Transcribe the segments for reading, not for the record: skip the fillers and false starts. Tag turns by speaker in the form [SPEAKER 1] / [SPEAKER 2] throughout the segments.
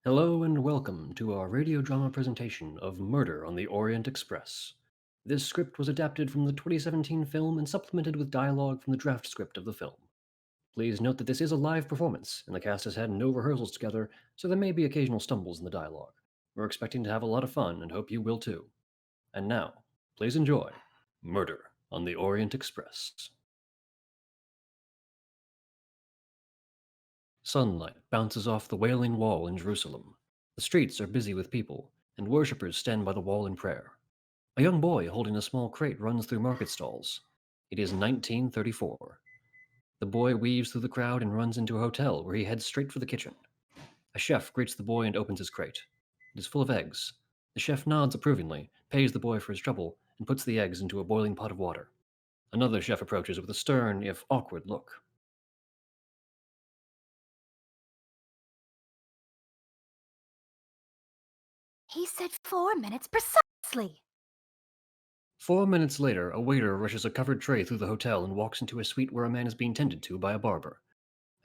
[SPEAKER 1] Hello and welcome to our radio drama presentation of Murder on the Orient Express. This script was adapted from the 2017 film and supplemented with dialogue from the draft script of the film. Please note that this is a live performance, and the cast has had no rehearsals together, so there may be occasional stumbles in the dialogue. We're expecting to have a lot of fun and hope you will too. And now, please enjoy Murder on the Orient Express. Sunlight bounces off the Wailing Wall in Jerusalem. The streets are busy with people, and worshippers stand by the wall in prayer. A young boy holding a small crate runs through market stalls. It is 1934. The boy weaves through the crowd and runs into a hotel where he heads straight for the kitchen. A chef greets the boy and opens his crate. It is full of eggs. The chef nods approvingly, pays the boy for his trouble, and puts the eggs into a boiling pot of water. Another chef approaches with a stern, if awkward, look.
[SPEAKER 2] He said 4 minutes precisely.
[SPEAKER 1] 4 minutes later, a waiter rushes a covered tray through the hotel and walks into a suite where a man is being tended to by a barber.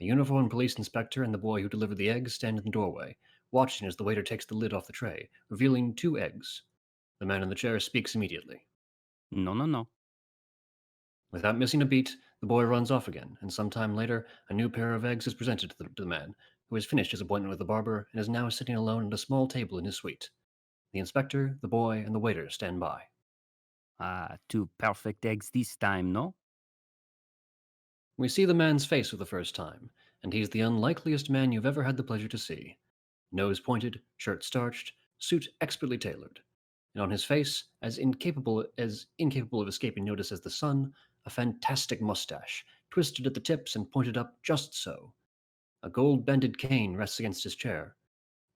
[SPEAKER 1] A uniformed police inspector and the boy who delivered the eggs stand in the doorway, watching as the waiter takes the lid off the tray, revealing 2 eggs. The man in the chair speaks immediately.
[SPEAKER 3] No, no, no.
[SPEAKER 1] Without missing a beat, the boy runs off again, and some time later, a new pair of eggs is presented to the man, who has finished his appointment with the barber and is now sitting alone at a small table in his suite. The inspector, the boy, and the waiter stand by.
[SPEAKER 3] Two perfect eggs this time, no?
[SPEAKER 1] We see the man's face for the first time, and he's the unlikeliest man you've ever had the pleasure to see. Nose pointed, shirt starched, suit expertly tailored, and on his face, as incapable of escaping notice as the sun, a fantastic mustache, twisted at the tips and pointed up just so. A gold-bended cane rests against his chair.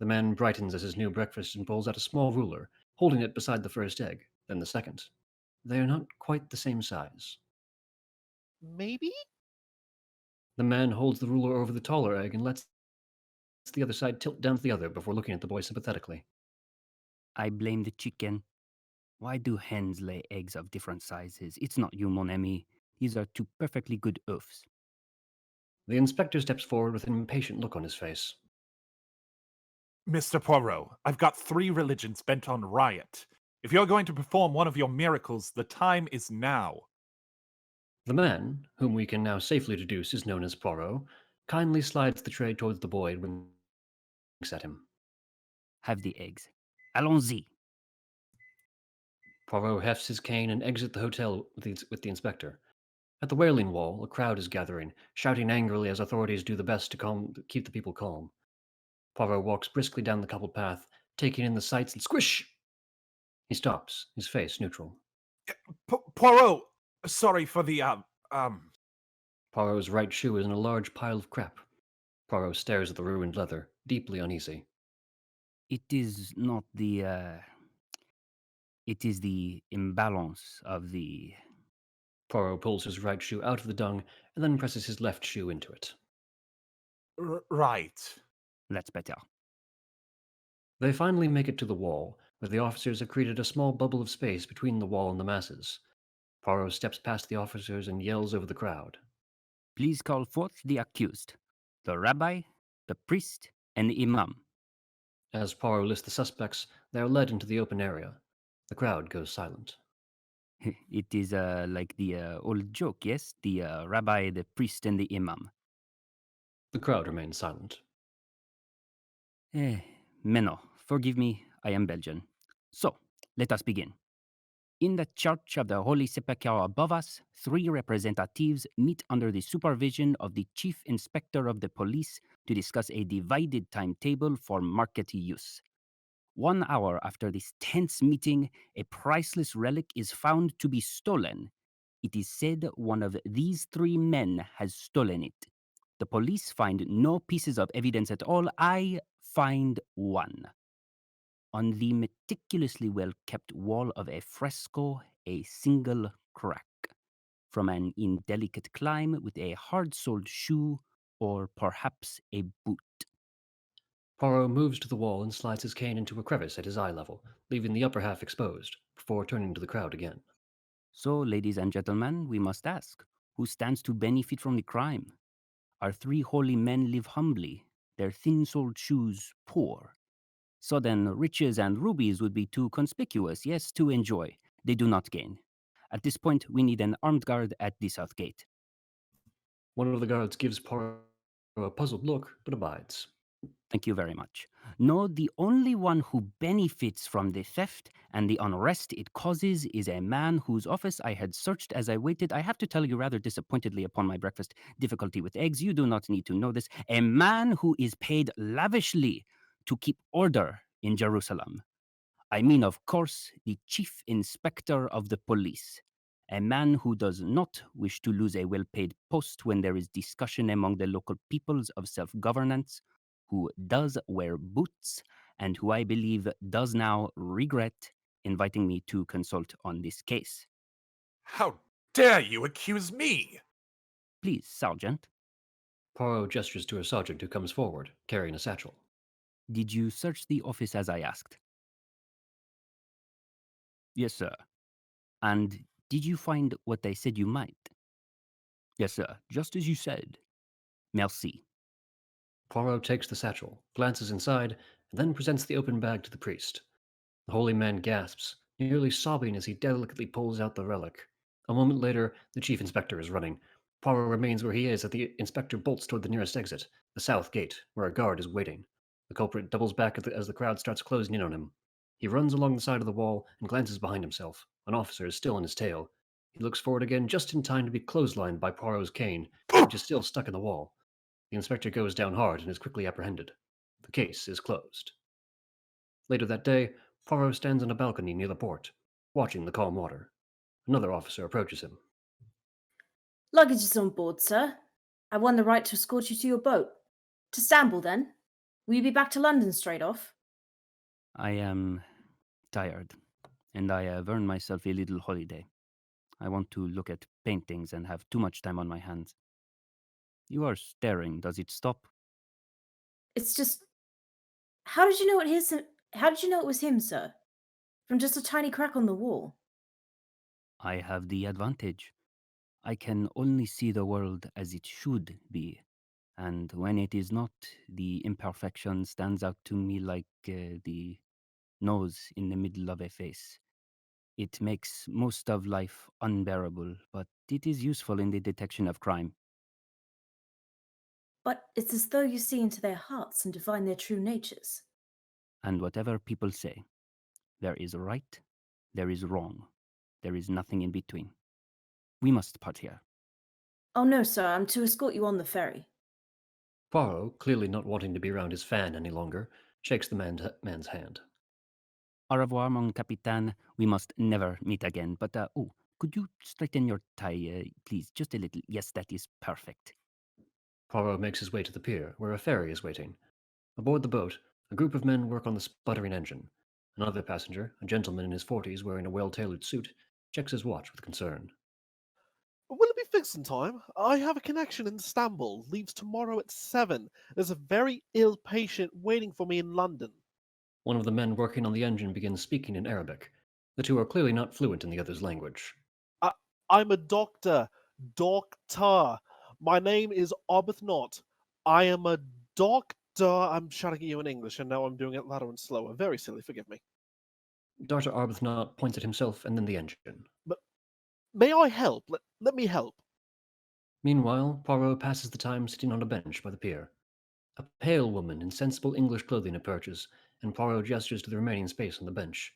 [SPEAKER 1] The man brightens as his new breakfast and pulls out a small ruler, holding it beside the first egg, then the second. They are not quite the same size.
[SPEAKER 4] Maybe?
[SPEAKER 1] The man holds the ruler over the taller egg and lets the other side tilt down to the other before looking at the boy sympathetically.
[SPEAKER 3] I blame the chicken. Why do hens lay eggs of different sizes? It's not you, mon ami. These are two perfectly good oafs.
[SPEAKER 1] The inspector steps forward with an impatient look on his face.
[SPEAKER 4] Mr. Poirot, I've got 3 religions bent on riot. If you're going to perform one of your miracles, the time is now.
[SPEAKER 1] The man, whom we can now safely deduce is known as Poirot, kindly slides the tray towards the boy and winks at him.
[SPEAKER 3] Have the eggs. Allons-y.
[SPEAKER 1] Poirot hefts his cane and exits the hotel with the inspector. At the Wailing Wall, a crowd is gathering, shouting angrily as authorities do the best to keep the people calm. Poirot walks briskly down the cobbled path, taking in the sights, and squish! He stops, his face neutral.
[SPEAKER 4] Poirot, sorry for the,
[SPEAKER 1] Poirot's right shoe is in a large pile of crap. Poirot stares at the ruined leather, deeply uneasy.
[SPEAKER 3] It is not the, It is the imbalance of the...
[SPEAKER 1] Poirot pulls his right shoe out of the dung and then presses his left shoe into it.
[SPEAKER 4] right.
[SPEAKER 3] That's better.
[SPEAKER 1] They finally make it to the wall, where the officers have created a small bubble of space between the wall and the masses. Poirot steps past the officers and yells over the crowd.
[SPEAKER 3] Please call forth the accused. The rabbi, the priest, and the imam.
[SPEAKER 1] As Poirot lists the suspects, they are led into the open area. The crowd goes silent.
[SPEAKER 3] It is like the old joke, yes? The rabbi, the priest, and the imam.
[SPEAKER 1] The crowd remains silent.
[SPEAKER 3] Menno, forgive me, I am Belgian. So, let us begin. In the Church of the Holy Sepulchre above us, 3 representatives meet under the supervision of the Chief Inspector of the Police to discuss a divided timetable for market use. 1 hour after this tense meeting, a priceless relic is found to be stolen. It is said one of these 3 men has stolen it. The police find no pieces of evidence at all. I find one. On the meticulously well-kept wall of a fresco, a single crack. From an indelicate climb with a hard-soled shoe, or perhaps a boot.
[SPEAKER 1] Poirot moves to the wall and slides his cane into a crevice at his eye level, leaving the upper half exposed, before turning to the crowd again.
[SPEAKER 3] So, ladies and gentlemen, we must ask, who stands to benefit from the crime? Our 3 holy men live humbly. their thin-soled shoes poor. Sudden riches and rubies would be too conspicuous, yes, to enjoy. They do not gain. At this point, we need an armed guard at the south gate.
[SPEAKER 1] One of the guards gives Poirot a puzzled look, but abides.
[SPEAKER 3] Thank you very much. No, the only one who benefits from the theft and the unrest it causes is a man whose office I had searched as I waited. I have to tell you rather disappointedly upon my breakfast difficulty with eggs. You do not need to know this. A man who is paid lavishly to keep order in Jerusalem. I mean, of course, the chief inspector of the police. A man who does not wish to lose a well paid post when there is discussion among the local peoples of self governance, who does wear boots, and who I believe does now regret inviting me to consult on this case.
[SPEAKER 4] How dare you accuse me?
[SPEAKER 3] Please, Sergeant,
[SPEAKER 1] Poirot gestures to a sergeant who comes forward, carrying a satchel.
[SPEAKER 3] did you search the office as I asked? Yes, sir. And did you find what I said you might? Yes, sir, just as you said. Merci.
[SPEAKER 1] Poirot takes the satchel, glances inside, and then presents the open bag to the priest. The holy man gasps, nearly sobbing as he delicately pulls out the relic. A moment later, the chief inspector is running. Poirot remains where he is as the inspector bolts toward the nearest exit, the south gate, where a guard is waiting. The culprit doubles back as the crowd starts closing in on him. He runs along the side of the wall and glances behind himself. An officer is still on his tail. He looks forward again just in time to be clotheslined by Poirot's cane, which is still stuck in the wall. The inspector goes down hard and is quickly apprehended. The case is closed. Later that day, Poirot stands on a balcony near the port, watching the calm water. Another officer approaches him.
[SPEAKER 5] Luggage is on board, sir. I won the right to escort you to your boat. To Istanbul, then? Will you be back to London straight off?
[SPEAKER 3] I am tired, and I have earned myself a little holiday. I want to look at paintings and have too much time on my hands. You are staring. Does it stop?
[SPEAKER 5] It's just. How did you know How did you know it was him, sir? From just a tiny crack on the wall.
[SPEAKER 3] I have the advantage. I can only see the world as it should be. And when it is not, the imperfection stands out to me like the nose in the middle of a face. It makes most of life unbearable, but it is useful in the detection of crime.
[SPEAKER 5] But it's as though you see into their hearts and divine their true natures.
[SPEAKER 3] And whatever people say, there is right, there is wrong, there is nothing in between. We must part here.
[SPEAKER 5] Oh no, sir, I'm to escort you on the ferry.
[SPEAKER 1] Poirot, clearly not wanting to be around his fan any longer, shakes the man's hand.
[SPEAKER 3] Au revoir, mon capitaine. We must never meet again. But, could you straighten your tie, please? Just a little. Yes, that is perfect.
[SPEAKER 1] Poirot makes his way to the pier, where a ferry is waiting. Aboard the boat, a group of men work on the sputtering engine. Another passenger, a gentleman in his 40s wearing a well-tailored suit, checks his watch with concern.
[SPEAKER 6] Will it be fixed in time? I have a connection in Istanbul. Leaves tomorrow at 7. There's a very ill patient waiting for me in London.
[SPEAKER 1] One of the men working on the engine begins speaking in Arabic. The two are clearly not fluent in the other's language.
[SPEAKER 6] I'm a doctor. Doctor. My name is Arbuthnot. I am a doctor. I'm shouting at you in English, and now I'm doing it louder and slower. Very silly, forgive me.
[SPEAKER 1] Dr. Arbuthnot points at himself and then the engine.
[SPEAKER 6] But may I help? Let me help.
[SPEAKER 1] Meanwhile, Poirot passes the time sitting on a bench by the pier. A pale woman in sensible English clothing approaches, and Poirot gestures to the remaining space on the bench.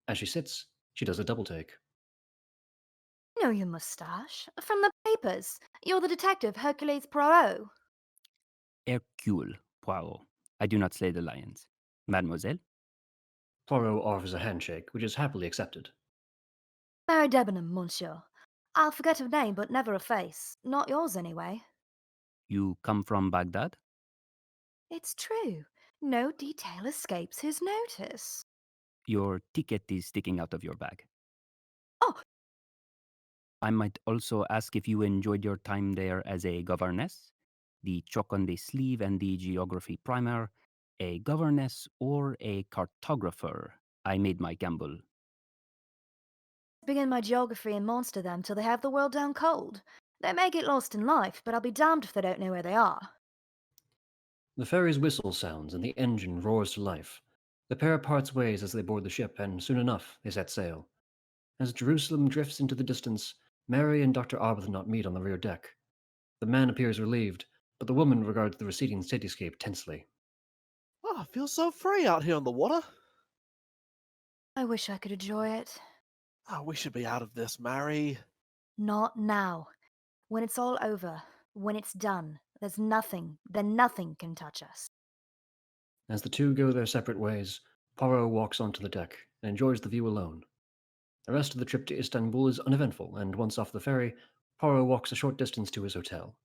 [SPEAKER 1] As she sits, she does a double take.
[SPEAKER 2] Know your moustache? From the papers. You're the detective Hercule Poirot.
[SPEAKER 3] Hercule, Poirot. I do not slay the lions. Mademoiselle?
[SPEAKER 1] Poirot offers a handshake, which is happily accepted.
[SPEAKER 2] Mary Debenham, monsieur. I'll forget her name, but never a face. Not yours, anyway.
[SPEAKER 3] You come from Baghdad?
[SPEAKER 2] It's true. No detail escapes his notice.
[SPEAKER 3] Your ticket is sticking out of your bag.
[SPEAKER 2] Oh,
[SPEAKER 3] I might also ask if you enjoyed your time there as a governess, the chalk on the sleeve and the geography primer, a governess or a cartographer. I made my gamble.
[SPEAKER 2] begin my geography and monster them till they have the world down cold. They may get lost in life, but I'll be damned if they don't know where they are.
[SPEAKER 1] The ferry's whistle sounds and the engine roars to life. The pair parts ways as they board the ship, and soon enough they set sail. As Jerusalem drifts into the distance, Mary and Dr. Arbuthnot meet on the rear deck. The man appears relieved, but the woman regards the receding cityscape tensely.
[SPEAKER 6] Oh, I feel so free out here on the water.
[SPEAKER 2] I wish I could enjoy it.
[SPEAKER 6] Oh, we should be out of this, Mary.
[SPEAKER 2] Not now. When it's all over, when it's done, then nothing can touch us.
[SPEAKER 1] As the two go their separate ways, Poirot walks onto the deck and enjoys the view alone. The rest of the trip to Istanbul is uneventful, and once off the ferry, Poirot walks a short distance to his hotel.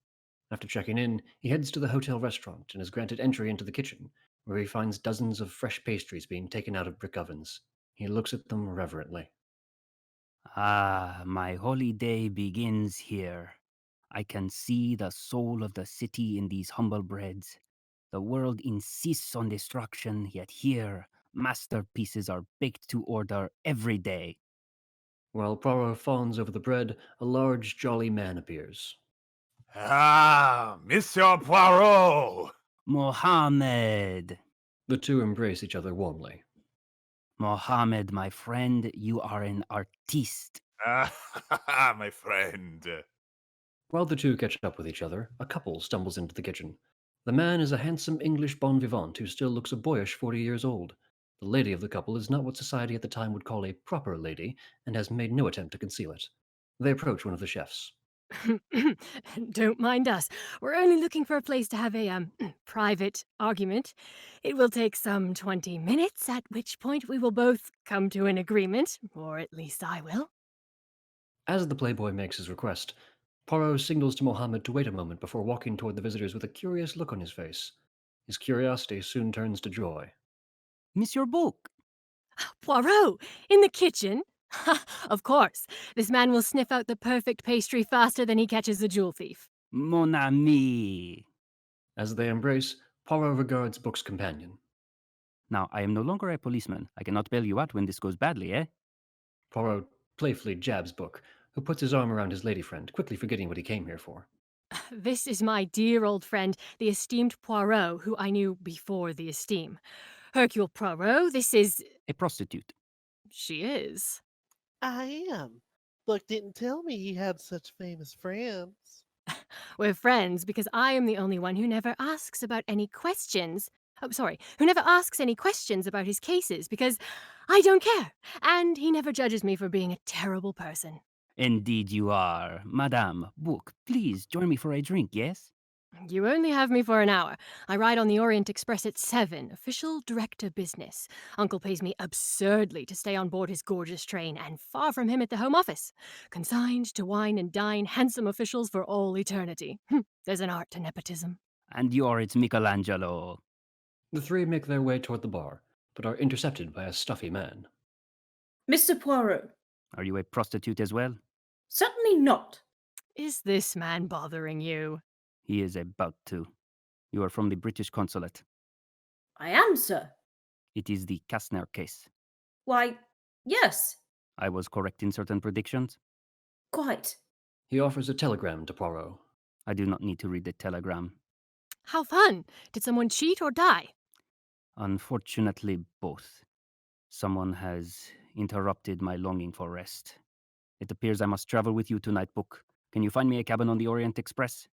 [SPEAKER 1] After checking in, he heads to the hotel restaurant and is granted entry into the kitchen, where he finds dozens of fresh pastries being taken out of brick ovens. He looks at them reverently.
[SPEAKER 3] Ah, my holiday begins here. I can see the soul of the city in these humble breads. The world insists on destruction, yet here, masterpieces are baked to order every day.
[SPEAKER 1] While Poirot fawns over the bread, a large, jolly man appears.
[SPEAKER 4] Ah, Monsieur Poirot!
[SPEAKER 3] Mohammed!
[SPEAKER 1] The two embrace each other warmly.
[SPEAKER 3] Mohammed, my friend, you are an artiste.
[SPEAKER 4] Ah, my friend.
[SPEAKER 1] While the two catch up with each other, a couple stumbles into the kitchen. The man is a handsome English bon vivant who still looks a boyish 40 years old. The lady of the couple is not what society at the time would call a proper lady, and has made no attempt to conceal it. They approach one of the chefs.
[SPEAKER 7] Don't mind us. We're only looking for a place to have a private argument. It will take some 20 minutes, at which point we will both come to an agreement, or at least I will.
[SPEAKER 1] As the playboy makes his request, Poirot signals to Mohammed to wait a moment before walking toward the visitors with a curious look on his face. His curiosity soon turns to joy.
[SPEAKER 3] Monsieur Book.
[SPEAKER 7] Poirot! In the kitchen? Of course. This man will sniff out the perfect pastry faster than he catches the jewel thief.
[SPEAKER 3] Mon ami.
[SPEAKER 1] As they embrace, Poirot regards Book's companion.
[SPEAKER 3] Now, I am no longer a policeman. I cannot bail you out when this goes badly, eh?
[SPEAKER 1] Poirot playfully jabs Book, who puts his arm around his lady friend, quickly forgetting what he came here for.
[SPEAKER 7] This is my dear old friend, the esteemed Poirot, who I knew before the esteem. Hercule Poirot, this is...
[SPEAKER 3] A prostitute.
[SPEAKER 7] She is.
[SPEAKER 6] I am. Buck didn't tell me he had such famous friends.
[SPEAKER 7] We're friends because I am the only one who never asks about any questions. Oh, sorry, who never asks any questions about his cases because I don't care. And he never judges me for being a terrible person.
[SPEAKER 3] Indeed you are. Madame, Book, please join me for a drink, yes?
[SPEAKER 7] You only have me for an hour. I ride on the Orient Express at 7, official director business. Uncle pays me absurdly to stay on board his gorgeous train, and far from him at the Home Office. Consigned to wine and dine handsome officials for all eternity. There's an art to nepotism.
[SPEAKER 3] And you're its Michelangelo.
[SPEAKER 1] The three make their way toward the bar, but are intercepted by a stuffy man.
[SPEAKER 5] Mr. Poirot.
[SPEAKER 3] Are you a prostitute as well?
[SPEAKER 5] Certainly not.
[SPEAKER 7] Is this man bothering you?
[SPEAKER 3] He is about to. You are from the British consulate.
[SPEAKER 5] I am, sir.
[SPEAKER 3] It is the Kastner case.
[SPEAKER 5] Why, yes,
[SPEAKER 3] I was correct in certain predictions.
[SPEAKER 5] quite.
[SPEAKER 1] He offers a telegram to Poirot.
[SPEAKER 3] I do not need to read the telegram.
[SPEAKER 7] How fun! Did someone cheat or die?
[SPEAKER 3] Unfortunately, both. Someone has interrupted my longing for rest. It appears I must travel with you tonight, Book. Can you find me a cabin on the Orient Express?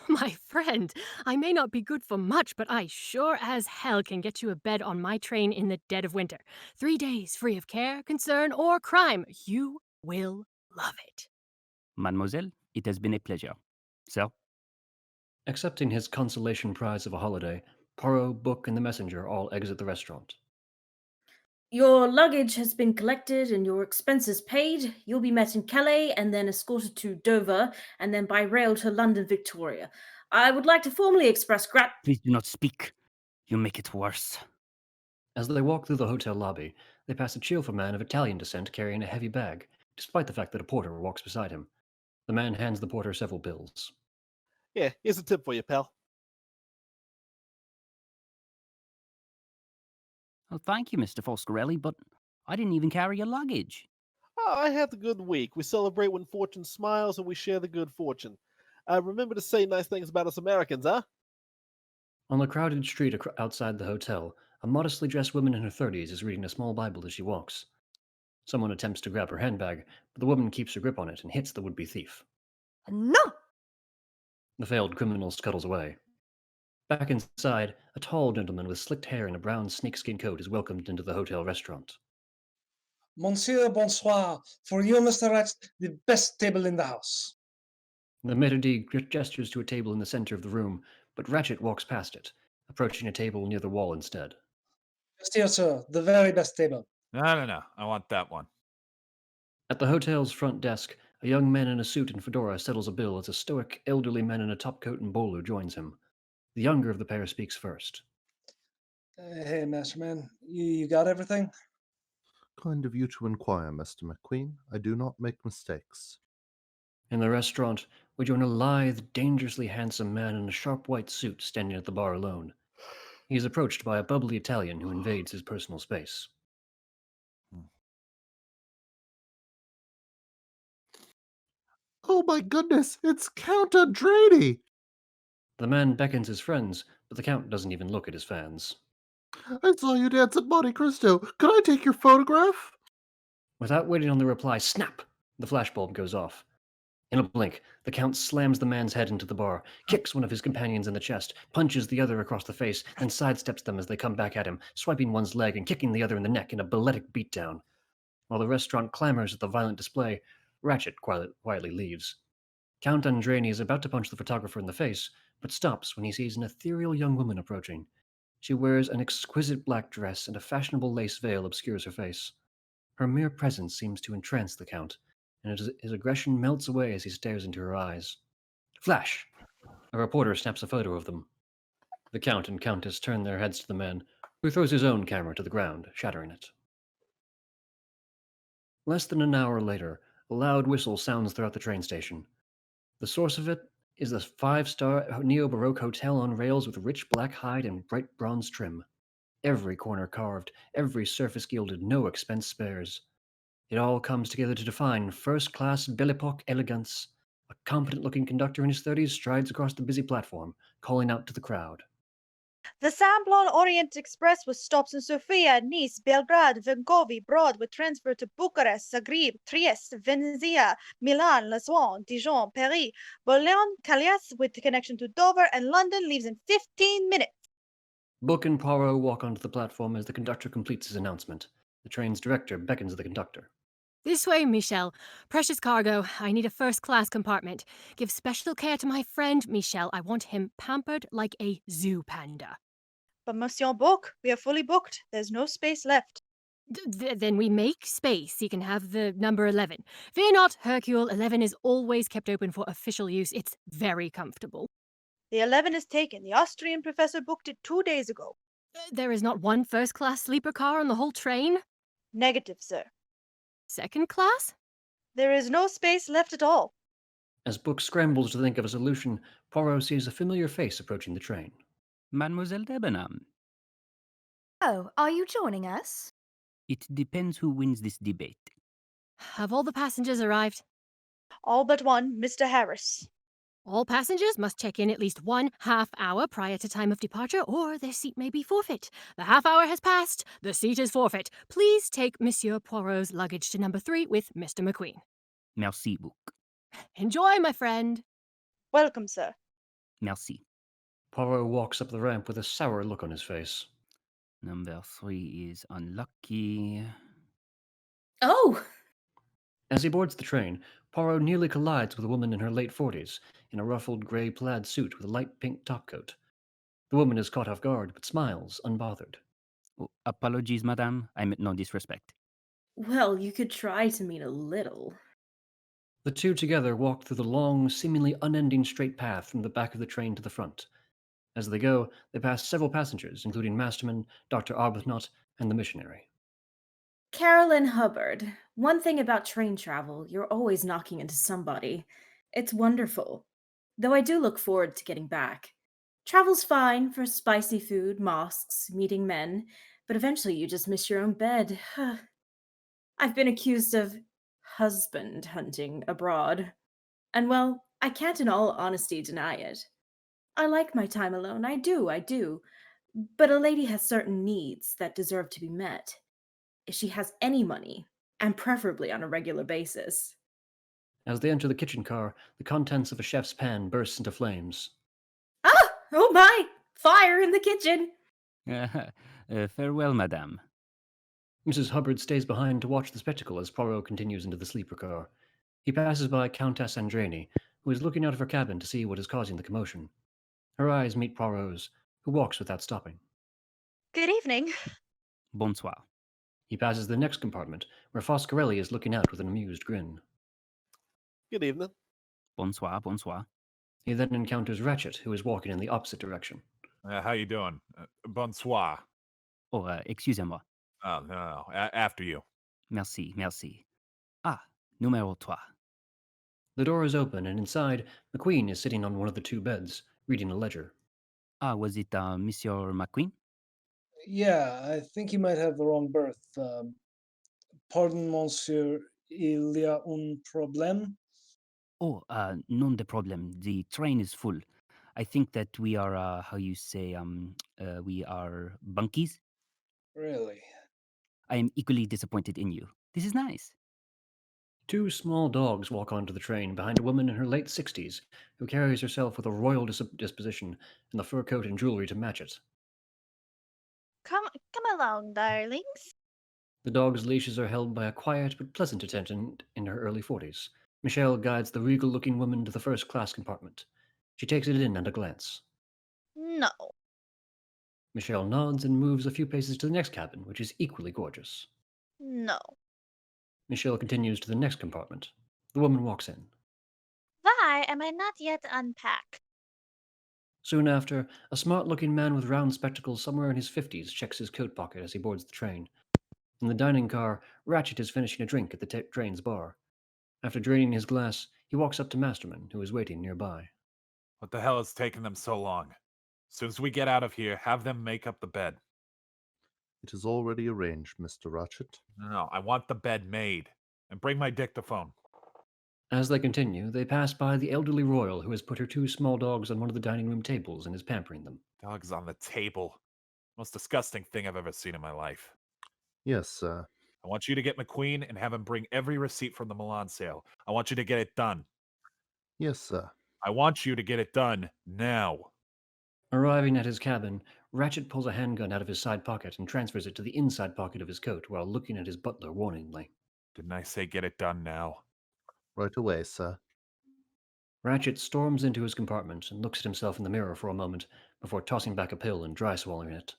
[SPEAKER 7] My friend, I may not be good for much, but I sure as hell can get you a bed on my train in the dead of winter. 3 days free of care, concern, or crime. You will love it.
[SPEAKER 3] Mademoiselle, it has been a pleasure. Sir?
[SPEAKER 1] Accepting his consolation prize of a holiday, Poirot, Book, and the messenger all exit the restaurant.
[SPEAKER 5] Your luggage has been collected and your expenses paid. You'll be met in Calais and then escorted to Dover and then by rail to London Victoria. I would like to formally express
[SPEAKER 3] Please do not speak. You make it worse.
[SPEAKER 1] As they walk through the hotel lobby, they pass a cheerful man of Italian descent carrying a heavy bag, despite the fact that a porter walks beside him. The man hands the porter several bills.
[SPEAKER 6] Yeah, here's a tip for you, pal.
[SPEAKER 3] Oh, thank you, Mr. Foscarelli, but I didn't even carry your luggage.
[SPEAKER 6] Oh, I had a good week. We celebrate when fortune smiles and we share the good fortune. Remember to say nice things about us Americans, huh?
[SPEAKER 1] On the crowded street outside the hotel, a modestly dressed woman in her 30s is reading a small Bible as she walks. Someone attempts to grab her handbag, but the woman keeps her grip on it and hits the would-be thief.
[SPEAKER 2] No!
[SPEAKER 1] The failed criminal scuttles away. Back inside, a tall gentleman with slicked hair and a brown snakeskin coat is welcomed into the hotel restaurant.
[SPEAKER 8] Monsieur, bonsoir. For you, Mr. Ratz, the best table in the house.
[SPEAKER 1] The maitre d' gestures to a table in the center of the room, but Ratchet walks past it, approaching a table near the wall instead.
[SPEAKER 8] Just here, sir, the very best table.
[SPEAKER 4] No. I want that one.
[SPEAKER 1] At the hotel's front desk, a young man in a suit and fedora settles a bill as a stoic, elderly man in a topcoat and bowler joins him. The younger of the pair speaks first.
[SPEAKER 8] Hey, Masterman, you got everything?
[SPEAKER 9] Kind of you to inquire, Mr. MacQueen. I do not make mistakes.
[SPEAKER 1] In the restaurant, we join a lithe, dangerously handsome man in a sharp white suit standing at the bar alone. He is approached by a bubbly Italian who invades his personal space.
[SPEAKER 9] Oh my goodness, it's Count Andreni!
[SPEAKER 1] The man beckons his friends, but the Count doesn't even look at his fans.
[SPEAKER 9] I saw you dance at Monte Cristo. Could I take your photograph?
[SPEAKER 1] Without waiting on the reply, snap! The flashbulb goes off. In a blink, the Count slams the man's head into the bar, kicks one of his companions in the chest, punches the other across the face, and sidesteps them as they come back at him, swiping one's leg and kicking the other in the neck in a balletic beatdown. While the restaurant clamors at the violent display, Ratchet quietly leaves. Count Andreni is about to punch the photographer in the face, but stops when he sees an ethereal young woman approaching. She wears an exquisite black dress, and a fashionable lace veil obscures her face. Her mere presence seems to entrance the Count, and his aggression melts away as he stares into her eyes. Flash! A reporter snaps a photo of them. The Count and Countess turn their heads to the man, who throws his own camera to the ground, shattering it. Less than an hour later, a loud whistle sounds throughout the train station. The source of it is the 5-star neo-Baroque hotel on rails with rich black hide and bright bronze trim. Every corner carved, every surface gilded, no expense spares. It all comes together to define first-class Belle Epoque elegance. A competent-looking conductor in his 30s strides across the busy platform, calling out to the crowd.
[SPEAKER 10] The Samplon Orient Express with stops in Sofia, Nice, Belgrade, Vancouver, Broad with transfer to Bucharest, Zagreb, Trieste, Venezia, Milan, Lausanne, Dijon, Paris, Boulogne, Calais with connection to Dover, and London leaves in 15 minutes.
[SPEAKER 1] Book and Poirot walk onto the platform as the conductor completes his announcement. The train's director beckons the conductor.
[SPEAKER 7] This way, Michel. Precious cargo. I need a first-class compartment. Give special care to my friend, Michel. I want him pampered like a zoo panda.
[SPEAKER 10] But Monsieur Book, we are fully booked. There's no space left.
[SPEAKER 7] Then we make space. He can have the number 11. Fear not, Hercule. 11 is always kept open for official use. It's very comfortable.
[SPEAKER 10] The 11 is taken. The Austrian professor booked it 2 days ago.
[SPEAKER 7] There is not one first-class sleeper car on the whole train?
[SPEAKER 10] Negative, sir.
[SPEAKER 7] Second class?
[SPEAKER 10] There is no space left at all.
[SPEAKER 1] As Book scrambles to think of a solution, Poirot sees a familiar face approaching the train.
[SPEAKER 3] Mademoiselle Debenham.
[SPEAKER 2] Oh, are you joining us?
[SPEAKER 3] It depends who wins this debate.
[SPEAKER 7] Have all the passengers arrived?
[SPEAKER 10] All but one, Mr. Harris.
[SPEAKER 7] All passengers must check in at least 1/2 hour prior to time of departure, or their seat may be forfeit. The half hour has passed. The seat is forfeit. Please take Monsieur Poirot's luggage to number 3 with Mr. MacQueen.
[SPEAKER 3] Merci beaucoup.
[SPEAKER 7] Enjoy, my friend.
[SPEAKER 10] Welcome, sir.
[SPEAKER 3] Merci.
[SPEAKER 1] Poirot walks up the ramp with a sour look on his face.
[SPEAKER 3] Number 3 is unlucky.
[SPEAKER 5] Oh!
[SPEAKER 1] As he boards the train, Poirot nearly collides with a woman in her late 40s, in a ruffled grey plaid suit with a light pink topcoat. The woman is caught off guard, but smiles, unbothered.
[SPEAKER 3] Oh, apologies, madame. I meant no disrespect.
[SPEAKER 5] Well, you could try to mean a little.
[SPEAKER 1] The two together walk through the long, seemingly unending straight path from the back of the train to the front. As they go, they pass several passengers, including Masterman, Dr. Arbuthnot, and the missionary.
[SPEAKER 5] Carolyn Hubbard, one thing about train travel, you're always knocking into somebody. It's wonderful. Though I do look forward to getting back. Travel's fine for spicy food, mosques, meeting men, but eventually you just miss your own bed. I've been accused of husband hunting abroad. And well, I can't in all honesty deny it. I like my time alone, I do. But a lady has certain needs that deserve to be met. If she has any money, and preferably on a regular basis.
[SPEAKER 1] As they enter the kitchen car, the contents of a chef's pan bursts into flames.
[SPEAKER 5] Ah! Oh my! Fire in the kitchen!
[SPEAKER 3] Farewell, madame.
[SPEAKER 1] Mrs. Hubbard stays behind to watch the spectacle as Poirot continues into the sleeper car. He passes by Countess Andreni, who is looking out of her cabin to see what is causing the commotion. Her eyes meet Poirot's, who walks without stopping.
[SPEAKER 10] Good evening.
[SPEAKER 3] Bonsoir.
[SPEAKER 1] He passes the next compartment, where Foscarelli is looking out with an amused grin.
[SPEAKER 6] Good evening.
[SPEAKER 3] Bonsoir, bonsoir.
[SPEAKER 1] He then encounters Ratchet, who is walking in the opposite direction.
[SPEAKER 4] How you doing? Bonsoir.
[SPEAKER 3] Oh, excusez-moi.
[SPEAKER 4] Oh, no. After you.
[SPEAKER 3] Merci, merci. Ah, numéro 3.
[SPEAKER 1] The door is open, and inside, MacQueen is sitting on one of the two beds, reading a ledger.
[SPEAKER 3] Ah, was it Monsieur MacQueen?
[SPEAKER 8] Yeah, I think you might have the wrong berth. Pardon, monsieur, il y a un problème?
[SPEAKER 3] Oh, non de problem. The train is full. I think that we are, how you say, we are bunkies.
[SPEAKER 8] Really?
[SPEAKER 3] I am equally disappointed in you. This is nice.
[SPEAKER 1] Two small dogs walk onto the train behind a woman in her late 60s who carries herself with a royal disposition and the fur coat and jewelry to match it.
[SPEAKER 10] Come along, darlings.
[SPEAKER 1] The dog's leashes are held by a quiet but pleasant attendant in her early 40s. Michelle guides the regal-looking woman to the first-class compartment. She takes it in at a glance.
[SPEAKER 10] No.
[SPEAKER 1] Michelle nods and moves a few paces to the next cabin, which is equally gorgeous.
[SPEAKER 10] No.
[SPEAKER 1] Michelle continues to the next compartment. The woman walks in.
[SPEAKER 10] Why am I not yet unpacked?
[SPEAKER 1] Soon after, a smart-looking man with round spectacles somewhere in his 50s checks his coat pocket as he boards the train. In the dining car, Ratchet is finishing a drink at the train's bar. After draining his glass, he walks up to Masterman, who is waiting nearby.
[SPEAKER 4] What the hell is taking them so long? As soon as we get out of here, have them make up the bed.
[SPEAKER 9] It is already arranged, Mr. Ratchet.
[SPEAKER 4] No, I want the bed made. And bring my dictaphone.
[SPEAKER 1] As they continue, they pass by the elderly royal who has put her two small dogs on one of the dining room tables and is pampering them.
[SPEAKER 4] Dogs on the table. Most disgusting thing I've ever seen in my life.
[SPEAKER 9] Yes, sir.
[SPEAKER 4] I want you to get MacQueen and have him bring every receipt from the Milan sale. I want you to get it done.
[SPEAKER 9] Yes, sir.
[SPEAKER 4] I want you to get it done now.
[SPEAKER 1] Arriving at his cabin, Ratchet pulls a handgun out of his side pocket and transfers it to the inside pocket of his coat while looking at his butler warningly.
[SPEAKER 4] Didn't I say get it done now?
[SPEAKER 9] Right away, sir.
[SPEAKER 1] Ratchet storms into his compartment and looks at himself in the mirror for a moment before tossing back a pill and dry swallowing it.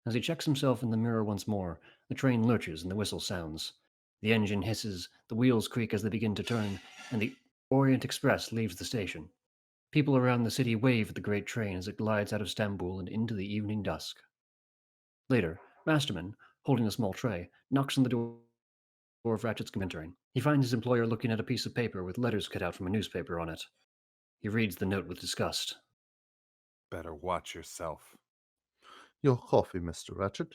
[SPEAKER 1] As he checks himself in the mirror once more, the train lurches and the whistle sounds. The engine hisses, the wheels creak as they begin to turn, and the Orient Express leaves the station. People around the city wave at the great train as it glides out of Stamboul and into the evening dusk. Later, Masterman, holding a small tray, knocks on the door of Ratchet's entering. He finds his employer looking at a piece of paper with letters cut out from a newspaper on it. He reads the note with disgust.
[SPEAKER 4] Better watch yourself.
[SPEAKER 9] Your coffee, Mr. Ratchet.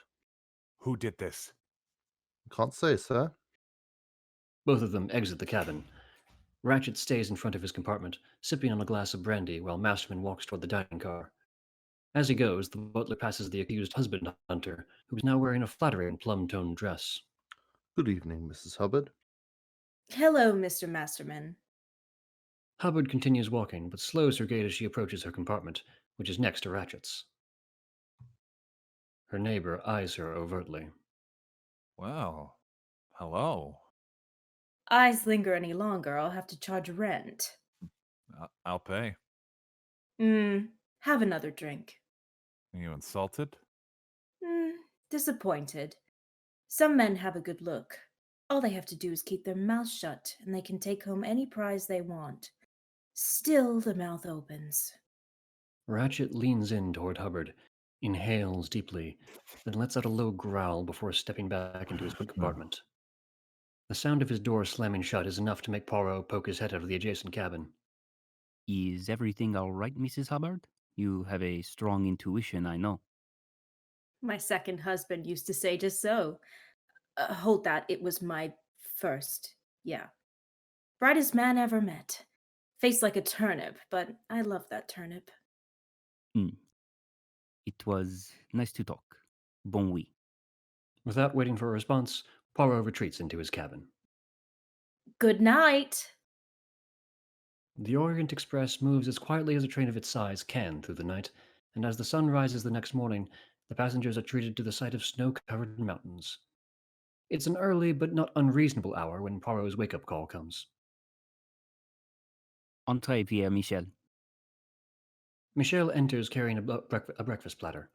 [SPEAKER 4] Who did this?
[SPEAKER 9] Can't say, sir.
[SPEAKER 1] Both of them exit the cabin. Ratchet stays in front of his compartment, sipping on a glass of brandy while Masterman walks toward the dining car. As he goes, the butler passes the accused husband hunter, who is now wearing a flattering plum-toned dress.
[SPEAKER 9] Good evening, Mrs. Hubbard.
[SPEAKER 5] Hello, Mr. Masterman.
[SPEAKER 1] Hubbard continues walking, but slows her gait as she approaches her compartment, which is next to Ratchet's. Her neighbor eyes her overtly.
[SPEAKER 4] Well, hello.
[SPEAKER 5] Eyes linger any longer, I'll have to charge rent.
[SPEAKER 4] I'll pay.
[SPEAKER 5] Have another drink.
[SPEAKER 4] Are you insulted?
[SPEAKER 5] Disappointed. Some men have a good look. All they have to do is keep their mouth shut, and they can take home any prize they want. Still, the mouth opens.
[SPEAKER 1] Ratchet leans in toward Hubbard, inhales deeply, then lets out a low growl before stepping back into his compartment. The sound of his door slamming shut is enough to make Poirot poke his head out of the adjacent cabin.
[SPEAKER 3] Is everything all right, Mrs. Hubbard? You have a strong intuition, I know.
[SPEAKER 5] My second husband used to say just so. Hold that, it was my first. Yeah. Brightest man ever met. Face like a turnip, but I love that turnip.
[SPEAKER 3] Mm. It was nice to talk. Bon nuit.
[SPEAKER 1] Without waiting for a response, Poirot retreats into his cabin.
[SPEAKER 5] Good night.
[SPEAKER 1] The Orient Express moves as quietly as a train of its size can through the night, and as the sun rises the next morning, the passengers are treated to the sight of snow-covered mountains. It's an early but not unreasonable hour when Poirot's wake-up call comes.
[SPEAKER 3] Entrez, Pierre Michel.
[SPEAKER 1] Michel enters carrying a breakfast platter.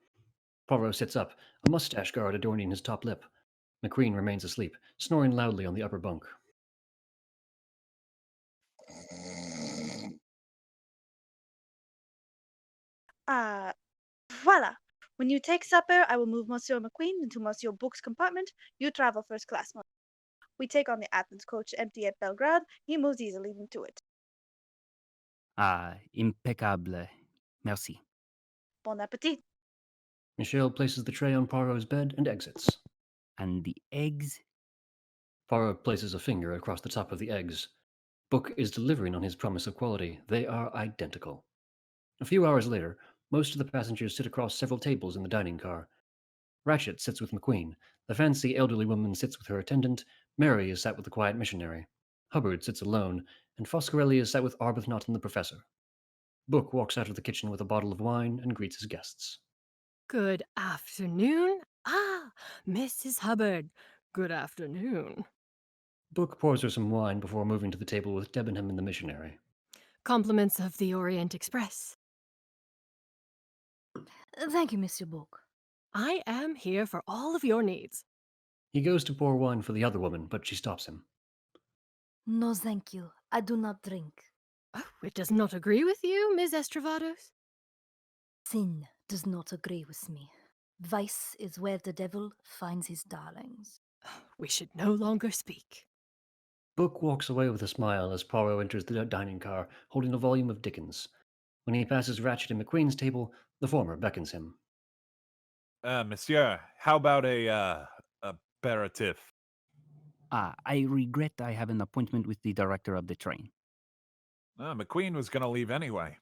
[SPEAKER 1] Poirot sits up, a mustache guard adorning his top lip. MacQueen remains asleep, snoring loudly on the upper bunk.
[SPEAKER 10] Voila. When you take supper, I will move Monsieur MacQueen into Monsieur Book's compartment. You travel first class. We take on the Athens coach empty at Belgrade. He moves easily into it.
[SPEAKER 3] Impeccable. Merci.
[SPEAKER 10] Bon appetit.
[SPEAKER 1] Michel places the tray on Poirot's bed and exits.
[SPEAKER 3] And the eggs?
[SPEAKER 1] Poirot places a finger across the top of the eggs. Book is delivering on his promise of quality. They are identical. A few hours later, most of the passengers sit across several tables in the dining car. Ratchet sits with MacQueen. The fancy elderly woman sits with her attendant. Mary is sat with the quiet missionary. Hubbard sits alone, and Foscarelli is sat with Arbuthnot and the professor. Book walks out of the kitchen with a bottle of wine and greets his guests.
[SPEAKER 7] Good afternoon. Ah, Mrs. Hubbard. Good afternoon.
[SPEAKER 1] Book pours her some wine before moving to the table with Debenham and the missionary.
[SPEAKER 7] Compliments of the Orient Express.
[SPEAKER 2] Thank you, Monsieur Book.
[SPEAKER 7] I am here for all of your needs.
[SPEAKER 1] He goes to pour wine for the other woman, but she stops him.
[SPEAKER 2] No, thank you. I do not drink.
[SPEAKER 7] Oh, it does not agree with you, Ms. Estravados?
[SPEAKER 2] Sin does not agree with me. Vice is where the devil finds his darlings.
[SPEAKER 7] We should no longer speak.
[SPEAKER 1] Book walks away with a smile as Poirot enters the dining car, holding a volume of Dickens. When he passes Ratchet and MacQueen's table, the former beckons him.
[SPEAKER 4] Monsieur, how about a aperitif?
[SPEAKER 3] I regret I have an appointment with the director of the train.
[SPEAKER 4] MacQueen was going to leave anyway.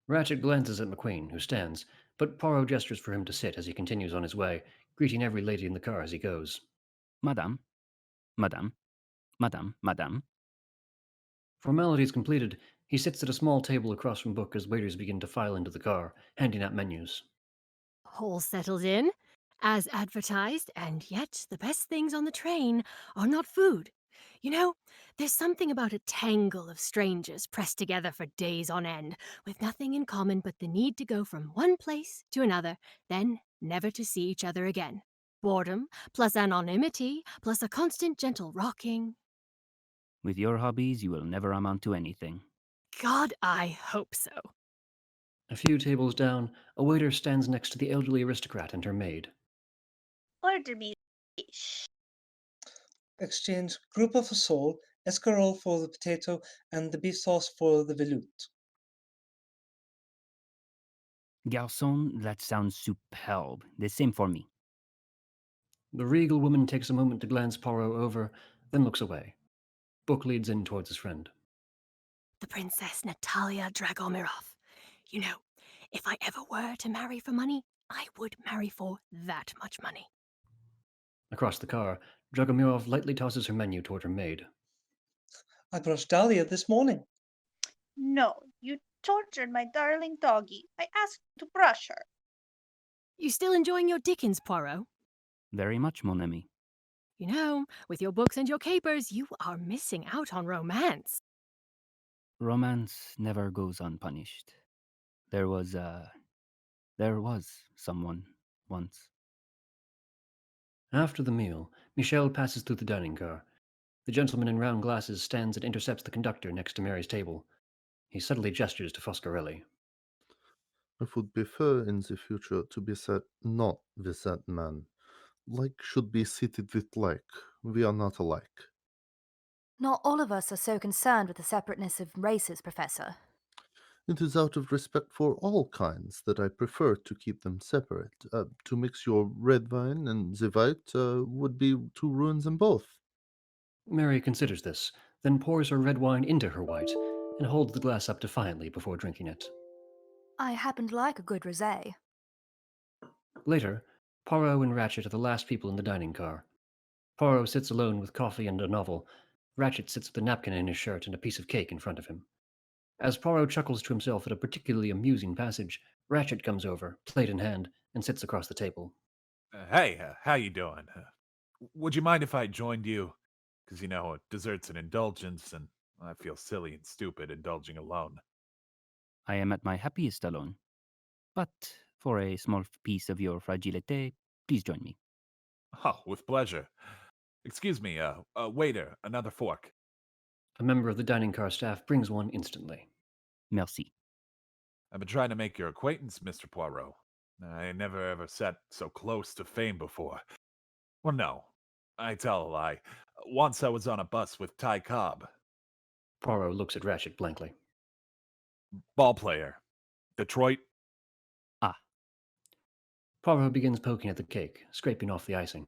[SPEAKER 1] Ratchet glances at MacQueen, who stands, but Poirot gestures for him to sit as he continues on his way, greeting every lady in the car as he goes.
[SPEAKER 3] Madame, Madame, Madame, Madame.
[SPEAKER 1] Formalities completed, he sits at a small table across from Book as waiters begin to file into the car, handing out menus.
[SPEAKER 7] All settled in, as advertised, and yet the best things on the train are not food. You know, there's something about a tangle of strangers pressed together for days on end, with nothing in common but the need to go from one place to another, then never to see each other again. Boredom, plus anonymity, plus a constant gentle rocking.
[SPEAKER 3] With your hobbies, you will never amount to anything.
[SPEAKER 7] God, I hope so.
[SPEAKER 1] A few tables down, a waiter stands next to the elderly aristocrat and her maid.
[SPEAKER 10] Order me fish.
[SPEAKER 8] Exchange group of a sole, escarole for the potato, and the beef sauce for the veloute.
[SPEAKER 3] Garçon, that sounds superb. The same for me.
[SPEAKER 1] The regal woman takes a moment to glance Poirot over, then looks away. Book leads in towards his friend.
[SPEAKER 7] The Princess Natalia Dragomirov. You know, if I ever were to marry for money, I would marry for that much money.
[SPEAKER 1] Across the car, Dragomirov lightly tosses her menu toward her maid.
[SPEAKER 8] I brushed Dahlia this morning.
[SPEAKER 10] No, you tortured my darling doggie. I asked to brush her.
[SPEAKER 7] You still enjoying your Dickens, Poirot?
[SPEAKER 3] Very much, mon ami.
[SPEAKER 7] You know, with your books and your capers, you are missing out on romance.
[SPEAKER 3] Romance never goes unpunished. There was someone once.
[SPEAKER 1] After the meal, Michel passes through the dining car. The gentleman in round glasses stands and intercepts the conductor next to Mary's table. He subtly gestures to Foscarelli.
[SPEAKER 9] I would prefer in the future to be sat not with that man. Like should be seated with like. We are not alike.
[SPEAKER 2] Not all of us are so concerned with the separateness of races, Professor.
[SPEAKER 9] It is out of respect for all kinds that I prefer to keep them separate. To mix your red wine and the white would be to ruin them both.
[SPEAKER 1] Mary considers this, then pours her red wine into her white, and holds the glass up defiantly before drinking it.
[SPEAKER 2] I happen to like a good rosé.
[SPEAKER 1] Later, Poirot and Ratchet are the last people in the dining car. Poirot sits alone with coffee and a novel. Ratchet sits with a napkin in his shirt and a piece of cake in front of him. As Poirot chuckles to himself at a particularly amusing passage, Ratchet comes over, plate in hand, and sits across the table.
[SPEAKER 4] Hey, how you doing? Would you mind if I joined you? Because, dessert's an indulgence, and I feel silly and stupid indulging alone.
[SPEAKER 3] I am at my happiest alone. But for a small piece of your fragilité, please join me.
[SPEAKER 4] Oh, with pleasure. Excuse me, waiter, another fork.
[SPEAKER 1] A member of the dining car staff brings one instantly.
[SPEAKER 3] Merci.
[SPEAKER 4] I've been trying to make your acquaintance, Mr. Poirot. I never ever sat so close to fame before. Well, no, I tell a lie. Once I was on a bus with Ty Cobb,
[SPEAKER 1] Poirot looks at Ratchet blankly.
[SPEAKER 4] ball player. Detroit.
[SPEAKER 3] Ah,
[SPEAKER 1] Poirot begins poking at the cake, scraping off the icing.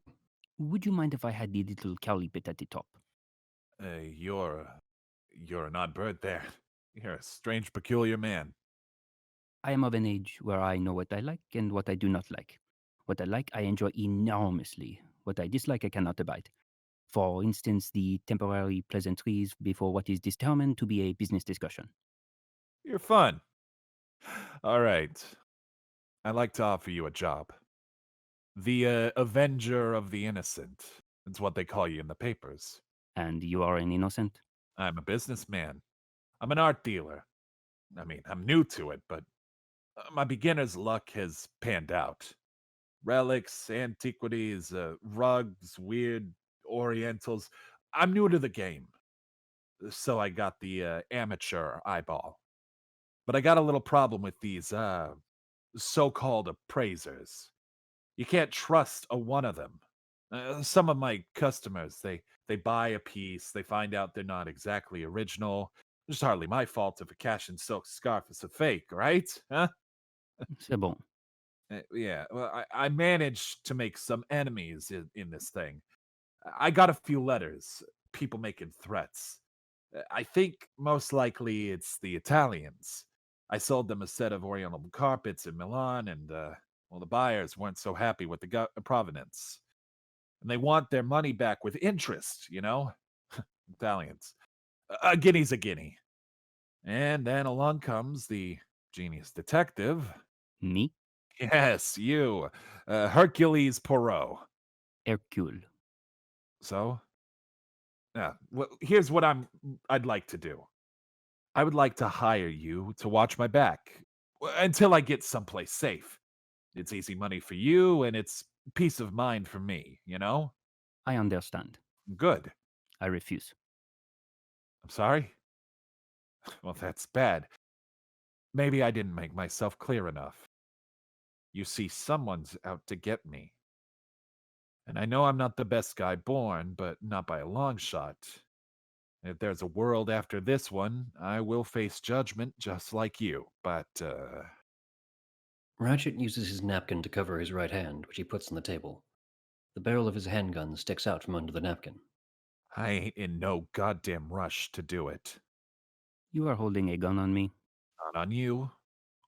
[SPEAKER 3] would you mind if I had the little cowlie bit at the top?
[SPEAKER 4] You're an odd bird there. You're a strange, peculiar man.
[SPEAKER 3] I am of an age where I know what I like and what I do not like. What I like, I enjoy enormously. What I dislike, I cannot abide. For instance, the temporary pleasantries before what is determined to be a business discussion.
[SPEAKER 4] You're fun. All right. I'd like to offer you a job. The Avenger of the Innocent. It's what they call you in the papers.
[SPEAKER 3] And you are an innocent?
[SPEAKER 4] I'm a businessman. I'm an art dealer. I mean, I'm new to it, but my beginner's luck has panned out. Relics, antiquities, rugs, weird orientals. I'm new to the game, so I got the amateur eyeball. But I got a little problem with these so-called appraisers. You can't trust a one of them. Some of my customers, they buy a piece, they find out they're not exactly original. It's hardly my fault if a cash and silk scarf is a fake, right? Huh?
[SPEAKER 3] C'est bon.
[SPEAKER 4] Yeah, well, I managed to make some enemies in this thing. I got a few letters, people making threats. I think most likely it's the Italians. I sold them a set of Oriental carpets in Milan, and well, the buyers weren't so happy with the provenance, and they want their money back with interest. Italians. A guinea's a guinea. And then along comes the genius detective.
[SPEAKER 3] Me?
[SPEAKER 4] Yes, you, Hercules Poirot.
[SPEAKER 3] Hercule.
[SPEAKER 4] So, yeah. Well, here's what I'd like to do. I would like to hire you to watch my back until I get someplace safe. It's easy money for you, and it's peace of mind for me.
[SPEAKER 3] I understand.
[SPEAKER 4] Good.
[SPEAKER 3] I refuse.
[SPEAKER 4] I'm sorry. Well, that's bad. Maybe I didn't make myself clear enough. You see, someone's out to get me. And I know I'm not the best guy born, but not by a long shot. If there's a world after this one, I will face judgment just like you. But,
[SPEAKER 1] Ratchet uses his napkin to cover his right hand, which he puts on the table. The barrel of his handgun sticks out from under the napkin.
[SPEAKER 4] I ain't in no goddamn rush to do it.
[SPEAKER 3] You are holding a gun on me.
[SPEAKER 4] Not on you,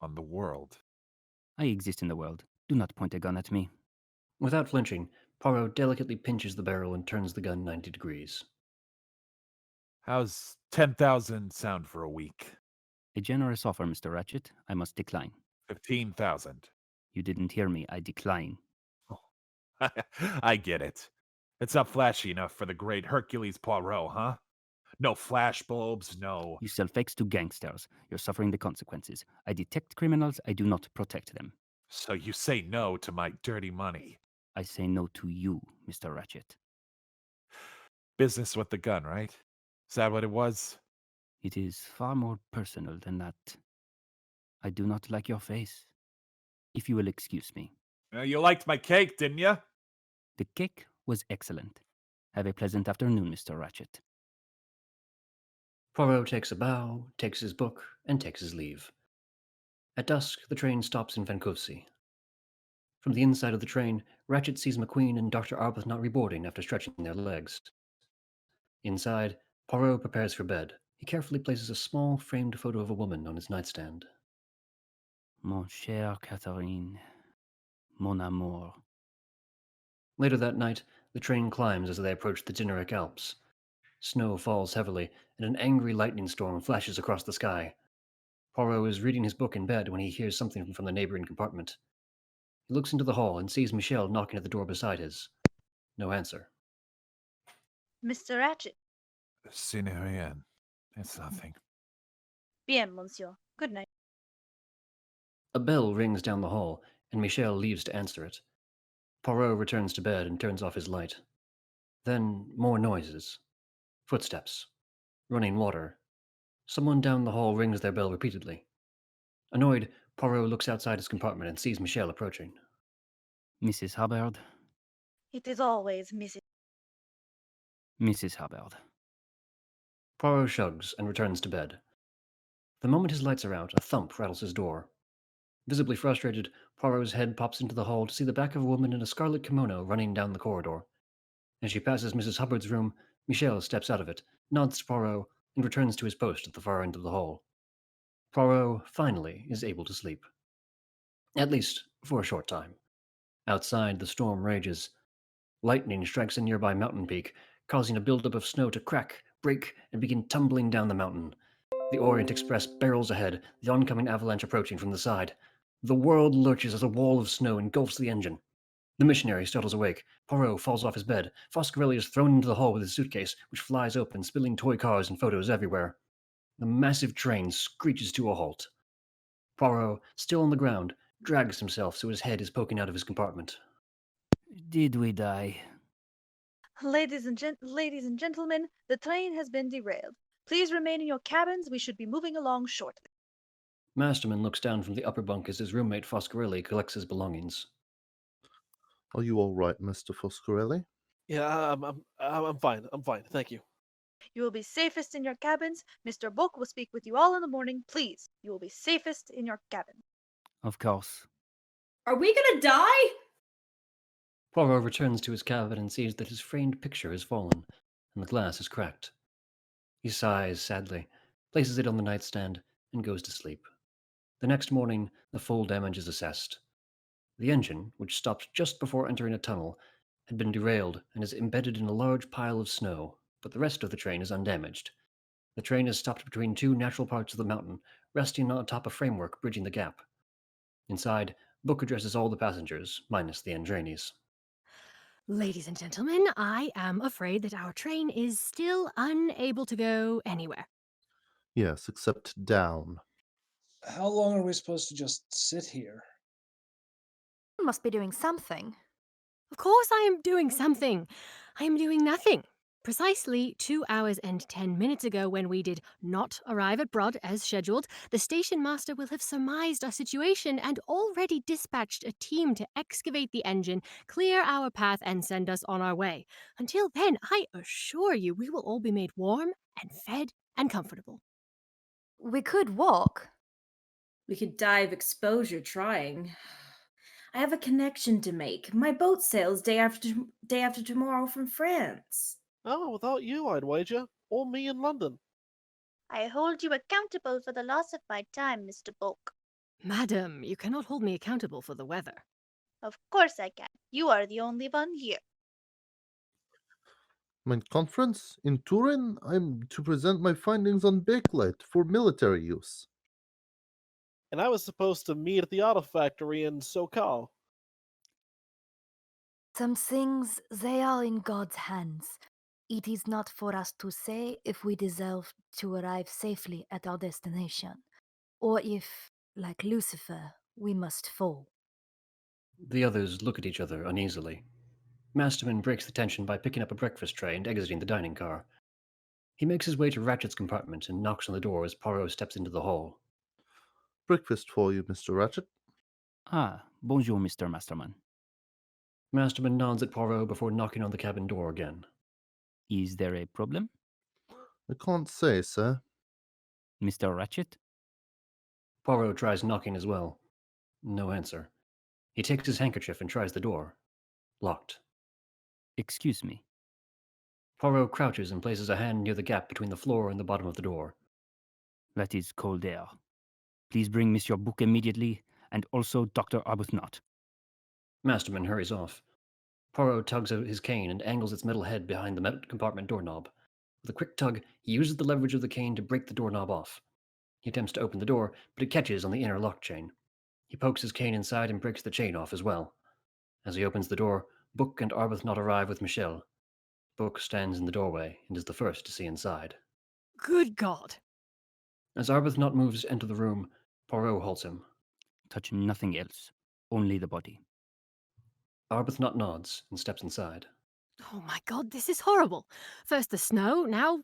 [SPEAKER 4] on the world.
[SPEAKER 3] I exist in the world. Do not point a gun at me.
[SPEAKER 1] Without flinching, Poirot delicately pinches the barrel and turns the gun 90 degrees.
[SPEAKER 4] How's 10,000 sound for a week?
[SPEAKER 3] A generous offer, Mr. Ratchet. I must decline.
[SPEAKER 4] 15,000.
[SPEAKER 3] You didn't hear me. I decline.
[SPEAKER 4] I get it. It's not flashy enough for the great Hercules Poirot, huh? No flashbulbs, no.
[SPEAKER 3] You sell fakes to gangsters. You're suffering the consequences. I detect criminals. I do not protect them.
[SPEAKER 4] So you say no to my dirty money.
[SPEAKER 3] I say no to you, Mr. Ratchet.
[SPEAKER 4] Business with the gun, right? Is that what it was?
[SPEAKER 3] It is far more personal than that. I do not like your face. If you will excuse me.
[SPEAKER 4] You liked my cake, didn't you?
[SPEAKER 3] The cake was excellent. Have a pleasant afternoon, Mr. Ratchet.
[SPEAKER 1] Poirot takes a bow, takes his book, and takes his leave. At dusk, the train stops in Vancouver. From the inside of the train, Ratchet sees MacQueen and Dr. Arbuthnot reboarding after stretching their legs. Inside, Poirot prepares for bed. He carefully places a small, framed photo of a woman on his nightstand.
[SPEAKER 3] Mon cher Catherine, mon amour.
[SPEAKER 1] Later that night, the train climbs as they approach the Dinaric Alps. Snow falls heavily, and an angry lightning storm flashes across the sky. Poirot is reading his book in bed when he hears something from the neighboring compartment. He looks into the hall and sees Michel knocking at the door beside his. No answer.
[SPEAKER 10] Mr. Ratchet.
[SPEAKER 4] Signorine, it's nothing.
[SPEAKER 10] Bien, monsieur. Good night.
[SPEAKER 1] A bell rings down the hall, and Michel leaves to answer it. Poirot returns to bed and turns off his light. Then more noises. Footsteps. Running water. Someone down the hall rings their bell repeatedly. Annoyed, Poirot looks outside his compartment and sees Michel approaching.
[SPEAKER 3] Mrs. Hubbard?
[SPEAKER 10] It is always
[SPEAKER 3] Mrs. Hubbard.
[SPEAKER 1] Poirot shrugs and returns to bed. The moment his lights are out, a thump rattles his door. Visibly frustrated, Poirot's head pops into the hall to see the back of a woman in a scarlet kimono running down the corridor. As she passes Mrs. Hubbard's room, Michel steps out of it, nods to Poirot, and returns to his post at the far end of the hall. Poirot, finally, is able to sleep. At least, for a short time. Outside, the storm rages. Lightning strikes a nearby mountain peak, causing a buildup of snow to crack, break, and begin tumbling down the mountain. The Orient Express barrels ahead, the oncoming avalanche approaching from the side. The world lurches as a wall of snow engulfs the engine. The missionary startles awake. Poirot falls off his bed. Foscarelli is thrown into the hall with his suitcase, which flies open, spilling toy cars and photos everywhere. The massive train screeches to a halt. Poirot, still on the ground, drags himself so his head is poking out of his compartment.
[SPEAKER 3] Did we die?
[SPEAKER 10] Ladies and gentlemen, the train has been derailed. Please remain in your cabins. We should be moving along shortly.
[SPEAKER 1] Masterman looks down from the upper bunk as his roommate Foscarelli collects his belongings.
[SPEAKER 9] Are you all right, Mr. Foscarelli?
[SPEAKER 6] Yeah, I'm fine. I'm fine. Thank you.
[SPEAKER 10] You will be safest in your cabins. Mr. Book will speak with you all in the morning. Please, you will be safest in your cabin.
[SPEAKER 3] Of course.
[SPEAKER 5] Are we gonna die?
[SPEAKER 1] Poirot returns to his cabin and sees that his framed picture has fallen, and the glass is cracked. He sighs sadly, places it on the nightstand, and goes to sleep. The next morning, the full damage is assessed. The engine, which stopped just before entering a tunnel, had been derailed and is embedded in a large pile of snow, but the rest of the train is undamaged. The train is stopped between two natural parts of the mountain, resting on top a framework bridging the gap. Inside, Book addresses all the passengers, minus the Andranis.
[SPEAKER 7] Ladies and gentlemen, I am afraid that our train is still unable to go anywhere.
[SPEAKER 9] Yes, except down.
[SPEAKER 8] How long are we supposed to just sit here?
[SPEAKER 2] You must be doing something.
[SPEAKER 7] Of course I am doing something. I am doing nothing. Precisely 2 hours and 10 minutes ago, when we did not arrive at Brod as scheduled, the station master will have surmised our situation and already dispatched a team to excavate the engine, clear our path, and send us on our way. Until then, I assure you, we will all be made warm and fed and comfortable.
[SPEAKER 2] We could walk.
[SPEAKER 5] We could die of exposure trying. I have a connection to make. My boat sails day after tomorrow from France.
[SPEAKER 6] Oh, without you, I'd wager. Or me in London.
[SPEAKER 10] I hold you accountable for the loss of my time, Mr. Book.
[SPEAKER 7] Madam, you cannot hold me accountable for the weather.
[SPEAKER 10] Of course I can. You are the only one here.
[SPEAKER 9] My conference in Turin, I'm to present my findings on bakelite for military use.
[SPEAKER 6] And I was supposed to meet at the auto factory in Sokal.
[SPEAKER 2] Some things, they are in God's hands. It is not for us to say if we deserve to arrive safely at our destination, or if, like Lucifer, we must fall.
[SPEAKER 1] The others look at each other uneasily. Masterman breaks the tension by picking up a breakfast tray and exiting the dining car. He makes his way to Ratchet's compartment and knocks on the door as Poirot steps into the hall.
[SPEAKER 9] Breakfast for you, Mr. Ratchet.
[SPEAKER 3] Ah, bonjour, Mr. Masterman.
[SPEAKER 1] Masterman nods at Poirot before knocking on the cabin door again.
[SPEAKER 3] Is there a problem?
[SPEAKER 9] I can't say, sir.
[SPEAKER 3] Mr. Ratchet?
[SPEAKER 1] Poirot tries knocking as well. No answer. He takes his handkerchief and tries the door. Locked.
[SPEAKER 3] Excuse me.
[SPEAKER 1] Poirot crouches and places a hand near the gap between the floor and the bottom of the door.
[SPEAKER 3] That is cold air. Please bring Monsieur Book immediately. and also Dr. Arbuthnot.
[SPEAKER 1] Masterman hurries off. Poirot tugs out his cane and angles its metal head behind the compartment doorknob. With a quick tug, he uses the leverage of the cane to break the doorknob off. He attempts to open the door, but it catches on the inner lock chain. He pokes his cane inside and breaks the chain off as well. As he opens the door, Book and Arbuthnot arrive with Michelle. Book stands in the doorway and is the first to see inside.
[SPEAKER 7] Good God.
[SPEAKER 1] As Arbuthnot moves to enter the room, Poirot halts him.
[SPEAKER 3] Touch nothing else, only the body.
[SPEAKER 1] Arbuthnot nods and steps inside.
[SPEAKER 7] Oh my God, this is horrible. First the snow, now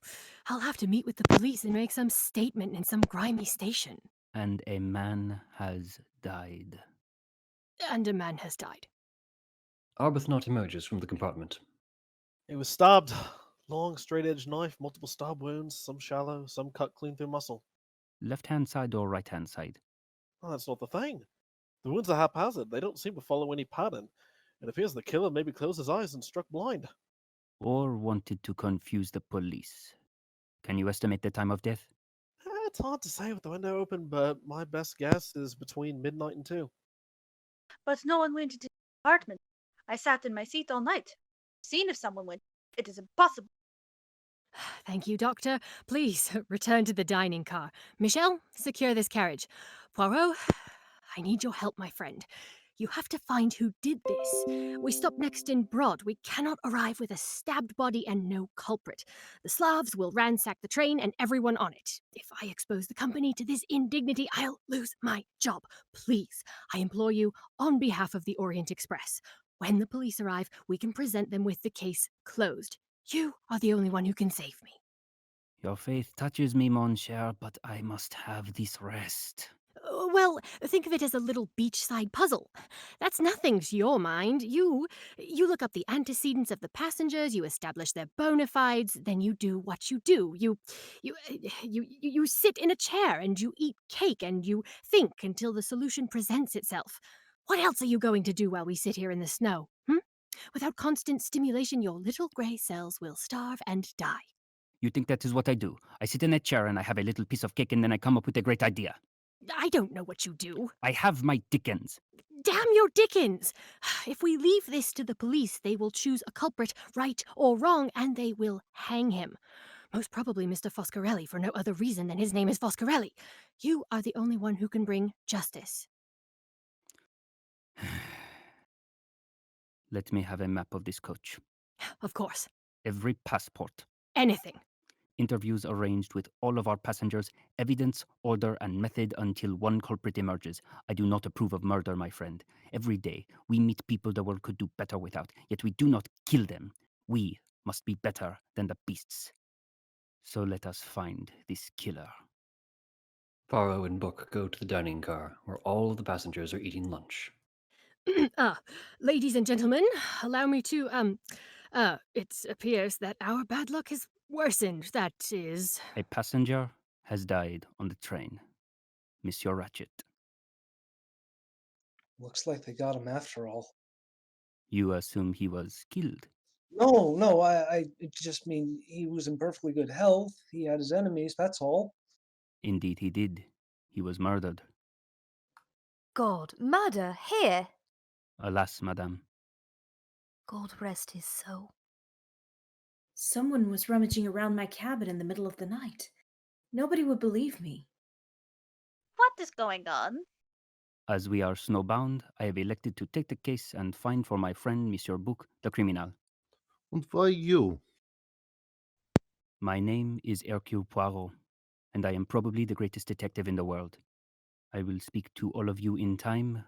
[SPEAKER 7] I'll have to meet with the police and make some statement in some grimy station.
[SPEAKER 3] And a man has died.
[SPEAKER 7] And a man has died.
[SPEAKER 1] Arbuthnot emerges from the compartment.
[SPEAKER 6] He was stabbed. Long, straight-edged knife, multiple stab wounds, some shallow, some cut clean through muscle.
[SPEAKER 3] Left-hand side or right-hand side?
[SPEAKER 6] Oh, that's not the thing. The wounds are haphazard. They don't seem to follow any pattern. It appears the killer maybe closed his eyes and struck blind.
[SPEAKER 3] Or wanted to confuse the police. Can you estimate the time of death?
[SPEAKER 6] It's hard to say with the window open, but my best guess is between midnight and 2.
[SPEAKER 10] But no one went into the apartment. I sat in my seat all night. Seen if someone went. It is impossible.
[SPEAKER 7] Thank you, Doctor. Please return to the dining car. Michelle, secure this carriage. Poirot, I need your help, my friend. You have to find who did this. We stopped next in Broad. We cannot arrive with a stabbed body and no culprit. The Slavs will ransack the train and everyone on it. If I expose the company to this indignity, I'll lose my job. Please, I implore you, on behalf of the Orient Express. When the police arrive, we can present them with the case closed. You are the only one who can save me.
[SPEAKER 3] Your faith touches me, mon cher, but I must have this rest.
[SPEAKER 7] Well, think of it as a little beachside puzzle. That's nothing to your mind. You look up the antecedents of the passengers, you establish their bona fides, then you do what you do. You sit in a chair and you eat cake and you think until the solution presents itself. What else are you going to do while we sit here in the snow? Without constant stimulation, your little grey cells will starve and die.
[SPEAKER 3] You think that is what I do? I sit in a chair and I have a little piece of cake and then I come up with a great idea.
[SPEAKER 7] I don't know what you do.
[SPEAKER 3] I have my Dickens.
[SPEAKER 7] Damn your Dickens! If we leave this to the police, they will choose a culprit, right or wrong, and they will hang him. Most probably Mr. Foscarelli, for no other reason than his name is Foscarelli. You are the only one who can bring justice.
[SPEAKER 3] Let me have a map of this coach.
[SPEAKER 7] Of course.
[SPEAKER 3] Every passport.
[SPEAKER 7] Anything.
[SPEAKER 3] Interviews arranged with all of our passengers, evidence, order, and method until one culprit emerges. I do not approve of murder, my friend. Every day, we meet people the world could do better without, yet we do not kill them. We must be better than the beasts. So let us find this killer.
[SPEAKER 1] Poirot and Book go to the dining car, where all of the passengers are eating lunch.
[SPEAKER 7] Ladies and gentlemen, allow me to, it appears that our bad luck has worsened. That is...
[SPEAKER 3] A passenger has died on the train. Monsieur Ratchet.
[SPEAKER 8] Looks like they got him after all.
[SPEAKER 3] You assume he was killed?
[SPEAKER 8] No, I just mean he was in perfectly good health. He had his enemies, that's all.
[SPEAKER 3] Indeed he did. He was murdered.
[SPEAKER 2] God, murder here?
[SPEAKER 3] Alas, madame.
[SPEAKER 2] God rest his soul.
[SPEAKER 5] Someone was rummaging around my cabin in the middle of the night. Nobody would believe me.
[SPEAKER 10] What is going on?
[SPEAKER 3] As we are snowbound, I have elected to take the case and find for my friend Monsieur Book the criminal.
[SPEAKER 9] And why you?
[SPEAKER 3] My name is Hercule Poirot, and I am probably the greatest detective in the world. I will speak to all of you in time,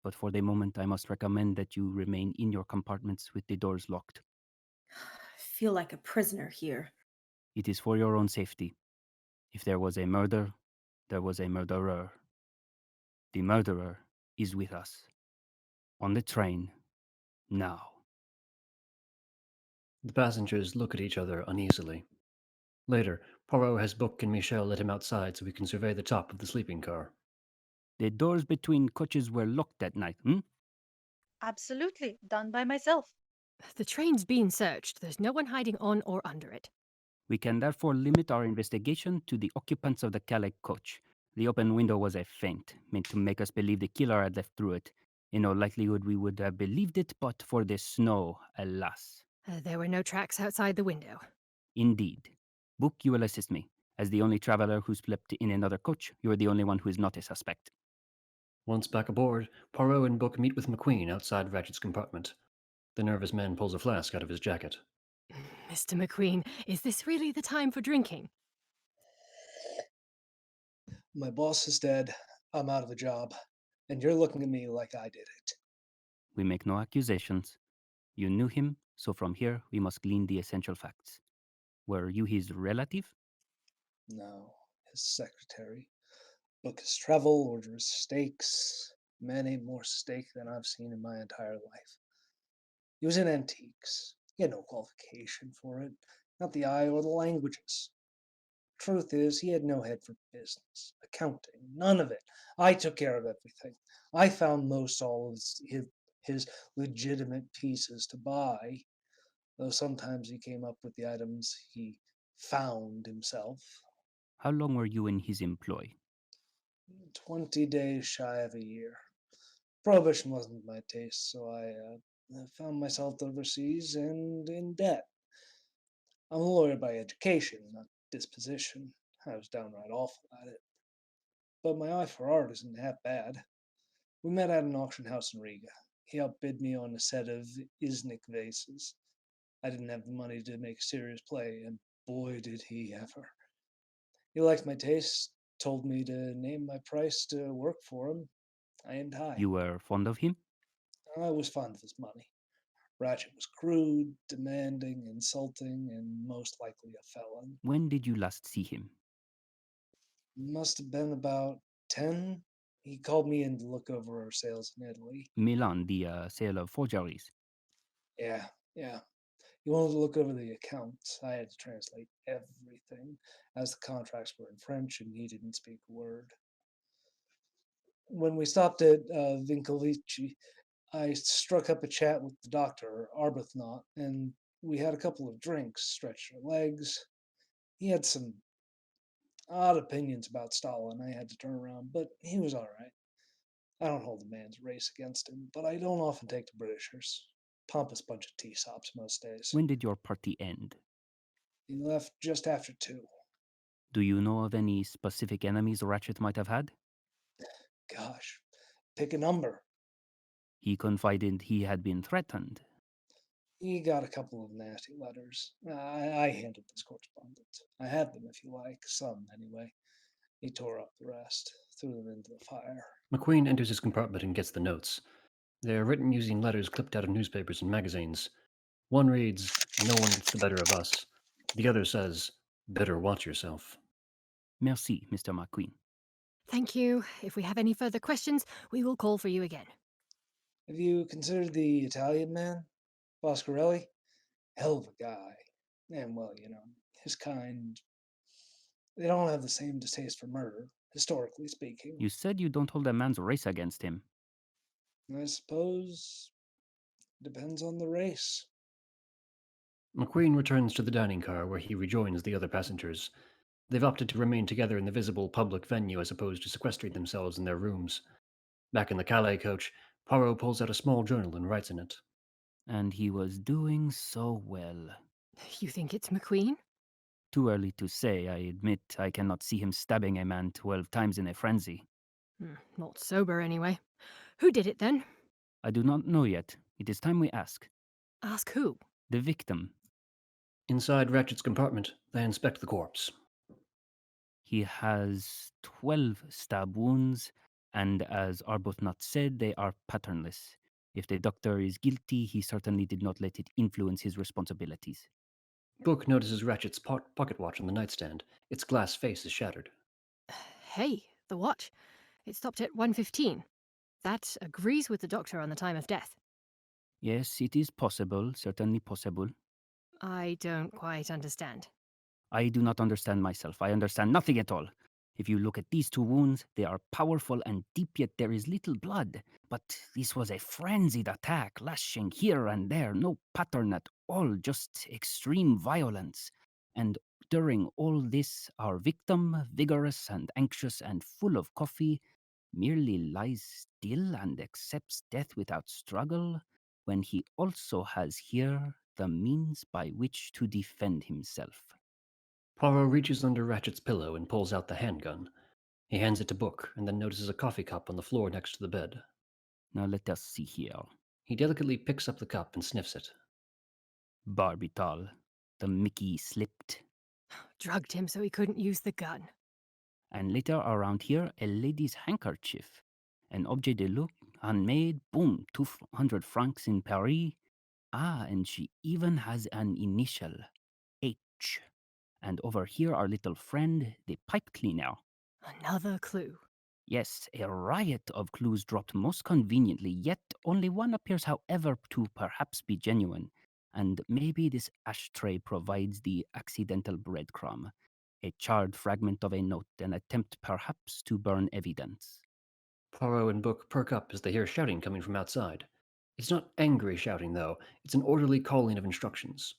[SPEAKER 3] but for the moment I must recommend that you remain in your compartments with the doors locked.
[SPEAKER 5] I feel like a prisoner here.
[SPEAKER 3] It is for your own safety. If there was a murder, there was a murderer. The murderer is with us. On the train. Now.
[SPEAKER 1] The passengers look at each other uneasily. Later, Poirot has Book and Michel let him outside so he can survey the top of the sleeping car.
[SPEAKER 3] The doors between coaches were locked that night,
[SPEAKER 10] Absolutely. Done by myself.
[SPEAKER 7] The train's been searched. There's no one hiding on or under it.
[SPEAKER 3] We can therefore limit our investigation to the occupants of the Calais coach. The open window was a feint, meant to make us believe the killer had left through it. In all likelihood, we would have believed it but for the snow, alas.
[SPEAKER 7] There were no tracks outside the window.
[SPEAKER 3] Indeed. Book, you will assist me. As the only traveler who slept in another coach, you are the only one who is not a suspect.
[SPEAKER 1] Once back aboard, Poirot and Book meet with MacQueen outside Ratchet's compartment. The nervous man pulls a flask out of his jacket.
[SPEAKER 7] Mr. MacQueen, is this really the time for drinking?
[SPEAKER 8] My boss is dead. I'm out of a job. And you're looking at me like I did it.
[SPEAKER 3] We make no accusations. You knew him, so from here we must glean the essential facts. Were you his relative?
[SPEAKER 8] No, his secretary. Book his travel, order his steaks. Man ate more steak than I've seen in my entire life. He was in antiques. He had no qualification for it, not the eye or the languages. Truth is, he had no head for business, accounting, none of it. I took care of everything. I found most all of his legitimate pieces to buy, though sometimes he came up with the items he found himself.
[SPEAKER 3] How long were you in his employ?
[SPEAKER 8] 20 days shy of a year. Prohibition wasn't my taste, so I found myself overseas and in debt. I'm a lawyer by education, not disposition. I was downright awful at it. But my eye for art isn't half bad. We met at an auction house in Riga. He outbid me on a set of Iznik vases. I didn't have the money to make a serious play, and boy did he ever. He liked my taste, told me to name my price to work for him. I aimed high.
[SPEAKER 3] You were fond of him?
[SPEAKER 8] I was fond of his money. Ratchet was crude, demanding, insulting, and most likely a felon.
[SPEAKER 3] When did you last see him?
[SPEAKER 8] Must have been about 10. He called me in to look over our sales in Italy.
[SPEAKER 3] Milan, the sale of forgeries.
[SPEAKER 8] Yeah. He wanted to look over the accounts. I had to translate everything, as the contracts were in French and he didn't speak a word. When we stopped at Vinkovici, I struck up a chat with the doctor, Arbuthnot, and we had a couple of drinks, stretched our legs. He had some odd opinions about Stalin I had to turn around, but he was all right. I don't hold the man's race against him, but I don't often take to Britishers. Pompous bunch of T-sops most days.
[SPEAKER 3] When did your party end?
[SPEAKER 8] He left just after 2.
[SPEAKER 3] Do you know of any specific enemies Ratchet might have had?
[SPEAKER 8] Gosh, pick a number.
[SPEAKER 3] He confided he had been threatened.
[SPEAKER 8] He got a couple of nasty letters. I handled this correspondence. I have them if you like, some anyway. He tore up the rest, threw them into the fire.
[SPEAKER 1] MacQueen enters his compartment and gets the notes. They are written using letters clipped out of newspapers and magazines. One reads, "No one gets the better of us." The other says, "Better watch yourself."
[SPEAKER 3] Merci, Mr. MacQueen.
[SPEAKER 7] Thank you. If we have any further questions, we will call for you again.
[SPEAKER 8] Have you considered the Italian man? Boscarelli? Hell of a guy. And, well, his kind, they don't have the same distaste for murder, historically speaking.
[SPEAKER 3] You said you don't hold a man's race against him.
[SPEAKER 8] I suppose depends on the race.
[SPEAKER 1] MacQueen returns to the dining car where he rejoins the other passengers. They've opted to remain together in the visible public venue as opposed to sequestrating themselves in their rooms. Back in the Calais coach, Poirot pulls out a small journal and writes in it.
[SPEAKER 3] And he was doing so well.
[SPEAKER 7] You think it's MacQueen?
[SPEAKER 3] Too early to say. I admit I cannot see him stabbing a man 12 times in a frenzy.
[SPEAKER 7] Not sober, anyway. Who did it, then?
[SPEAKER 3] I do not know yet. It is time we ask.
[SPEAKER 7] Ask who?
[SPEAKER 3] The victim.
[SPEAKER 1] Inside Ratchet's compartment, they inspect the corpse.
[SPEAKER 3] He has 12 stab wounds, and as Arbuthnot said, they are patternless. If the doctor is guilty, he certainly did not let it influence his responsibilities.
[SPEAKER 1] Book notices Ratchet's pocket watch on the nightstand. Its glass face is shattered.
[SPEAKER 7] Hey, the watch. It stopped at 1:15. That agrees with the doctor on the time of death.
[SPEAKER 3] Yes, it is possible, certainly possible.
[SPEAKER 7] I don't quite understand.
[SPEAKER 3] I do not understand myself. I understand nothing at all. If you look at these 2 wounds, they are powerful and deep, yet there is little blood. But this was a frenzied attack, lashing here and there, no pattern at all, just extreme violence. And during all this, our victim, vigorous and anxious and full of coffee, merely lies still and accepts death without struggle, when he also has here the means by which to defend himself.
[SPEAKER 1] Poirot reaches under Ratchet's pillow and pulls out the handgun. He hands it to Book and then notices a coffee cup on the floor next to the bed.
[SPEAKER 3] Now let us see here.
[SPEAKER 1] He delicately picks up the cup and sniffs it.
[SPEAKER 3] Barbital, the Mickey slipped.
[SPEAKER 7] Drugged him so he couldn't use the gun.
[SPEAKER 3] And later around here, a lady's handkerchief. An objet de luxe, handmade, boom, 200 francs in Paris. Ah, and she even has an initial, H. And over here, our little friend, the pipe cleaner.
[SPEAKER 7] Another clue.
[SPEAKER 3] Yes, a riot of clues dropped most conveniently, yet only one appears, however, to perhaps be genuine. And maybe this ashtray provides the accidental breadcrumb, a charred fragment of a note, an attempt perhaps to burn evidence.
[SPEAKER 1] Poirot and Book perk up as they hear shouting coming from outside. It's not angry shouting, though. It's an orderly calling of instructions.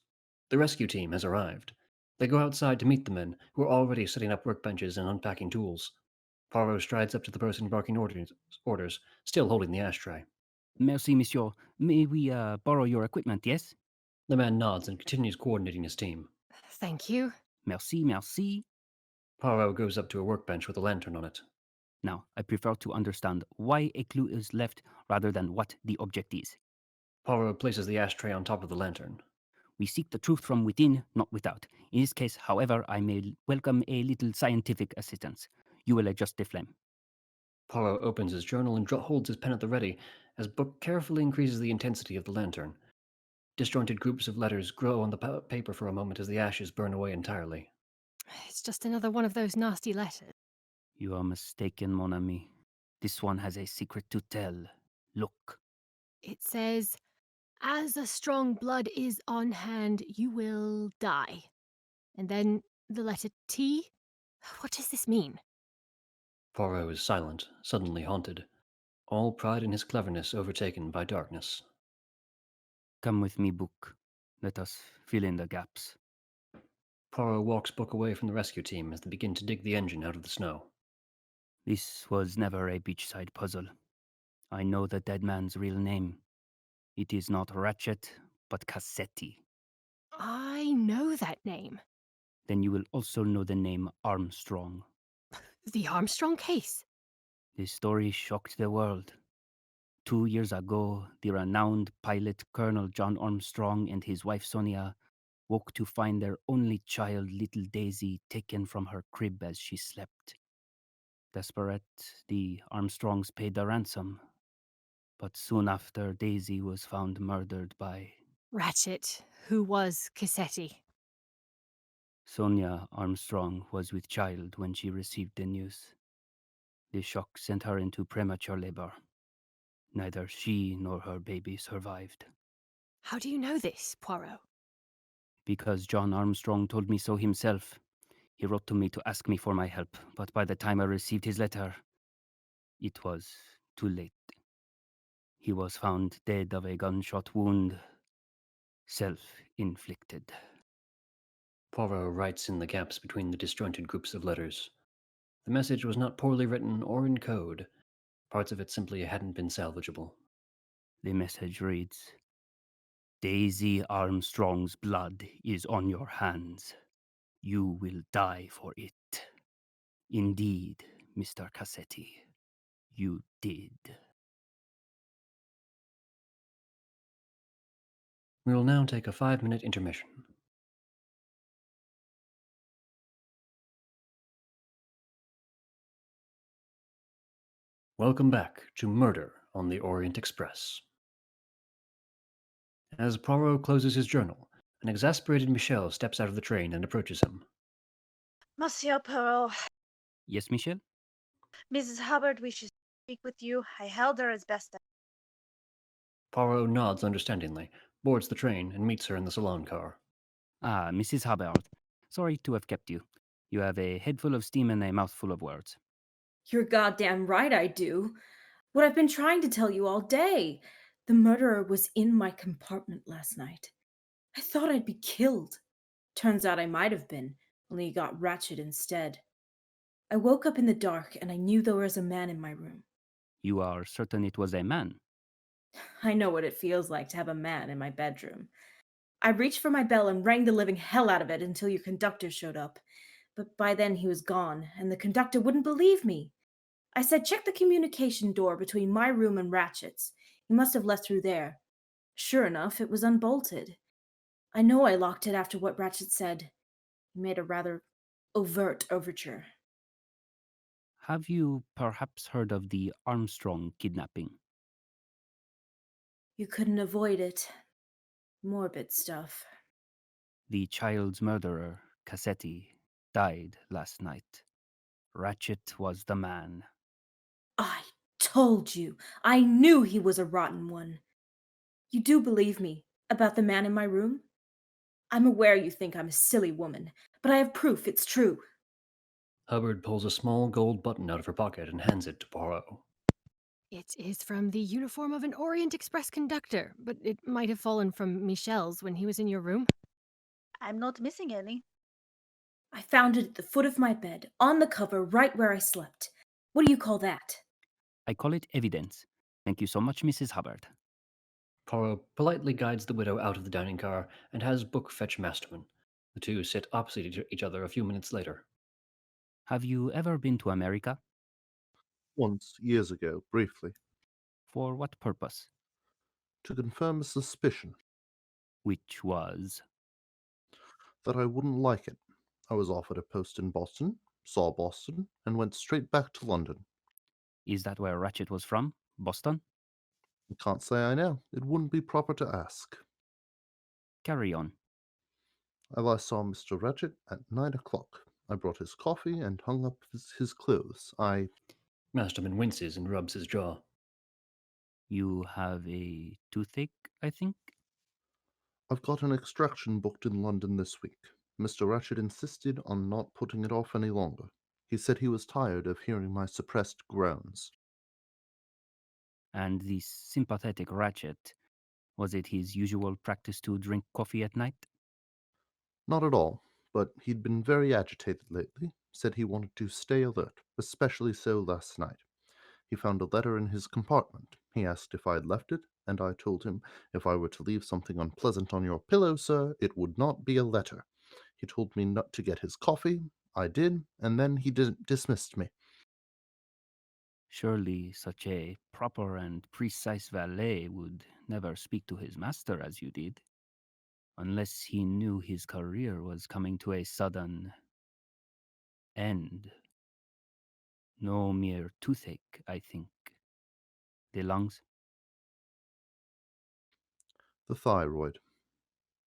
[SPEAKER 1] The rescue team has arrived. They go outside to meet the men, who are already setting up workbenches and unpacking tools. Poirot strides up to the person barking orders, still holding the ashtray.
[SPEAKER 3] Merci, monsieur. May we borrow your equipment, yes?
[SPEAKER 1] The man nods and continues coordinating his team.
[SPEAKER 7] Thank you.
[SPEAKER 3] Merci, merci.
[SPEAKER 1] Poirot goes up to a workbench with a lantern on it.
[SPEAKER 3] Now, I prefer to understand why a clue is left rather than what the object is.
[SPEAKER 1] Poirot places the ashtray on top of the lantern.
[SPEAKER 3] We seek the truth from within, not without. In this case, however, I may welcome a little scientific assistance. You will adjust the flame.
[SPEAKER 1] Poirot opens his journal and holds his pen at the ready as Book carefully increases the intensity of the lantern. Disjointed groups of letters grow on the paper for a moment as the ashes burn away entirely.
[SPEAKER 7] It's just another one of those nasty letters.
[SPEAKER 3] You are mistaken, mon ami. This one has a secret to tell. Look.
[SPEAKER 7] It says, as a strong blood is on hand, you will die. And then the letter T? What does this mean?
[SPEAKER 1] Poirot is silent, suddenly haunted. All pride in his cleverness overtaken by darkness.
[SPEAKER 3] Come with me, Book. Let us fill in the gaps.
[SPEAKER 1] Poirot walks Book away from the rescue team as they begin to dig the engine out of the snow.
[SPEAKER 3] This was never a beachside puzzle. I know the dead man's real name. It is not Ratchet, but Cassetti.
[SPEAKER 7] I know that name.
[SPEAKER 3] Then you will also know the name Armstrong.
[SPEAKER 7] The Armstrong case.
[SPEAKER 3] This story shocked the world. 2 years ago, the renowned pilot Colonel John Armstrong and his wife Sonia woke to find their only child, little Daisy, taken from her crib as she slept. Desperate, the Armstrongs paid the ransom. But soon after, Daisy was found murdered by
[SPEAKER 7] Ratchet, who was Cassetti.
[SPEAKER 3] Sonia Armstrong was with child when she received the news. The shock sent her into premature labor. Neither she nor her baby survived.
[SPEAKER 7] How do you know this, Poirot?
[SPEAKER 3] Because John Armstrong told me so himself. He wrote to me to ask me for my help, but by the time I received his letter, it was too late. He was found dead of a gunshot wound, self-inflicted.
[SPEAKER 1] Poirot writes in the gaps between the disjointed groups of letters. The message was not poorly written or in code. Parts of it simply hadn't been salvageable.
[SPEAKER 3] The message reads, Daisy Armstrong's blood is on your hands. You will die for it. Indeed, Mr. Cassetti, you did.
[SPEAKER 1] We will now take a 5-minute intermission. Welcome back to Murder on the Orient Express. As Poirot closes his journal, an exasperated Michel steps out of the train and approaches him.
[SPEAKER 10] Monsieur Poirot,
[SPEAKER 3] Yes, Michel?
[SPEAKER 10] Mrs. Hubbard wishes to speak with you. I held her as best I.
[SPEAKER 1] Poirot nods understandingly, boards the train, and meets her in the salon car.
[SPEAKER 3] Ah, Mrs. Hubbard. Sorry to have kept you. You have a head full of steam and a mouth full of words.
[SPEAKER 5] You're goddamn right I do. What I've been trying to tell you all day. The murderer was in my compartment last night. I thought I'd be killed. Turns out I might have been. only he got ratchet instead. I woke up in the dark and I knew there was a man in my room.
[SPEAKER 3] You are certain it was a man?
[SPEAKER 5] I know what it feels like to have a man in my bedroom. I reached for my bell and rang the living hell out of it until your conductor showed up. But by then he was gone, and the conductor wouldn't believe me. I said, check the communication door between my room and Ratchet's. He must have left through there. Sure enough, it was unbolted. I know I locked it after what Ratchet said. He made a rather overt overture.
[SPEAKER 3] Have you perhaps heard of the Armstrong kidnapping?
[SPEAKER 5] You couldn't avoid it. Morbid stuff.
[SPEAKER 3] The child's murderer, Cassetti, died last night. Ratchet was the man.
[SPEAKER 5] I told you. I knew he was a rotten one. You do believe me about the man in my room? I'm aware you think I'm a silly woman, but I have proof it's true.
[SPEAKER 1] Hubbard pulls a small gold button out of her pocket and hands it to Poirot.
[SPEAKER 7] It is from the uniform of an Orient Express conductor, but it might have fallen from Michel's when he was in your room.
[SPEAKER 10] I'm not missing any.
[SPEAKER 5] I found it at the foot of my bed, on the cover, right where I slept. What do you call that?
[SPEAKER 3] I call it evidence. Thank you so much, Mrs. Hubbard.
[SPEAKER 1] Poirot politely guides the widow out of the dining car and has Book fetch Masterman. The two sit opposite each other a few minutes later.
[SPEAKER 3] Have you ever been to America?
[SPEAKER 9] Once, years ago, briefly,
[SPEAKER 3] For what purpose?
[SPEAKER 9] to confirm a suspicion
[SPEAKER 3] Which was?
[SPEAKER 9] that I wouldn't like it. I was offered a post in Boston, saw Boston, and went straight back to London.
[SPEAKER 3] Is that where Ratchet was from? Boston?
[SPEAKER 9] I can't say I know. It wouldn't be proper to ask.
[SPEAKER 3] Carry on.
[SPEAKER 9] I saw Mr. Ratchet at 9 o'clock. I brought his coffee and hung up his clothes.
[SPEAKER 1] Masterman winces and rubs his jaw.
[SPEAKER 3] You have a toothache, I think?
[SPEAKER 9] I've got an extraction booked in London this week. Mr. Ratchet insisted on not putting it off any longer. He said he was tired of hearing my suppressed groans.
[SPEAKER 3] And the sympathetic Ratchet, was it his usual practice to drink coffee at night?
[SPEAKER 9] Not at all, but he'd been very agitated lately, said he wanted to stay alert, especially so last night. He found a letter in his compartment. He asked if I'd left it, and I told him if I were to leave something unpleasant on your pillow, sir, it would not be a letter. He told me not to get his coffee. I did, and then he dismissed me.
[SPEAKER 3] Surely such a proper and precise valet would never speak to his master as you did, unless he knew his career was coming to a sudden end. No mere toothache, I think. The lungs?
[SPEAKER 9] The thyroid.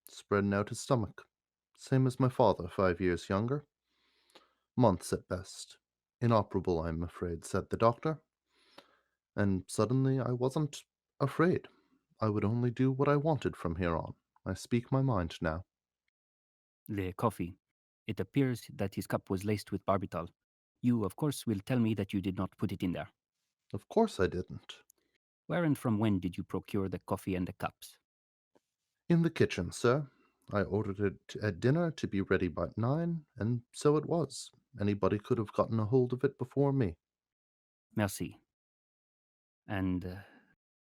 [SPEAKER 9] Spreading out his stomach. Same as my father, 5 years younger. Months at best. Inoperable, I'm afraid, said the doctor. And suddenly I wasn't afraid. I would only do what I wanted from here on. I speak my mind now.
[SPEAKER 3] The coffee. It appears that his cup was laced with barbital. You, of course, will tell me that you did not put it in there.
[SPEAKER 9] Of course I didn't.
[SPEAKER 3] Where and from when did you procure the coffee and the cups?
[SPEAKER 9] In the kitchen, sir. I ordered it at dinner to be ready by 9, and so it was. Anybody could have gotten a hold of it before me.
[SPEAKER 3] Merci. And,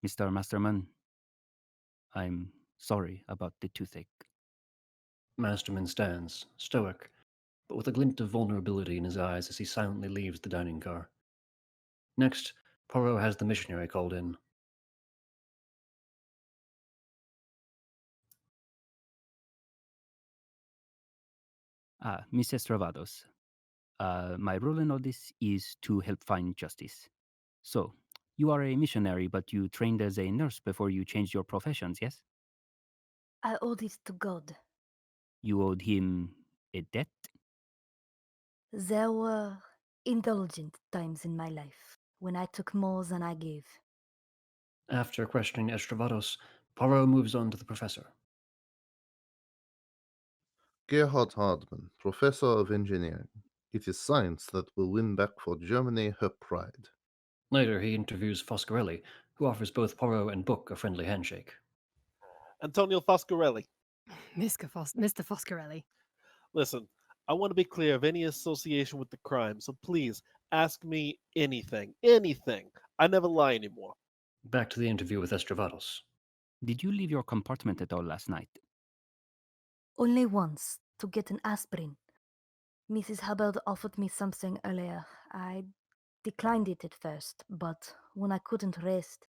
[SPEAKER 3] Mr. Masterman, I'm sorry about the toothache.
[SPEAKER 1] Masterman stands, stoic, but with a glint of vulnerability in his eyes as he silently leaves the dining car. Next, Poirot has the missionary called in.
[SPEAKER 3] Mrs. Travados, my role in all this is to help find justice. So, you are a missionary, but you trained as a nurse before you changed your professions, yes?
[SPEAKER 2] I owed it to God.
[SPEAKER 3] You owed him a debt?
[SPEAKER 2] There were indulgent times in my life when I took more than I gave.
[SPEAKER 1] After questioning Estravados, Poirot moves on to the professor.
[SPEAKER 9] Gerhard Hardman, Professor of Engineering. It is science that will win back for Germany her pride.
[SPEAKER 1] Later, he interviews Foscarelli, who offers both Poirot and Book a friendly handshake.
[SPEAKER 6] Antonio Foscarelli.
[SPEAKER 7] Mr. Foscarelli.
[SPEAKER 6] Listen, I want to be clear of any association with the crime, so please ask me anything. Anything. I never lie anymore.
[SPEAKER 1] Back to the interview with Estravados.
[SPEAKER 3] Did you leave your compartment at all last night?
[SPEAKER 2] Only once, to get an aspirin. Mrs. Hubbard offered me something earlier. I declined it at first, but when I couldn't rest,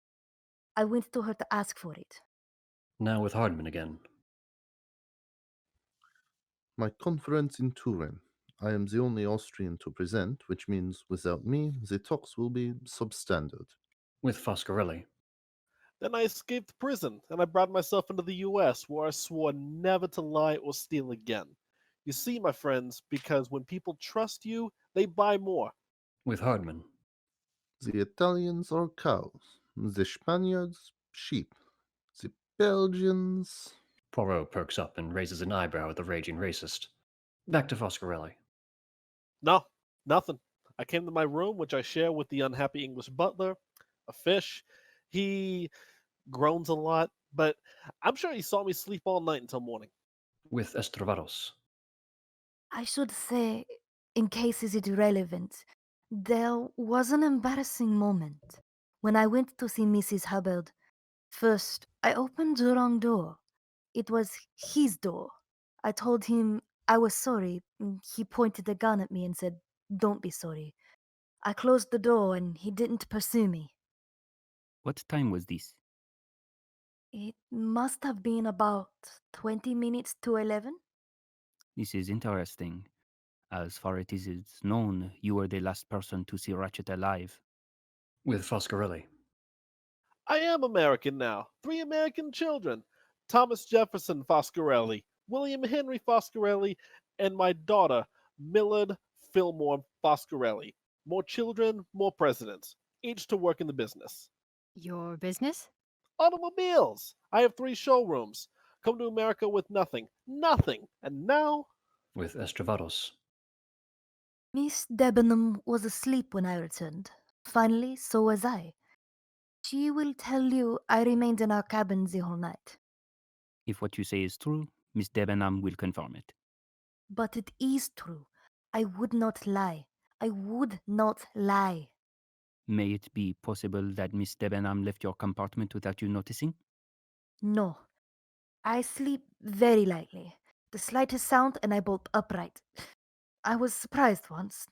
[SPEAKER 2] I went to her to ask for it.
[SPEAKER 1] Now with Hardman again.
[SPEAKER 9] My conference in Turin. I am the only Austrian to present, which means without me, the talks will be substandard.
[SPEAKER 1] With Foscarelli.
[SPEAKER 6] Then I escaped prison, and I brought myself into the US, where I swore never to lie or steal again. You see, my friends, because when people trust you, they buy more.
[SPEAKER 1] With Hardman.
[SPEAKER 9] The Italians are cows, the Spaniards sheep, the Belgians.
[SPEAKER 1] Poirot perks up and raises an eyebrow at the raging racist. Back to Foscarelli.
[SPEAKER 6] No, nothing. I came to my room, which I share with the unhappy English butler, a fish. He groans a lot, but I'm sure he saw me sleep all night until morning.
[SPEAKER 1] With Estravados.
[SPEAKER 2] I should say, in case is it relevant, there was an embarrassing moment. When I went to see Mrs. Hubbard, first I opened the wrong door. It was his door. I told him I was sorry. He pointed a gun at me and said, "Don't be sorry." I closed the door and he didn't pursue me.
[SPEAKER 3] What time was this?
[SPEAKER 2] It must have been about 20 minutes to 11.
[SPEAKER 3] This is interesting. As far as it is known, you were the last person to see Ratchet alive.
[SPEAKER 1] With Foscarelli.
[SPEAKER 6] I am American now. 3 American children. Thomas Jefferson Foscarelli, William Henry Foscarelli, and my daughter, Millard Fillmore Foscarelli. More children, more presidents, each to work in the business.
[SPEAKER 7] Your business?
[SPEAKER 6] Automobiles. I have 3 showrooms. Come to America with nothing. Nothing. And now,
[SPEAKER 1] With Estravados.
[SPEAKER 2] Miss Debenham was asleep when I returned. Finally, so was I. She will tell you I remained in our cabin the whole night.
[SPEAKER 3] If what you say is true, Miss Debenham will confirm it.
[SPEAKER 2] But it is true. I would not lie. I would not lie.
[SPEAKER 3] May it be possible that Miss Debenham left your compartment without you noticing?
[SPEAKER 2] No. I sleep very lightly. The slightest sound and I bolt upright. I was surprised once.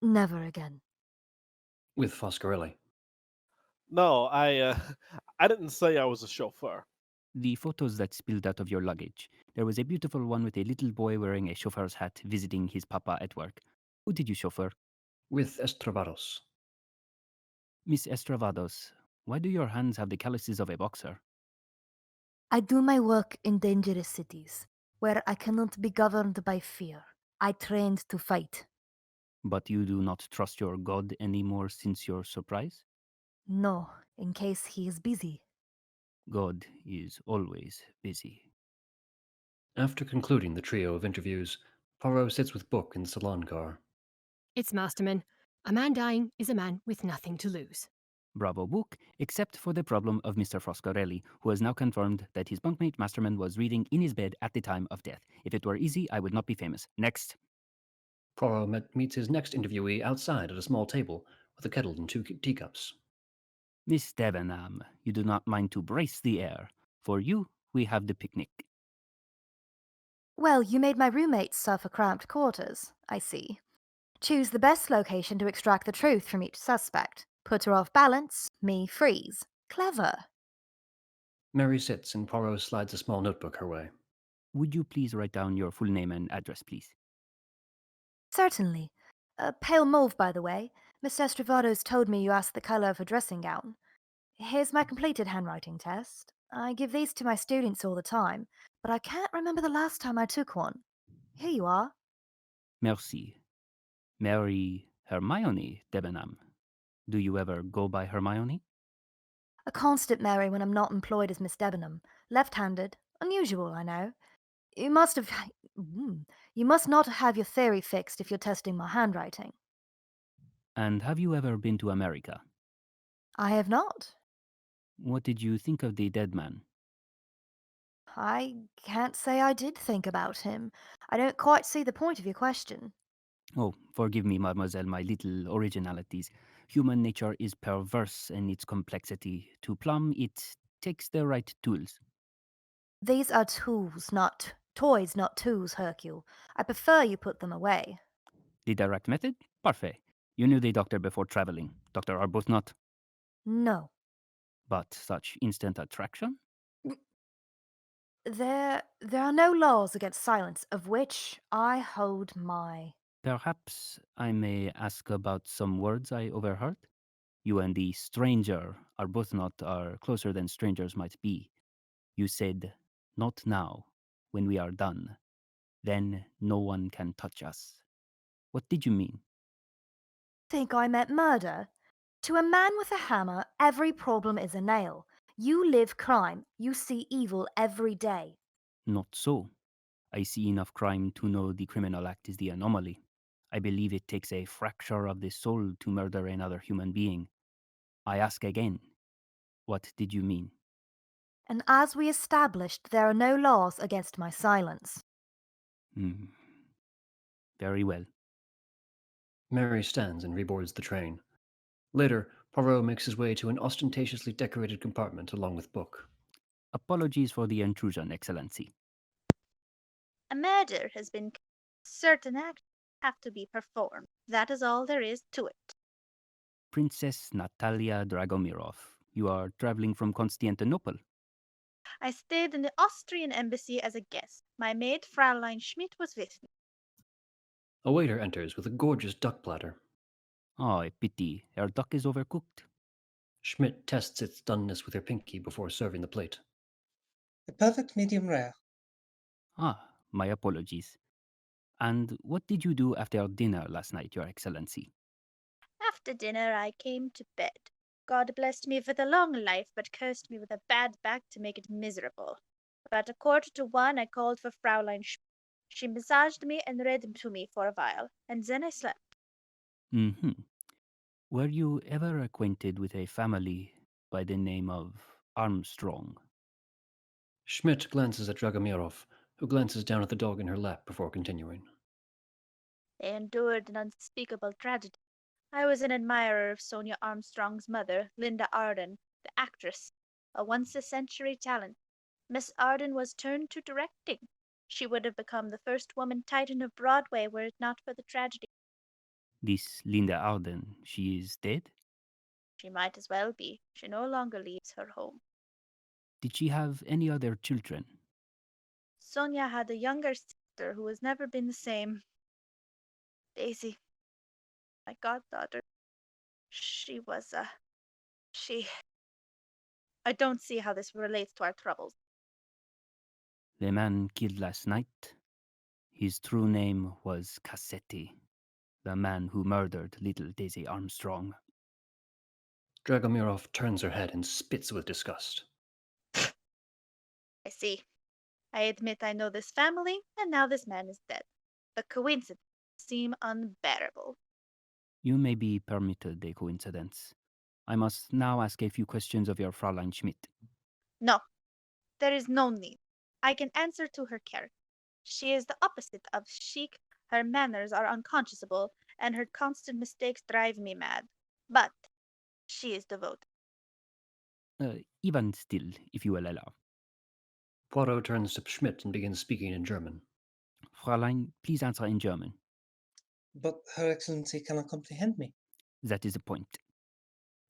[SPEAKER 2] Never again.
[SPEAKER 1] With Foscarelli.
[SPEAKER 6] no, I didn't say I was a chauffeur.
[SPEAKER 3] The photos that spilled out of your luggage. There was a beautiful one with a little boy wearing a chauffeur's hat visiting his papa at work. Who did you chauffeur?
[SPEAKER 1] With Estravados.
[SPEAKER 3] Miss Estravados, why do your hands have the calluses of a boxer?
[SPEAKER 2] I do my work in dangerous cities, where I cannot be governed by fear. I trained to fight.
[SPEAKER 3] But you do not trust your God anymore since your surprise?
[SPEAKER 2] No, in case he is busy.
[SPEAKER 3] God is always busy.
[SPEAKER 1] After concluding the trio of interviews, Poirot sits with Book in the salon car.
[SPEAKER 7] It's Masterman. A man dying is a man with nothing to lose.
[SPEAKER 3] Bravo book, except for the problem of Mr. Foscarelli, who has now confirmed that his bunkmate Masterman was reading in his bed at the time of death. If it were easy, I would not be famous. Next.
[SPEAKER 1] Poirot meets his next interviewee outside at a small table with a kettle and 2 teacups.
[SPEAKER 3] Miss Debenham, you do not mind to brace the air. For you, we have the picnic.
[SPEAKER 2] Well, you made my roommate suffer cramped quarters, I see. Choose the best location to extract the truth from each suspect. Put her off balance, me freeze. Clever.
[SPEAKER 1] Mary sits and Poirot slides a small notebook her way.
[SPEAKER 3] Would you please write down your full name and address, please?
[SPEAKER 2] Certainly. Pale mauve, by the way. Miss Estravados told me you asked the color of her dressing gown. Here's my completed handwriting test. I give these to my students all the time, but I can't remember the last time I took one. Here you are.
[SPEAKER 3] Merci. Mary Hermione Debenham. Do you ever go by Hermione?
[SPEAKER 2] A constant Mary when I'm not employed as Miss Debenham. Left-handed. Unusual, I know. You must have... You must not have your theory fixed if you're testing my handwriting.
[SPEAKER 3] And have you ever been to America?
[SPEAKER 2] I have not.
[SPEAKER 3] What did you think of the dead man?
[SPEAKER 2] I can't say I did think about him. I don't quite see the point of your question.
[SPEAKER 3] Oh, forgive me, mademoiselle, my little originalities. Human nature is perverse in its complexity. To plumb it takes the right tools.
[SPEAKER 2] These are tools, not toys, not tools, Hercule. I prefer you put them away.
[SPEAKER 3] The direct method? Parfait. You knew the doctor before traveling. Dr. Arbuthnot.
[SPEAKER 2] No.
[SPEAKER 3] But such instant attraction?
[SPEAKER 2] There are no laws against silence, of which I hold my.
[SPEAKER 3] Perhaps I may ask about some words I overheard? You and the stranger Arbuthnot are closer than strangers might be. You said, not now, when we are done. Then no one can touch us. What did you mean?
[SPEAKER 2] Think I meant murder? To a man with a hammer, every problem is a nail. You live crime. You see evil every day.
[SPEAKER 3] Not so. I see enough crime to know the criminal act is the anomaly. I believe it takes a fracture of the soul to murder another human being. I ask again, what did you mean?
[SPEAKER 2] And as we established, there are no laws against my silence.
[SPEAKER 3] Hmm. Very well.
[SPEAKER 1] Mary stands and reboards the train. Later, Poirot makes his way to an ostentatiously decorated compartment along with book.
[SPEAKER 3] Apologies for the intrusion, Excellency.
[SPEAKER 10] A murder has been. Certain acts have to be performed. That is all there is to it.
[SPEAKER 3] Princess Natalia Dragomirov, you are traveling from Constantinople.
[SPEAKER 10] I stayed in the Austrian embassy as a guest. My maid, Fraulein Schmidt, was with me.
[SPEAKER 1] A waiter enters with a gorgeous duck platter.
[SPEAKER 3] Oh, a pity. Our duck is overcooked.
[SPEAKER 1] Schmidt tests its doneness with her pinky before serving the plate.
[SPEAKER 8] A perfect medium rare.
[SPEAKER 3] Ah, my apologies. And what did you do after dinner last night, Your Excellency?
[SPEAKER 10] After dinner, I came to bed. God blessed me with a long life, but cursed me with a bad back to make it miserable. About 1:45, I called for Fraulein Schmidt. She massaged me and read to me for a while, and then I slept.
[SPEAKER 3] Mm-hmm. Were you ever acquainted with a family by the name of Armstrong?
[SPEAKER 1] Schmidt glances at Dragomirov, who glances down at the dog in her lap before continuing.
[SPEAKER 10] They endured an unspeakable tragedy. I was an admirer of Sonia Armstrong's mother, Linda Arden, the actress, a once-a-century talent. Miss Arden was turned to directing. She would have become the first woman titan of Broadway were it not for the tragedy.
[SPEAKER 3] This Linda Arden, she is dead?
[SPEAKER 10] She might as well be. She no longer leaves her home.
[SPEAKER 3] Did she have any other children?
[SPEAKER 10] Sonia had a younger sister who has never been the same. Daisy, my goddaughter. She was she. I don't see how this relates to our troubles.
[SPEAKER 3] The man killed last night, his true name was Cassetti, the man who murdered little Daisy Armstrong.
[SPEAKER 1] Dragomirov turns her head and spits with disgust.
[SPEAKER 10] I see. I admit I know this family, and now this man is dead. The coincidences seem unbearable.
[SPEAKER 3] You may be permitted a coincidence. I must now ask a few questions of your Fräulein Schmidt.
[SPEAKER 10] No, there is no need. I can answer to her character. She is the opposite of chic, her manners are unconscionable, and her constant mistakes drive me mad. But she is devoted.
[SPEAKER 3] Even still, if you will allow.
[SPEAKER 1] Poirot turns to Schmidt and begins speaking in German.
[SPEAKER 3] Fräulein, please answer in German.
[SPEAKER 8] But Her Excellency cannot comprehend me.
[SPEAKER 3] That is the point.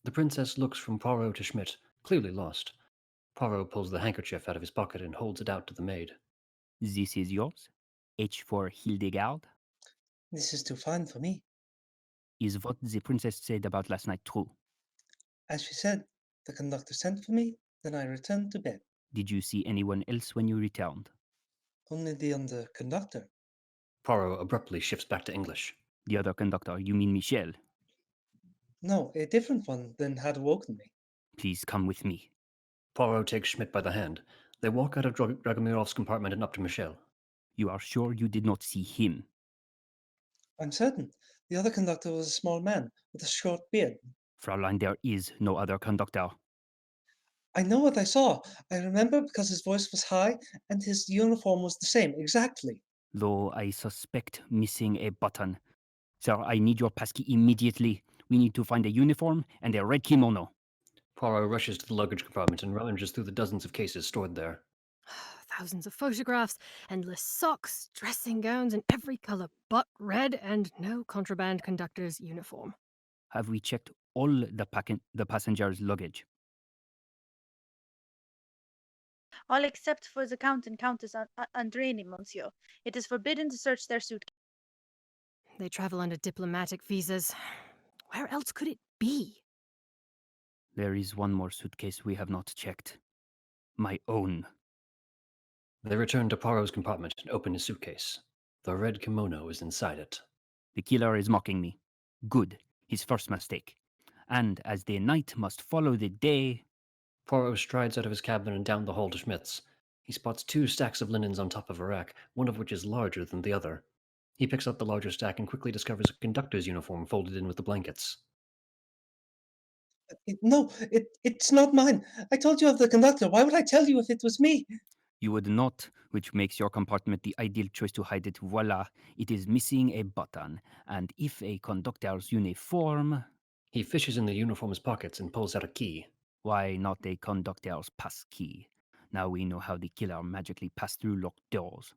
[SPEAKER 1] The princess looks from Poirot to Schmidt, clearly lost. Poirot pulls the handkerchief out of his pocket and holds it out to the maid.
[SPEAKER 3] This is yours. H for Hildegarde.
[SPEAKER 8] This is too fine for me.
[SPEAKER 3] Is what the princess said about last night true?
[SPEAKER 8] As she said, the conductor sent for me, then I returned to bed.
[SPEAKER 3] Did you see anyone else when you returned?
[SPEAKER 8] Only the under conductor.
[SPEAKER 1] Poirot abruptly shifts back to English.
[SPEAKER 3] The other conductor, you mean Michel?
[SPEAKER 8] No, a different one than had awoken me.
[SPEAKER 3] Please come with me.
[SPEAKER 1] Poirot takes Schmidt by the hand. They walk out of Dragomirov's compartment and up to Michel.
[SPEAKER 3] You are sure you did not see him?
[SPEAKER 8] I'm certain. The other conductor was a small man with a short beard.
[SPEAKER 3] Fraulein, there is no other conductor.
[SPEAKER 8] I know what I saw. I remember because his voice was high and his uniform was the same, exactly.
[SPEAKER 3] Though I suspect missing a button. Sir, I need your passkey immediately. We need to find a uniform and a red kimono.
[SPEAKER 1] Poirot rushes to the luggage compartment and rummages through the dozens of cases stored there.
[SPEAKER 7] Thousands of photographs, endless socks, dressing gowns in every color but red, and no contraband conductor's uniform.
[SPEAKER 3] Have we checked all the passengers' luggage?
[SPEAKER 10] All except for the Count and Countess Andreni, monsieur. It is forbidden to search their suitcase.
[SPEAKER 7] They travel under diplomatic visas. Where else could it be?
[SPEAKER 3] There is one more suitcase we have not checked. My own.
[SPEAKER 1] They return to Poirot's compartment and open his suitcase. The red kimono is inside it.
[SPEAKER 3] The killer is mocking me. Good. His first mistake. And as the night must follow the day...
[SPEAKER 1] Poirot strides out of his cabin and down the hall to Schmidt's. He spots 2 stacks of linens on top of a rack, one of which is larger than the other. He picks up the larger stack and quickly discovers a conductor's uniform folded in with the blankets.
[SPEAKER 8] No, it's not mine. I told you of the conductor. Why would I tell you if it was me?
[SPEAKER 3] You would not, which makes your compartment the ideal choice to hide it. Voila, it is missing a button. And if a conductor's uniform...
[SPEAKER 1] He fishes in the uniform's pockets and pulls out a key.
[SPEAKER 3] Why not a conductor's pass key? Now we know how the killer magically passed through locked doors.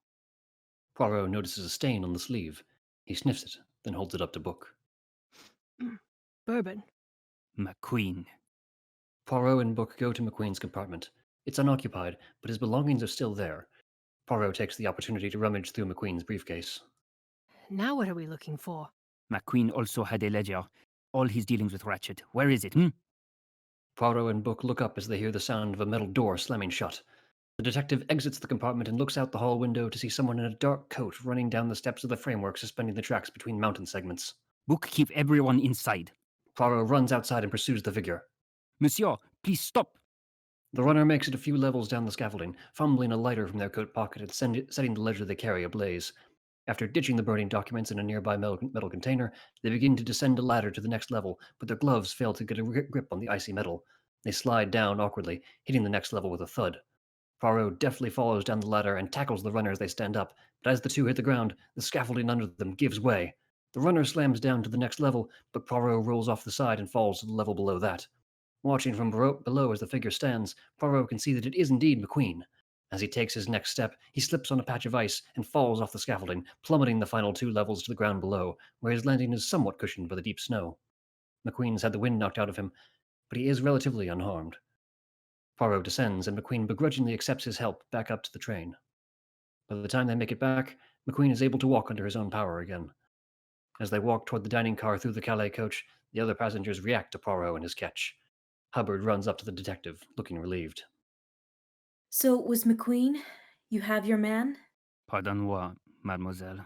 [SPEAKER 1] Poirot notices a stain on the sleeve. He sniffs it, then holds it up to Book.
[SPEAKER 7] Bourbon.
[SPEAKER 3] MacQueen.
[SPEAKER 1] Poirot and Book go to MacQueen's compartment. It's unoccupied, but his belongings are still there. Poirot takes the opportunity to rummage through MacQueen's briefcase.
[SPEAKER 7] Now what are we looking for?
[SPEAKER 3] MacQueen also had a ledger. All his dealings with Ratchet. Where is it,
[SPEAKER 1] Poirot and Book look up as they hear the sound of a metal door slamming shut. The detective exits the compartment and looks out the hall window to see someone in a dark coat running down the steps of the framework suspending the tracks between mountain segments.
[SPEAKER 3] Book, keep everyone inside.
[SPEAKER 1] Poirot runs outside and pursues the figure.
[SPEAKER 3] Monsieur, please stop.
[SPEAKER 1] The runner makes it a few levels down the scaffolding, fumbling a lighter from their coat pocket and setting the ledger they carry ablaze. After ditching the burning documents in a nearby metal container, they begin to descend a ladder to the next level, but their gloves fail to get a grip on the icy metal. They slide down awkwardly, hitting the next level with a thud. Poirot deftly follows down the ladder and tackles the runner as they stand up, but as the two hit the ground, the scaffolding under them gives way. The runner slams down to the next level, but Poirot rolls off the side and falls to the level below that. Watching from below as the figure stands, Poirot can see that it is indeed MacQueen. As he takes his next step, he slips on a patch of ice and falls off the scaffolding, plummeting the final 2 levels to the ground below, where his landing is somewhat cushioned by the deep snow. MacQueen's had the wind knocked out of him, but he is relatively unharmed. Poirot descends, and MacQueen begrudgingly accepts his help back up to the train. By the time they make it back, MacQueen is able to walk under his own power again. As they walk toward the dining car through the Calais coach, the other passengers react to Poirot and his catch. Hubbard runs up to the detective, looking relieved.
[SPEAKER 5] So it was MacQueen? You have your man?
[SPEAKER 3] Pardon-moi, mademoiselle.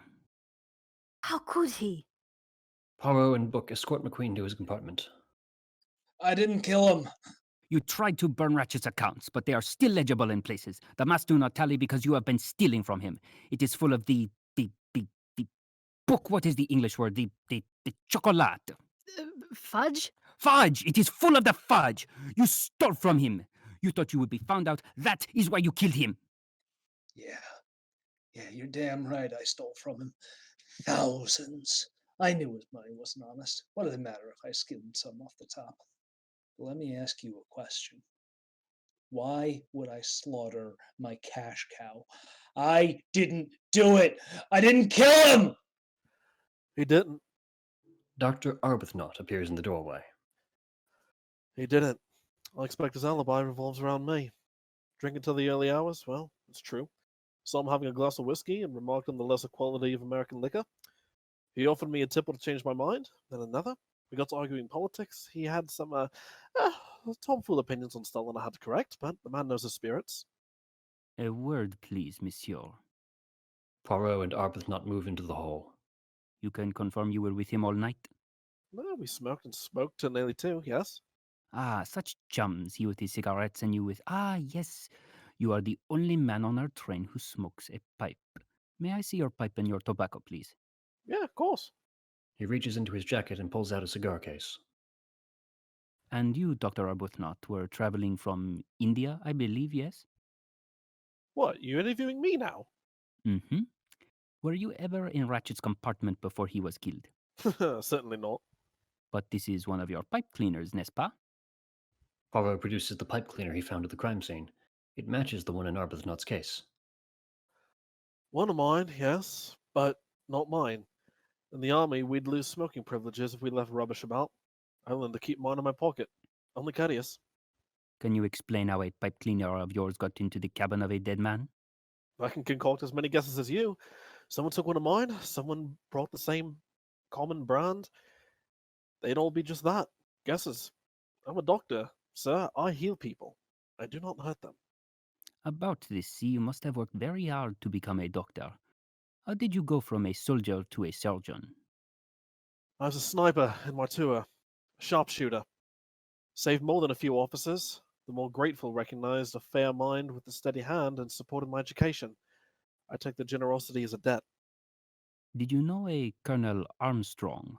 [SPEAKER 2] How could he?
[SPEAKER 1] Poirot and Book escort MacQueen to his compartment.
[SPEAKER 8] I didn't kill him.
[SPEAKER 3] You tried to burn Ratchet's accounts, but they are still legible in places. The maths do not tally because you have been stealing from him. It is full of the Book, what is the English word? The chocolate.
[SPEAKER 7] Fudge?
[SPEAKER 3] Fudge! It is full of the fudge! You stole from him! You thought you would be found out. That is why you killed him.
[SPEAKER 8] Yeah, you're damn right I stole from him. Thousands. I knew his money wasn't honest. What did it matter if I skimmed some off the top? Let me ask you a question. Why would I slaughter my cash cow? I didn't do it. I didn't kill him.
[SPEAKER 6] He didn't.
[SPEAKER 1] Dr. Arbuthnot appears in the doorway.
[SPEAKER 6] He didn't. I expect his alibi revolves around me. Drinking till the early hours? Well, it's true. Saw him having a glass of whiskey and remarked on the lesser quality of American liquor. He offered me a tipple to change my mind, then another. We got to arguing politics. He had some tomfool opinions on Stalin I had to correct, but the man knows his spirits.
[SPEAKER 3] A word, please, monsieur.
[SPEAKER 1] Poirot and Arbuthnot move into the hall.
[SPEAKER 3] You can confirm you were with him all night?
[SPEAKER 6] Well, we smoked and smoked till nearly 2, yes.
[SPEAKER 3] Ah, such chums, he with his cigarettes and you with... Ah, yes, you are the only man on our train who smokes a pipe. May I see your pipe and your tobacco, please?
[SPEAKER 6] Yeah, of course.
[SPEAKER 1] He reaches into his jacket and pulls out a cigar case.
[SPEAKER 3] And you, Dr. Arbuthnot, were traveling from India, I believe, yes?
[SPEAKER 6] What, you interviewing me now?
[SPEAKER 3] Mm-hmm. Were you ever in Ratchet's compartment before he was killed?
[SPEAKER 6] Certainly not.
[SPEAKER 3] But this is one of your pipe cleaners, n'est-ce pas?
[SPEAKER 1] Poirot produces the pipe cleaner he found at the crime scene. It matches the one in Arbuthnot's case.
[SPEAKER 6] One of mine, yes, but not mine. In the army, we'd lose smoking privileges if we left rubbish about. I learned to keep mine in my pocket. Only courteous.
[SPEAKER 3] Can you explain how a pipe cleaner of yours got into the cabin of a dead man?
[SPEAKER 6] I can concoct as many guesses as you. Someone took one of mine, someone brought the same common brand. They'd all be just that. Guesses. I'm a doctor, sir. I heal people. I do not hurt them.
[SPEAKER 3] About this, you must have worked very hard to become a doctor. How did you go from a soldier to a surgeon?
[SPEAKER 6] I was a sniper in my tour, a sharpshooter. Saved more than a few officers. The more grateful recognized a fair mind with a steady hand and supported my education. I take the generosity as a debt.
[SPEAKER 3] Did you know a Colonel Armstrong?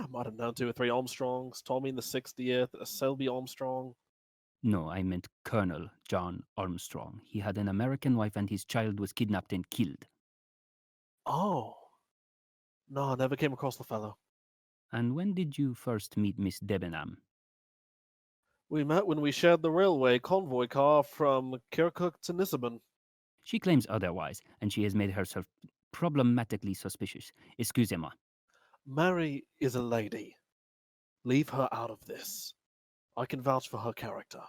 [SPEAKER 6] Might have known 2 or 3 Armstrongs. Tommy in the 60th, a Selby Armstrong.
[SPEAKER 3] No, I meant Colonel John Armstrong. He had an American wife and his child was kidnapped and killed.
[SPEAKER 6] Oh. No, I never came across the fellow.
[SPEAKER 3] And when did you first meet Miss Debenham?
[SPEAKER 6] We met when we shared the railway convoy car from Kirkuk to Nisibin.
[SPEAKER 3] She claims otherwise, and she has made herself problematically suspicious. Excusez-moi.
[SPEAKER 6] Mary is a lady. Leave her out of this. I can vouch for her character.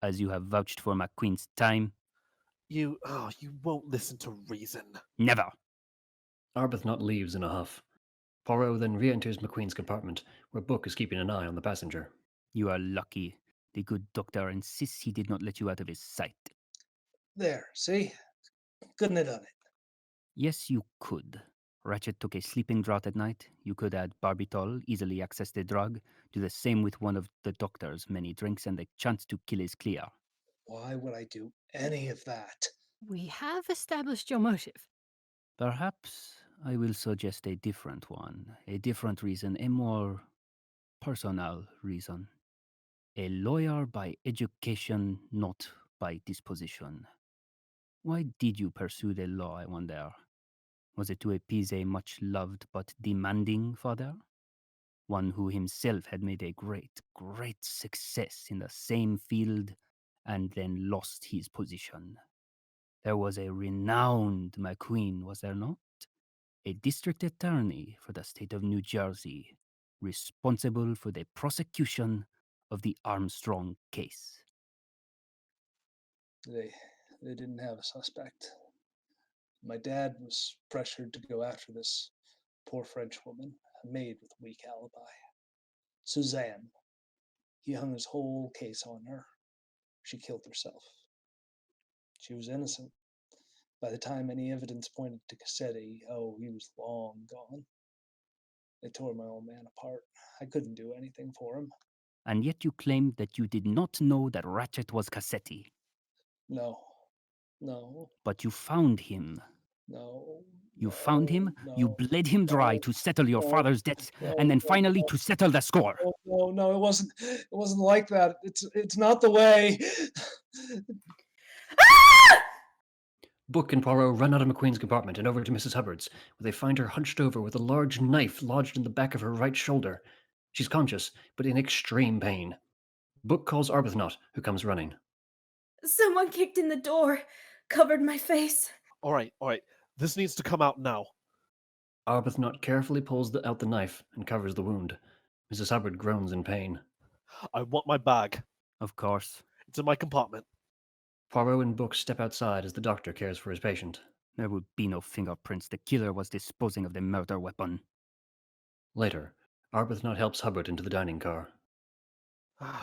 [SPEAKER 3] As you have vouched for MacQueen's time.
[SPEAKER 6] You won't listen to reason.
[SPEAKER 3] Never.
[SPEAKER 1] Arbuthnot leaves in a huff. Poirot then re-enters MacQueen's compartment, where Book is keeping an eye on the passenger.
[SPEAKER 3] You are lucky. The good doctor insists he did not let you out of his sight.
[SPEAKER 8] There, see? Couldn't have done it.
[SPEAKER 3] Yes, you could. Ratchet took a sleeping draught at night. You could add barbitol, easily access the drug. Do the same with one of the doctor's many drinks, and the chance to kill is clear.
[SPEAKER 8] Why would I do any of that?
[SPEAKER 7] We have established your motive.
[SPEAKER 3] Perhaps I will suggest a different one, a different reason, a more personal reason. A lawyer by education, not by disposition. Why did you pursue the law, I wonder? Was it to appease a much loved but demanding father? One who himself had made a great, great success in the same field and then lost his position. There was a renowned MacQueen, was there not? A district attorney for the state of New Jersey, responsible for the prosecution of the Armstrong case.
[SPEAKER 8] They didn't have a suspect. My dad was pressured to go after this poor French woman, a maid with a weak alibi. Suzanne. He hung his whole case on her. She killed herself. She was innocent. By the time any evidence pointed to Cassetti, he was long gone. They tore my old man apart. I couldn't do anything for him.
[SPEAKER 3] And yet you claimed that you did not know that Ratchet was Cassetti.
[SPEAKER 8] No.
[SPEAKER 3] But you found him.
[SPEAKER 8] No.
[SPEAKER 3] You found him,
[SPEAKER 8] no,
[SPEAKER 3] you bled him dry
[SPEAKER 8] no,
[SPEAKER 3] to settle your
[SPEAKER 8] no,
[SPEAKER 3] father's debts,
[SPEAKER 8] no,
[SPEAKER 3] and then
[SPEAKER 8] no,
[SPEAKER 3] finally
[SPEAKER 8] no.
[SPEAKER 3] to settle the score.
[SPEAKER 8] No, it wasn't. It wasn't like that. It's not the way.
[SPEAKER 1] Book and Poirot run out of MacQueen's compartment and over to Mrs. Hubbard's, where they find her hunched over with a large knife lodged in the back of her right shoulder. She's conscious, but in extreme pain. Book calls Arbuthnot, who comes running.
[SPEAKER 5] Someone kicked in the door, covered my face.
[SPEAKER 6] All right. This needs to come out now.
[SPEAKER 1] Arbuthnot carefully pulls out the knife and covers the wound. Mrs. Hubbard groans in pain.
[SPEAKER 6] I want my bag.
[SPEAKER 3] Of course.
[SPEAKER 6] It's in my compartment.
[SPEAKER 1] Poirot and Book step outside as the doctor cares for his patient.
[SPEAKER 3] There would be no fingerprints. The killer was disposing of the murder weapon.
[SPEAKER 1] Later, Arbuthnot helps Hubbard into the dining car.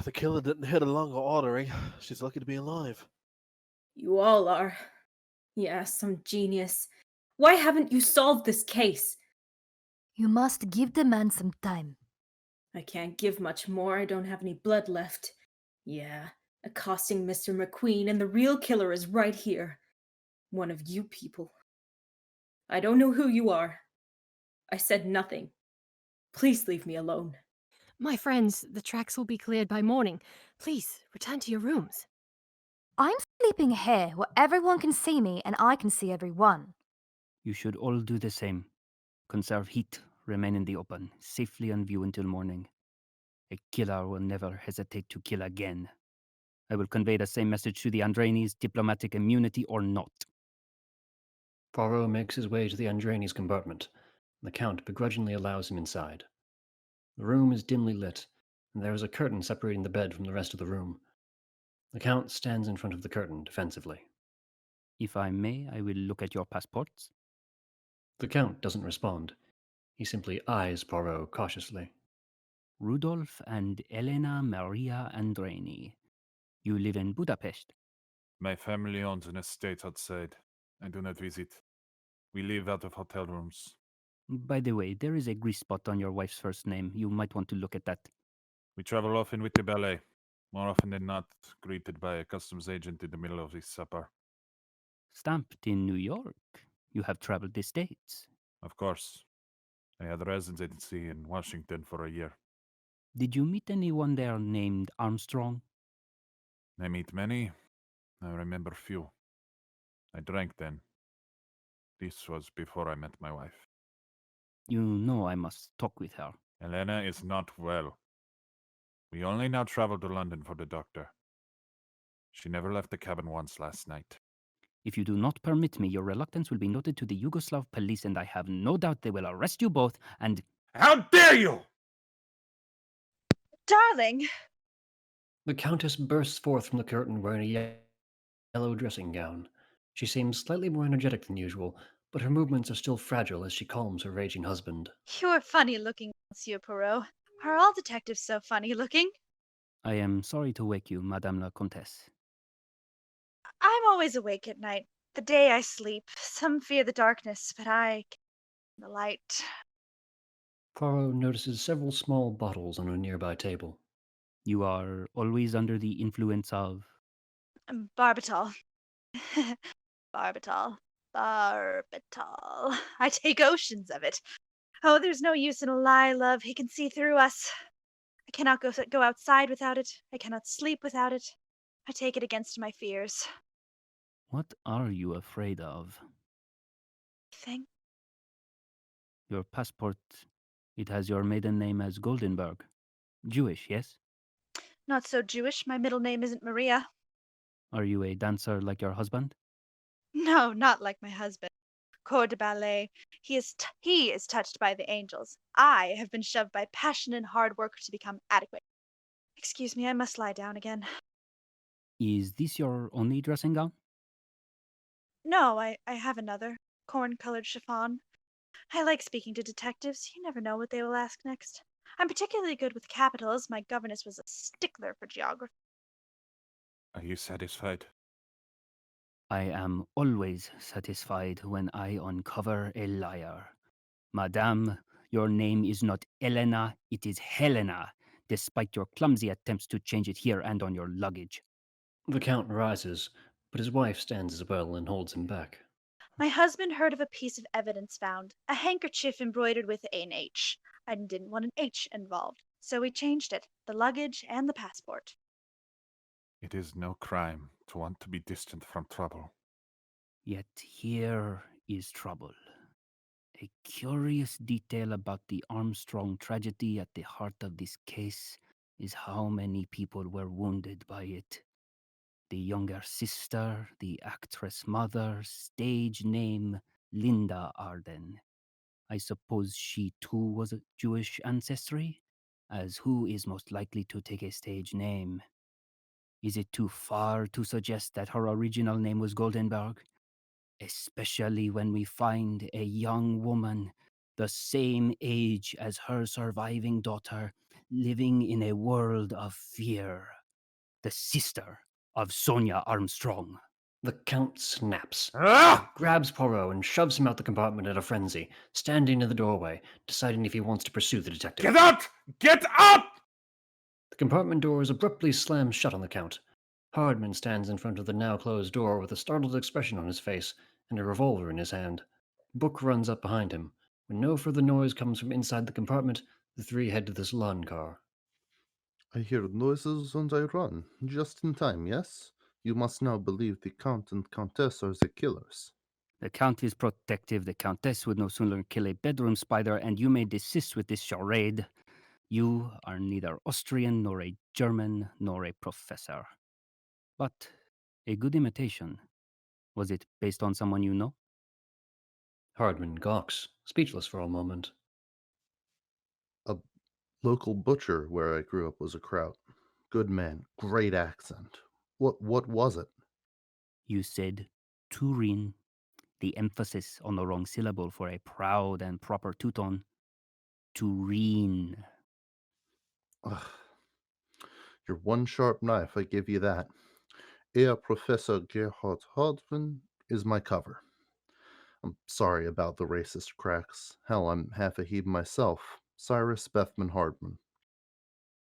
[SPEAKER 6] The killer didn't hit a lung or artery. She's lucky to be alive.
[SPEAKER 5] You all are. Yeah, some genius. Why haven't you solved this case?
[SPEAKER 2] You must give the man some time.
[SPEAKER 5] I can't give much more. I don't have any blood left. Yeah, accosting Mr. MacQueen, and the real killer is right here. One of you people. I don't know who you are. I said nothing. Please leave me alone.
[SPEAKER 7] My friends, the tracks will be cleared by morning. Please, return to your rooms.
[SPEAKER 2] I'm sleeping here where everyone can see me and I can see everyone.
[SPEAKER 3] You should all do the same. Conserve heat, remain in the open, safely on view until morning. A killer will never hesitate to kill again. I will convey the same message to the Andrenis, diplomatic immunity or not.
[SPEAKER 1] Poirot makes his way to the Andreni's compartment, and the Count begrudgingly allows him inside. The room is dimly lit, and there is a curtain separating the bed from the rest of the room. The Count stands in front of the curtain defensively.
[SPEAKER 3] If I may, I will look at your passports.
[SPEAKER 1] The Count doesn't respond. He simply eyes Poirot cautiously.
[SPEAKER 3] Rudolph and Elena Maria Andreni. You live in Budapest.
[SPEAKER 4] My family owns an estate outside. I do not visit. We live out of hotel rooms.
[SPEAKER 3] By the way, there is a grease spot on your wife's first name. You might want to look at that.
[SPEAKER 4] We travel often with the ballet. More often than not, greeted by a customs agent in the middle of the supper.
[SPEAKER 3] Stamped in New York. You have traveled the States.
[SPEAKER 4] Of course. I had a residency in Washington for a year.
[SPEAKER 3] Did you meet anyone there named Armstrong?
[SPEAKER 4] I meet many. I remember few. I drank then. This was before I met my wife.
[SPEAKER 3] You know I must talk with her.
[SPEAKER 4] Elena is not well. We only now travel to London for the doctor. She never left the cabin once last night.
[SPEAKER 3] If you do not permit me, your reluctance will be noted to the Yugoslav police, and I have no doubt they will arrest you both and...
[SPEAKER 4] How dare you!
[SPEAKER 10] Darling!
[SPEAKER 1] The Countess bursts forth from the curtain wearing a yellow dressing gown. She seems slightly more energetic than usual, but her movements are still fragile as she calms her raging husband.
[SPEAKER 10] You're funny looking, Monsieur Poirot. Are all detectives so funny looking?
[SPEAKER 3] I am sorry to wake you, Madame la Comtesse.
[SPEAKER 10] I'm always awake at night. The day I sleep. Some fear the darkness, but I the light.
[SPEAKER 1] Poirot notices several small bottles on a nearby table.
[SPEAKER 3] You are always under the influence of...
[SPEAKER 10] Barbital. Barbital. Barbital. I take oceans of it. Oh, there's no use in a lie, love. He can see through us. I cannot go outside without it. I cannot sleep without it. I take it against my fears.
[SPEAKER 3] What are you afraid of?
[SPEAKER 10] Thing?
[SPEAKER 3] Your passport, it has your maiden name as Goldenberg. Jewish, yes?
[SPEAKER 10] Not so Jewish. My middle name isn't Maria.
[SPEAKER 3] Are you a dancer like your husband?
[SPEAKER 10] No, not like my husband. Corps de ballet. He is touched by the angels. I have been shoved by passion and hard work to become adequate. Excuse me, I must lie down again.
[SPEAKER 3] Is this your only dressing gown?
[SPEAKER 10] No, I have another. Corn-colored chiffon. I like speaking to detectives. You never know what they will ask next. I'm particularly good with capitals. My governess was a stickler for geography.
[SPEAKER 4] Are you satisfied?
[SPEAKER 3] I am always satisfied when I uncover a liar. Madame, your name is not Elena, it is Helena, despite your clumsy attempts to change it here and on your luggage.
[SPEAKER 1] The Count rises, but his wife stands as well and holds him back.
[SPEAKER 10] My husband heard of a piece of evidence found, a handkerchief embroidered with an H. I didn't want an H involved, so we changed it, the luggage and the passport.
[SPEAKER 4] It is no crime to want to be distant from trouble.
[SPEAKER 3] Yet here is trouble. A curious detail about the Armstrong tragedy at the heart of this case is how many people were wounded by it. The younger sister, the actress mother, stage name Linda Arden. I suppose she too was of Jewish ancestry, as who is most likely to take a stage name? Is it too far to suggest that her original name was Goldenberg? Especially when we find a young woman, the same age as her surviving daughter, living in a world of fear. The sister of Sonia Armstrong.
[SPEAKER 1] The Count snaps,
[SPEAKER 4] Ah!
[SPEAKER 1] grabs Poirot and shoves him out the compartment in a frenzy, standing in the doorway, deciding if he wants to pursue the detective.
[SPEAKER 4] Get out! Get up!
[SPEAKER 1] The compartment door is abruptly slammed shut on the Count. Hardman stands in front of the now closed door with a startled expression on his face and a revolver in his hand. Book runs up behind him. When no further noise comes from inside the compartment, the three head to the salon car.
[SPEAKER 9] I hear noises and I run. Just in time, yes? You must now believe the Count and Countess are the killers.
[SPEAKER 3] The Count is protective. The Countess would no sooner kill a bedroom spider, and you may desist with this charade. You are neither Austrian, nor a German, nor a professor. But a good imitation. Was it based on someone you know?
[SPEAKER 1] Hardman gawks, speechless for a moment.
[SPEAKER 9] A local butcher where I grew up was a kraut. Good man, great accent. What was it?
[SPEAKER 3] You said Turin, the emphasis on the wrong syllable for a proud and proper Teuton. Turin.
[SPEAKER 9] Ugh. You're one sharp knife, I give you that. Professor Gerhard Hardman is my cover. I'm sorry about the racist cracks. Hell, I'm half a Hebe myself. Cyrus Bethman Hardman.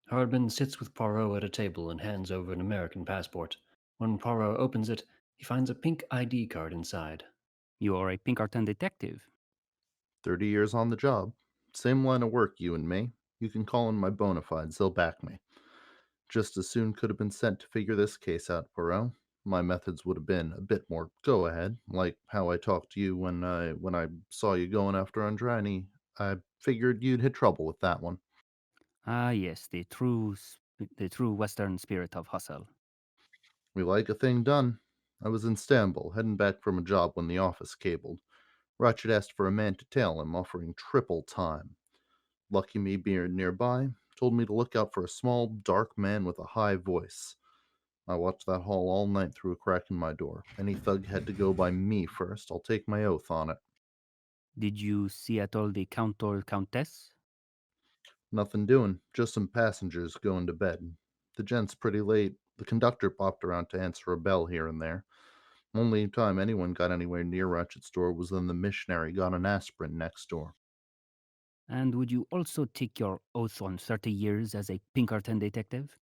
[SPEAKER 1] Hardman sits with Poirot at a table and hands over an American passport. When Poirot opens it, he finds a pink ID card inside.
[SPEAKER 3] You are a Pinkerton detective.
[SPEAKER 9] 30 years on the job. Same line of work, you and me. You can call in my bona fides, they'll back me. Just as soon could have been sent to figure this case out, Poirot. My methods would have been a bit more go ahead, like how I talked to you when I saw you going after Andrani. I figured you'd hit trouble with that one.
[SPEAKER 3] Ah, yes, the true Western spirit of hustle.
[SPEAKER 9] We like a thing done. I was in Istanbul, heading back from a job when the office cabled. Ratchet asked for a man to tail him, offering triple time. Lucky me being nearby, told me to look out for a small, dark man with a high voice. I watched that hall all night through a crack in my door. Any thug had to go by me first. I'll take my oath on it.
[SPEAKER 3] Did you see at all the Count or Countess?
[SPEAKER 9] Nothing doing. Just some passengers going to bed. The gent's pretty late. The conductor popped around to answer a bell here and there. Only time anyone got anywhere near Ratchet's door was when the missionary got an aspirin next door.
[SPEAKER 3] And would you also take your oath on 30 years as a Pinkerton detective?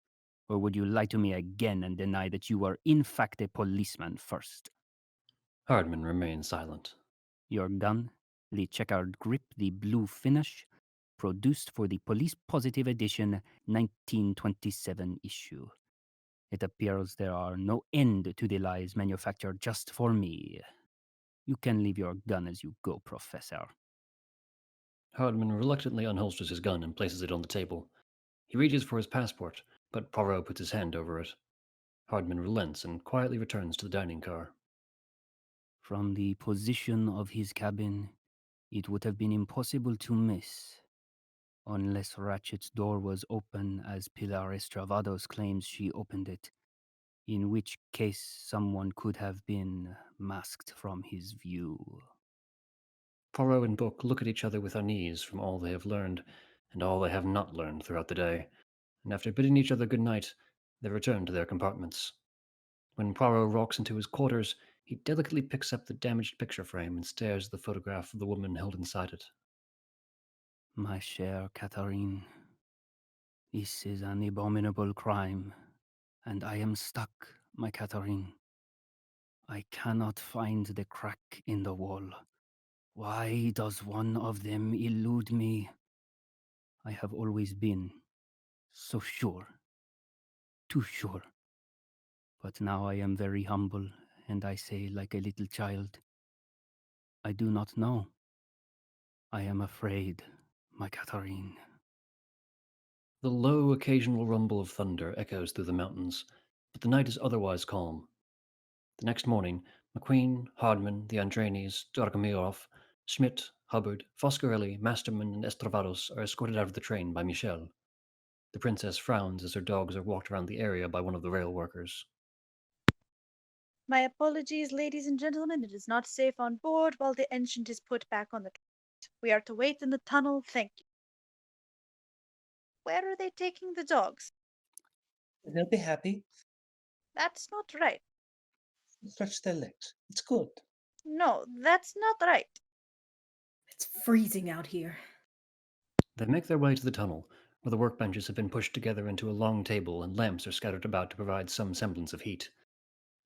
[SPEAKER 3] Or would you lie to me again and deny that you were in fact a policeman first?
[SPEAKER 1] Hardman remains silent.
[SPEAKER 3] Your gun, the checkered grip, the blue finish, produced for the Police Positive Edition 1927 issue. It appears there are no end to the lies manufactured just for me. You can leave your gun as you go, Professor.
[SPEAKER 1] Hardman reluctantly unholsters his gun and places it on the table. He reaches for his passport, but Poirot puts his hand over it. Hardman relents and quietly returns to the dining car.
[SPEAKER 3] From the position of his cabin, it would have been impossible to miss, unless Ratchet's door was open as Pilar Estravados claims she opened it, in which case someone could have been masked from his view.
[SPEAKER 1] Poirot and Book look at each other with unease from all they have learned and all they have not learned throughout the day, and after bidding each other good night, they return to their compartments. When Poirot walks into his quarters, he delicately picks up the damaged picture frame and stares at the photograph of the woman held inside it.
[SPEAKER 3] My chère Catherine, this is an abominable crime, and I am stuck, my Catherine. I cannot find the crack in the wall. Why does one of them elude me? I have always been so sure, too sure. But now I am very humble, and I say like a little child, I do not know. I am afraid, my Catherine.
[SPEAKER 1] The low, occasional rumble of thunder echoes through the mountains, but the night is otherwise calm. The next morning, MacQueen, Hardman, the Andranis, Dorgomirov, Schmidt, Hubbard, Foscarelli, Masterman, and Estravados are escorted out of the train by Michel. The princess frowns as her dogs are walked around the area by one of the rail workers.
[SPEAKER 10] My apologies, ladies and gentlemen. It is not safe on board while the engine is put back on the train. We are to wait in the tunnel. Thank you. Where are they taking the dogs?
[SPEAKER 8] They'll be happy.
[SPEAKER 10] That's not right.
[SPEAKER 8] Stretch their legs. It's good.
[SPEAKER 10] No, that's not right.
[SPEAKER 5] It's freezing out here.
[SPEAKER 1] They make their way to the tunnel, where the workbenches have been pushed together into a long table and lamps are scattered about to provide some semblance of heat.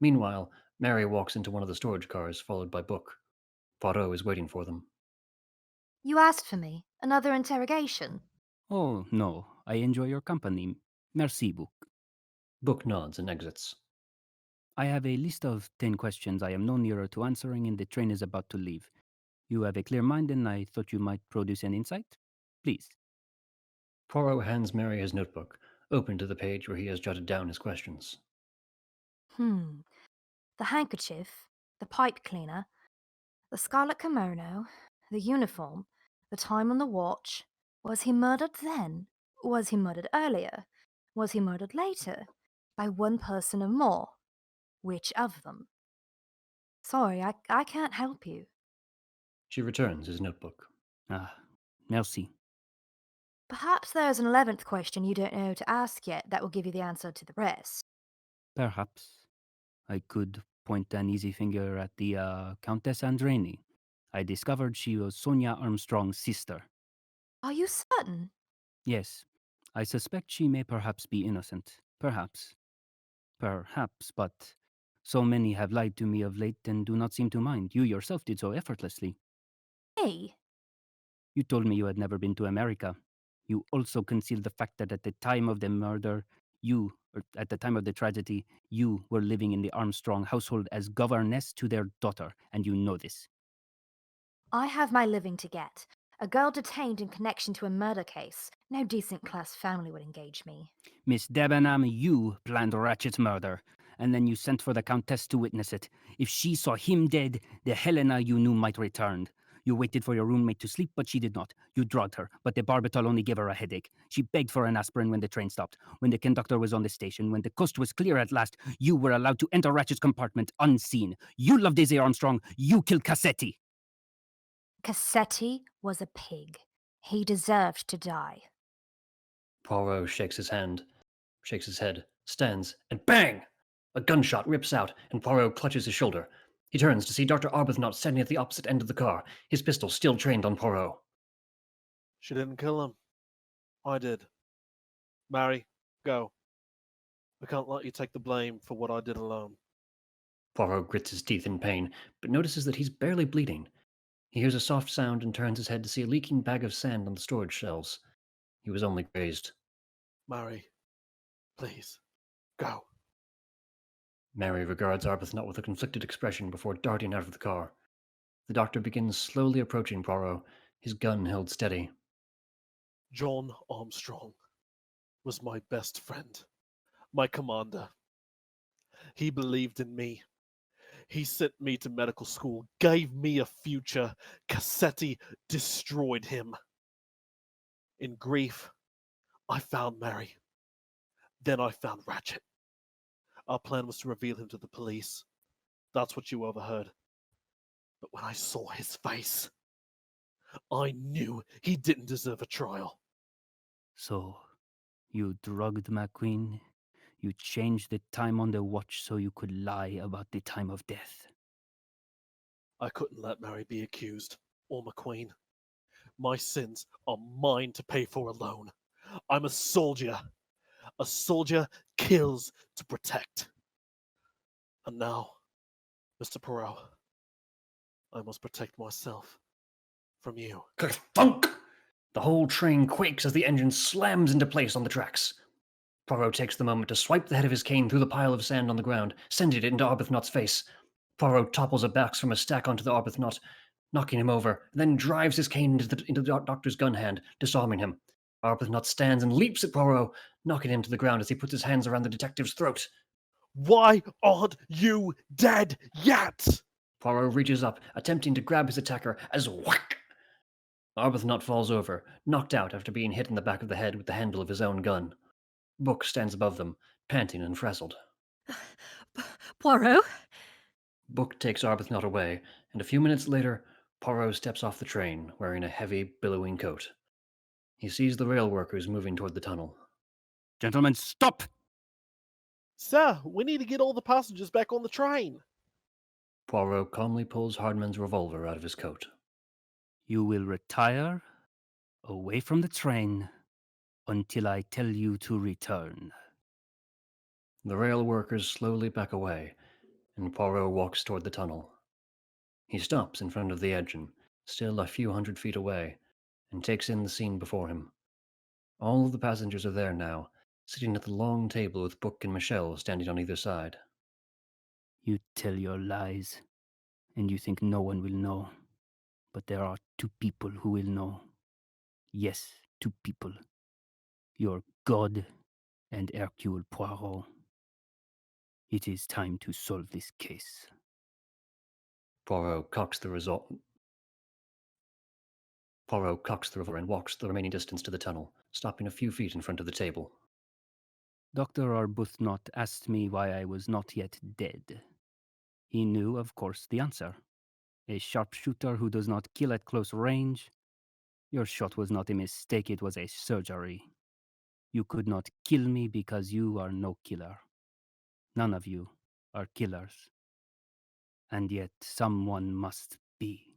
[SPEAKER 1] Meanwhile, Mary walks into one of the storage cars, followed by Book. Poirot is waiting for them.
[SPEAKER 2] You asked for me? Another interrogation?
[SPEAKER 3] Oh, no, I enjoy your company, Merci, Book.
[SPEAKER 1] Book nods and exits.
[SPEAKER 3] I have a list of 10 questions I am no nearer to answering, and the train is about to leave. You have a clear mind, and I thought you might produce an insight. Please.
[SPEAKER 1] Poirot hands Mary his notebook, open to the page where he has jotted down his questions.
[SPEAKER 2] The handkerchief, the pipe cleaner, the scarlet kimono, the uniform, the time on the watch. Was he murdered then? Was he murdered earlier? Was he murdered later? By one person or more? Which of them? Sorry, I can't help you.
[SPEAKER 1] She returns his notebook.
[SPEAKER 3] Ah, merci.
[SPEAKER 2] Perhaps there's an 11th question you don't know to ask yet that will give you the answer to the rest.
[SPEAKER 3] Perhaps I could point an easy finger at the Countess Andreni. I discovered she was Sonia Armstrong's sister.
[SPEAKER 2] Are you certain?
[SPEAKER 3] Yes, I suspect she may perhaps be innocent. Perhaps. Perhaps, but so many have lied to me of late and do not seem to mind. You yourself did so effortlessly.
[SPEAKER 2] Me?
[SPEAKER 3] You told me you had never been to America. You also concealed the fact that at the time of the murder, or at the time of the tragedy, you were living in the Armstrong household as governess to their daughter, and you know this.
[SPEAKER 2] I have my living to get. A girl detained in connection to a murder case. No decent class family would engage me.
[SPEAKER 3] Miss Debenham, you planned Ratchet's murder, and then you sent for the Countess to witness it. If she saw him dead, the Helena you knew might return. You waited for your roommate to sleep, but she did not. You drugged her, but the barbital only gave her a headache. She begged for an aspirin when the train stopped. When the conductor was on the station, when the coast was clear at last, you were allowed to enter Ratchet's compartment unseen. You loved Daisy Armstrong. You killed Cassetti.
[SPEAKER 2] Cassetti was a pig. He deserved to die.
[SPEAKER 1] Poirot shakes his head, stands, and bang! A gunshot rips out, and Poirot clutches his shoulder. He turns to see Dr. Arbuthnot standing at the opposite end of the car, his pistol still trained on Poirot.
[SPEAKER 6] She didn't kill him. I did. Mary, go. I can't let you take the blame for what I did alone.
[SPEAKER 1] Poirot grits his teeth in pain, but notices that he's barely bleeding. He hears a soft sound and turns his head to see a leaking bag of sand on the storage shelves. He was only grazed.
[SPEAKER 6] Mary, please, go.
[SPEAKER 1] Mary regards Arbuthnot with a conflicted expression before darting out of the car. The doctor begins slowly approaching Poirot, his gun held steady.
[SPEAKER 6] John Armstrong was my best friend, my commander. He believed in me. He sent me to medical school, gave me a future. Cassetti destroyed him. In grief, I found Mary. Then I found Ratchet. Our plan was to reveal him to the police. That's what you overheard. But when I saw his face, I knew he didn't deserve a trial.
[SPEAKER 3] So, you drugged MacQueen. You changed the time on the watch so you could lie about the time of death.
[SPEAKER 6] I couldn't let Mary be accused, or MacQueen. My sins are mine to pay for alone. I'm a soldier. A soldier kills to protect. And now, Mr. Poirot, I must protect myself from you.
[SPEAKER 1] Thunk! The whole train quakes as the engine slams into place on the tracks. Poirot takes the moment to swipe the head of his cane through the pile of sand on the ground, sending it into Arbuthnot's face. Poirot topples a box from a stack onto the Arbuthnot, knocking him over, then drives his cane into the doctor's gun hand, disarming him. Arbuthnot stands and leaps at Poirot, knocking him to the ground as he puts his hands around the detective's throat.
[SPEAKER 6] Why aren't you dead yet?
[SPEAKER 1] Poirot reaches up, attempting to grab his attacker, as whack! Arbuthnot falls over, knocked out after being hit in the back of the head with the handle of his own gun. Book stands above them, panting and frazzled.
[SPEAKER 7] Poirot?
[SPEAKER 1] Book takes Arbuthnot away, and a few minutes later, Poirot steps off the train, wearing a heavy, billowing coat. He sees the rail workers moving toward the tunnel.
[SPEAKER 3] Gentlemen, stop!
[SPEAKER 6] Sir, we need to get all the passengers back on the train.
[SPEAKER 1] Poirot calmly pulls Hardman's revolver out of his coat.
[SPEAKER 3] You will retire away from the train until I tell you to return.
[SPEAKER 1] The rail workers slowly back away, and Poirot walks toward the tunnel. He stops in front of the engine, still a few hundred feet away, and takes in the scene before him. All of the passengers are there now, sitting at the long table with Book and Michelle standing on either side.
[SPEAKER 3] You tell your lies, and you think no one will know. But there are two people who will know. Yes, two people. Your God and Hercule Poirot. It is time to solve this case.
[SPEAKER 1] Poirot cocks the revolver and walks the remaining distance to the tunnel, stopping a few feet in front of the table.
[SPEAKER 3] Dr. Arbuthnot asked me why I was not yet dead. He knew, of course, the answer. A sharpshooter who does not kill at close range. Your shot was not a mistake, it was a surgery. You could not kill me because you are no killer. None of you are killers. And yet someone must be.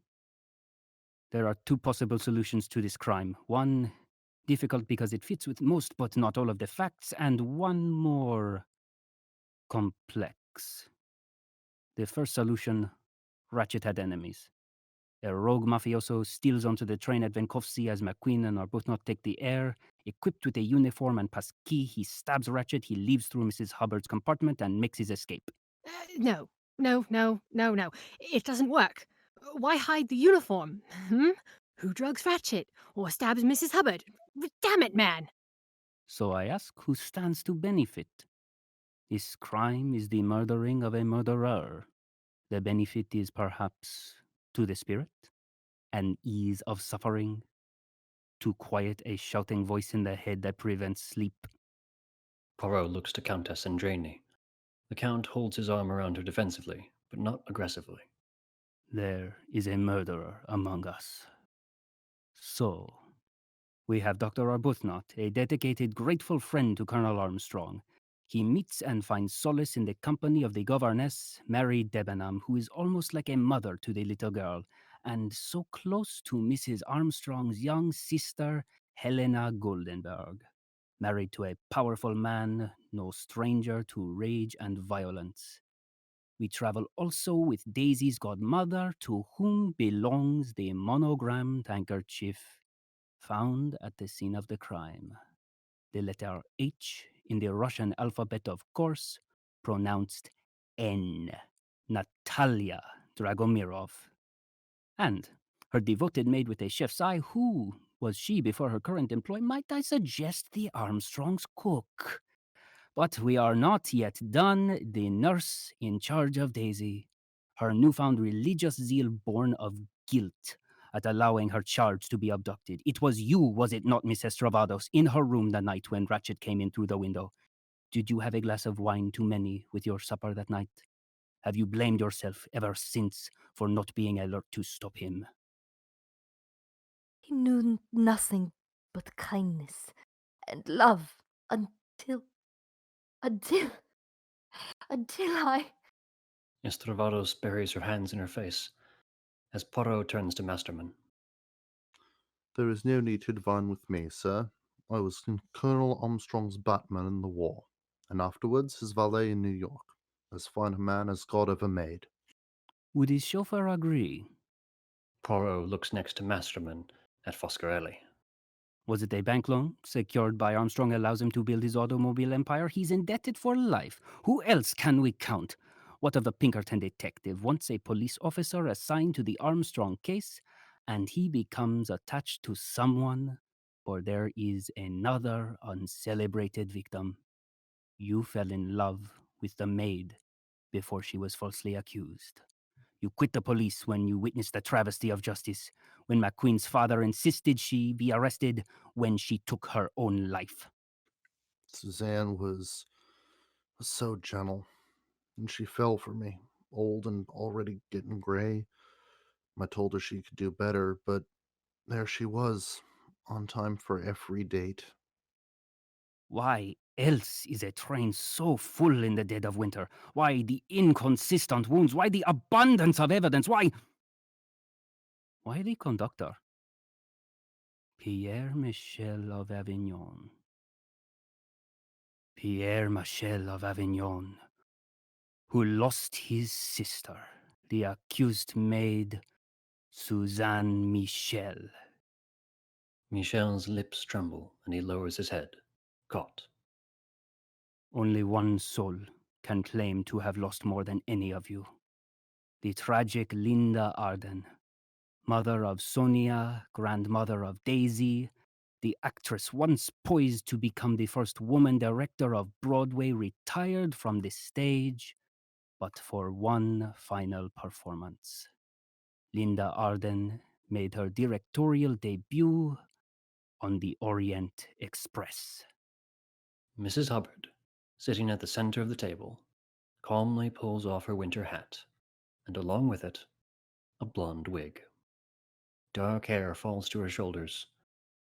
[SPEAKER 3] There are two possible solutions to this crime. One, difficult because it fits with most but not all of the facts, and one more complex. The first solution, Ratchet had enemies. A rogue mafioso steals onto the train at Venkovsky as MacQueen and Arbuthnot take the air. Equipped with a uniform and passkey, he stabs Ratchet, he leaves through Mrs. Hubbard's compartment and makes his escape.
[SPEAKER 7] No. It doesn't work. Why hide the uniform? Who drugs Ratchet or stabs Mrs. Hubbard? Damn it, man!
[SPEAKER 3] So I ask, who stands to benefit? This crime is the murdering of a murderer. The benefit is perhaps to the spirit, an ease of suffering, to quiet a shouting voice in the head that prevents sleep.
[SPEAKER 1] Poirot looks to Countess Andreni. The Count holds his arm around her defensively, but not aggressively.
[SPEAKER 3] There is a murderer among us. So, we have Dr. Arbuthnot, a dedicated, grateful friend to Colonel Armstrong. He meets and finds solace in the company of the governess, Mary Debenham, who is almost like a mother to the little girl, and so close to Mrs. Armstrong's young sister, Helena Goldenberg. Married to a powerful man, no stranger to rage and violence. We travel also with Daisy's godmother, to whom belongs the monogrammed handkerchief found at the scene of the crime. The letter H in the Russian alphabet, of course, pronounced N. Natalia Dragomirov. And her devoted maid with a chef's eye, who was she before her current employ? Might I suggest the Armstrongs' cook? But we are not yet done. The nurse in charge of Daisy, her newfound religious zeal born of guilt at allowing her charge to be abducted. It was you, was it not, Miss Estravados, in her room the night when Ratchet came in through the window? Did you have a glass of wine too many with your supper that night? Have you blamed yourself ever since for not being alert to stop him?
[SPEAKER 2] He knew nothing but kindness and love until I.
[SPEAKER 1] Estravados buries her hands in her face, as Poirot turns to Masterman.
[SPEAKER 9] There is no need to divine with me, sir. I was Colonel Armstrong's Batman in the war, and afterwards his valet in New York. As fine a man as God ever made.
[SPEAKER 3] Would his chauffeur agree?
[SPEAKER 1] Poirot looks next to Masterman at Foscarelli.
[SPEAKER 3] Was it a bank loan secured by Armstrong allows him to build his automobile empire? He's indebted for life. Who else can we count? What of the Pinkerton detective, once a police officer assigned to the Armstrong case, and he becomes attached to someone, for there is another uncelebrated victim. You fell in love with the maid before she was falsely accused. You quit the police when you witnessed the travesty of justice, when MacQueen's father insisted she be arrested when she took her own life.
[SPEAKER 9] Suzanne was so gentle, and she fell for me, old and already getting gray. I told her she could do better, but there she was, on time for every date.
[SPEAKER 3] Why else is a train so full in the dead of winter? Why the inconsistent wounds? Why the abundance of evidence? Why the conductor? Pierre Michel of Avignon. Pierre Michel of Avignon, who lost his sister, the accused maid, Suzanne Michel.
[SPEAKER 1] Michel's lips tremble, and he lowers his head, caught.
[SPEAKER 3] Only one soul can claim to have lost more than any of you. The tragic Linda Arden, mother of Sonia, grandmother of Daisy, the actress once poised to become the first woman director of Broadway, retired from the stage, but for one final performance. Linda Arden made her directorial debut on the Orient Express.
[SPEAKER 1] Mrs. Hubbard, sitting at the center of the table, calmly pulls off her winter hat, and along with it, a blonde wig. Dark hair falls to her shoulders.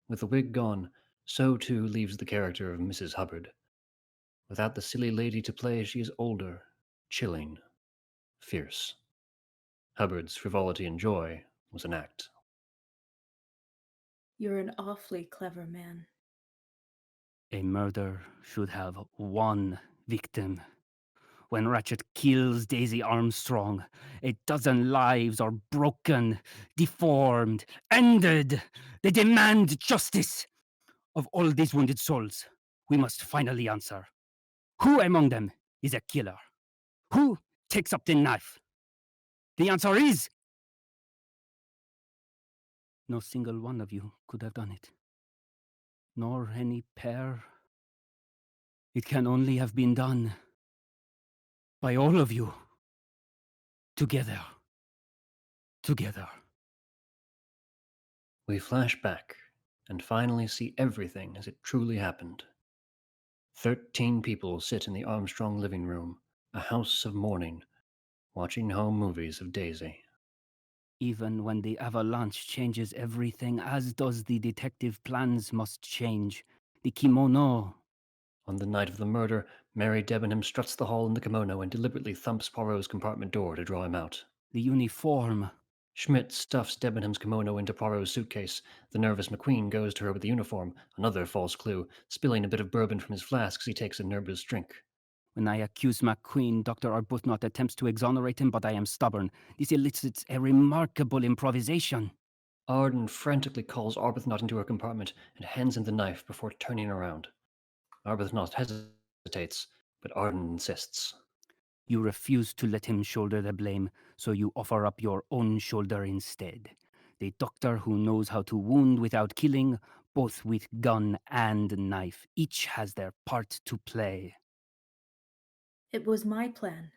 [SPEAKER 1] With the wig gone, so too leaves the character of Mrs. Hubbard. Without the silly lady to play, she is older, chilling, fierce. Hubbard's frivolity and joy was an act.
[SPEAKER 5] You're an awfully clever man.
[SPEAKER 3] A murder should have one victim. When Ratchet kills Daisy Armstrong, 12 lives are broken, deformed, ended. They demand justice. Of all these wounded souls, we must finally answer. Who among them is a killer? Who takes up the knife? The answer is... No single one of you could have done it. Nor any pair. It can only have been done by all of you. Together. Together.
[SPEAKER 1] We flash back and finally see everything as it truly happened. 13 people sit in the Armstrong living room, a house of mourning, watching home movies of Daisy.
[SPEAKER 3] Even when the avalanche changes everything, as does the detective plans must change. The kimono.
[SPEAKER 1] On the night of the murder, Mary Debenham struts the hall in the kimono and deliberately thumps Poirot's compartment door to draw him out.
[SPEAKER 3] The uniform.
[SPEAKER 1] Schmidt stuffs Debenham's kimono into Poirot's suitcase. The nervous MacQueen goes to her with the uniform, another false clue, spilling a bit of bourbon from his flask as he takes a nervous drink.
[SPEAKER 3] When I accuse MacQueen, Dr. Arbuthnot attempts to exonerate him, but I am stubborn. This elicits a remarkable improvisation.
[SPEAKER 1] Arden frantically calls Arbuthnot into her compartment and hands him the knife before turning around. Arbuthnot hesitates, but Arden insists.
[SPEAKER 3] You refuse to let him shoulder the blame, so you offer up your own shoulder instead. The doctor who knows how to wound without killing, both with gun and knife. Each has their part to play.
[SPEAKER 5] It was my plan.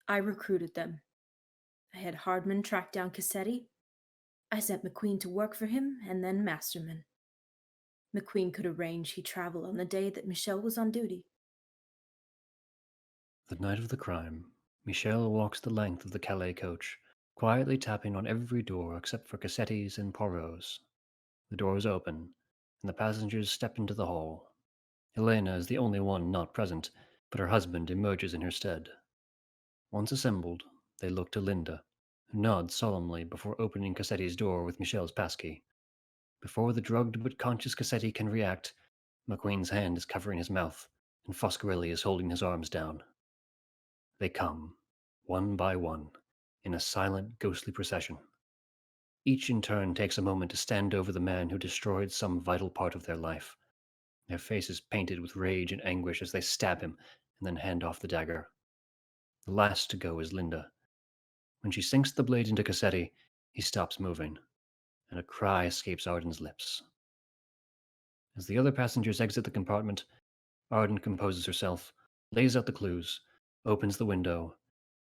[SPEAKER 5] I recruited them. I had Hardman track down Cassetti. I sent MacQueen to work for him, and then Masterman. MacQueen could arrange he travel on the day that Michelle was on duty.
[SPEAKER 1] The night of the crime, Michelle walks the length of the Calais coach, quietly tapping on every door except for Cassetti's and Poirot's. The doors open, and the passengers step into the hall. Helena is the only one not present, but her husband emerges in her stead. Once assembled, they look to Linda, who nods solemnly before opening Cassetti's door with Michelle's passkey. Before the drugged but conscious Cassetti can react, MacQueen's hand is covering his mouth, and Foscarelli is holding his arms down. They come, one by one, in a silent, ghostly procession. Each in turn takes a moment to stand over the man who destroyed some vital part of their life, their faces painted with rage and anguish as they stab him and then hand off the dagger. The last to go is Linda. When she sinks the blade into Cassetti, he stops moving, and a cry escapes Arden's lips. As the other passengers exit the compartment, Arden composes herself, lays out the clues, opens the window,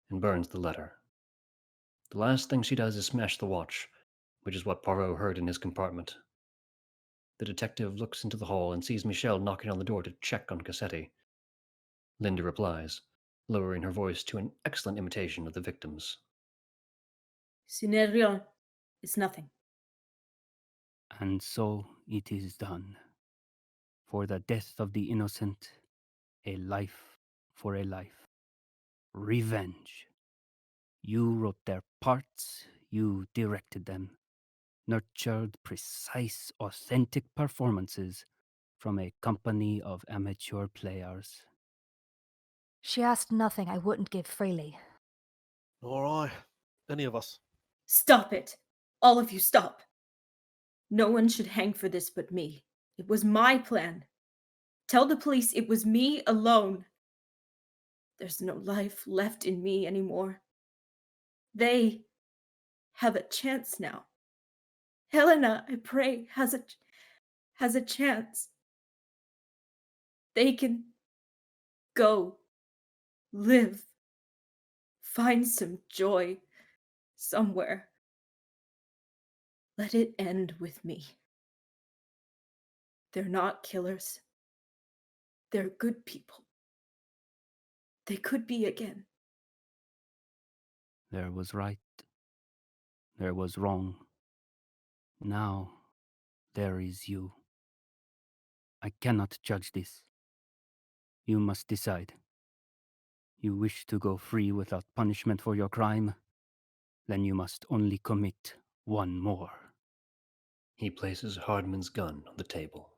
[SPEAKER 1] and burns the letter. The last thing she does is smash the watch, which is what Poirot heard in his compartment. The detective looks into the hall and sees Michelle knocking on the door to check on Cassetti. Linda replies, lowering her voice to an excellent imitation of the victim's.
[SPEAKER 5] Ce n'est rien. It's nothing.
[SPEAKER 3] And so it is done. For the death of the innocent, a life for a life. Revenge. You wrote their parts, you directed them, nurtured precise, authentic performances from a company of amateur players.
[SPEAKER 2] She asked nothing I wouldn't give freely.
[SPEAKER 6] Nor I. Any of us.
[SPEAKER 5] Stop it! All of you stop! No one should hang for this but me. It was my plan. Tell the police it was me alone. There's no life left in me anymore. They have a chance now. Helena, I pray, has a chance. They can go, live, find some joy somewhere. Let it end with me. They're not killers. They're good people. They could be again.
[SPEAKER 3] There was right. There was wrong. Now there is you. I cannot judge this. You must decide. You wish to go free without punishment for your crime? Then you must only commit one more.
[SPEAKER 1] He places Hardman's gun on the table.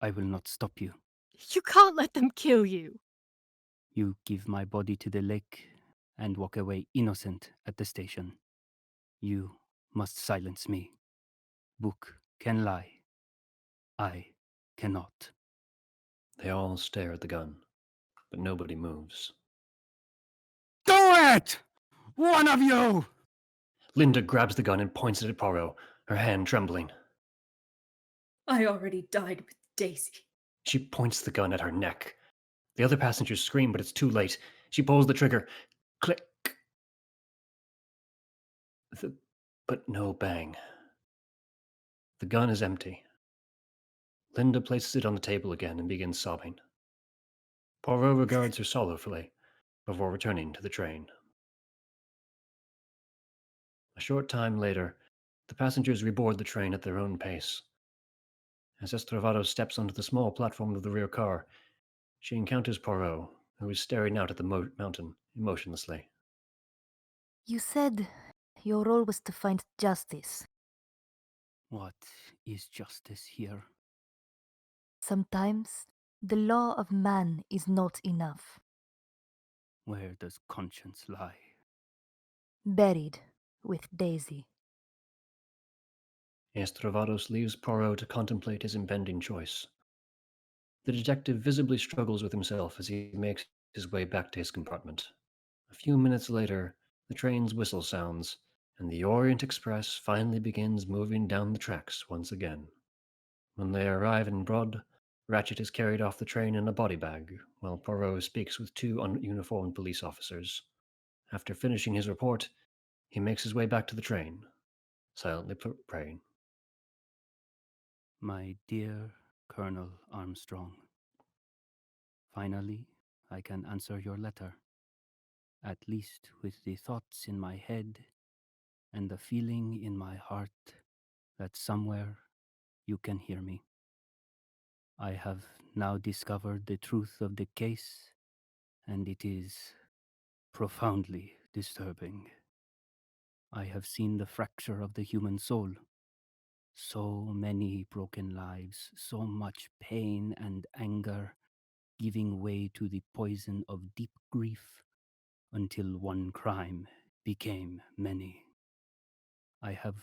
[SPEAKER 3] I will not stop you.
[SPEAKER 7] You can't let them kill you.
[SPEAKER 3] You give my body to the lake and walk away innocent at the station. You must silence me. Book can lie. I cannot.
[SPEAKER 1] They all stare at the gun, but nobody moves.
[SPEAKER 3] Do it! One of you!
[SPEAKER 1] Linda grabs the gun and points it at Poirot, her hand trembling.
[SPEAKER 5] I already died with Daisy.
[SPEAKER 1] She points the gun at her neck. The other passengers scream, but it's too late. She pulls the trigger. Click. But no bang. The gun is empty. Linda places it on the table again and begins sobbing. Poirot regards her sorrowfully before returning to the train. A short time later, the passengers reboard the train at their own pace. As Estravado steps onto the small platform of the rear car, she encounters Poirot, who is staring out at the mountain emotionlessly.
[SPEAKER 2] You said your role was to find justice.
[SPEAKER 3] What is justice here?
[SPEAKER 2] Sometimes the law of man is not enough.
[SPEAKER 3] Where does conscience lie?
[SPEAKER 2] Buried with Daisy.
[SPEAKER 1] Estravados leaves Poirot to contemplate his impending choice. The detective visibly struggles with himself as he makes his way back to his compartment. A few minutes later, the train's whistle sounds, and the Orient Express finally begins moving down the tracks once again. When they arrive in Broad, Ratchet is carried off the train in a body bag, while Poirot speaks with two ununiformed police officers. After finishing his report, he makes his way back to the train, silently praying.
[SPEAKER 3] My dear Colonel Armstrong, finally I can answer your letter, at least with the thoughts in my head and the feeling in my heart that somewhere you can hear me. I have now discovered the truth of the case, and it is profoundly disturbing. I have seen the fracture of the human soul. So many broken lives, so much pain and anger, giving way to the poison of deep grief until one crime became many. I have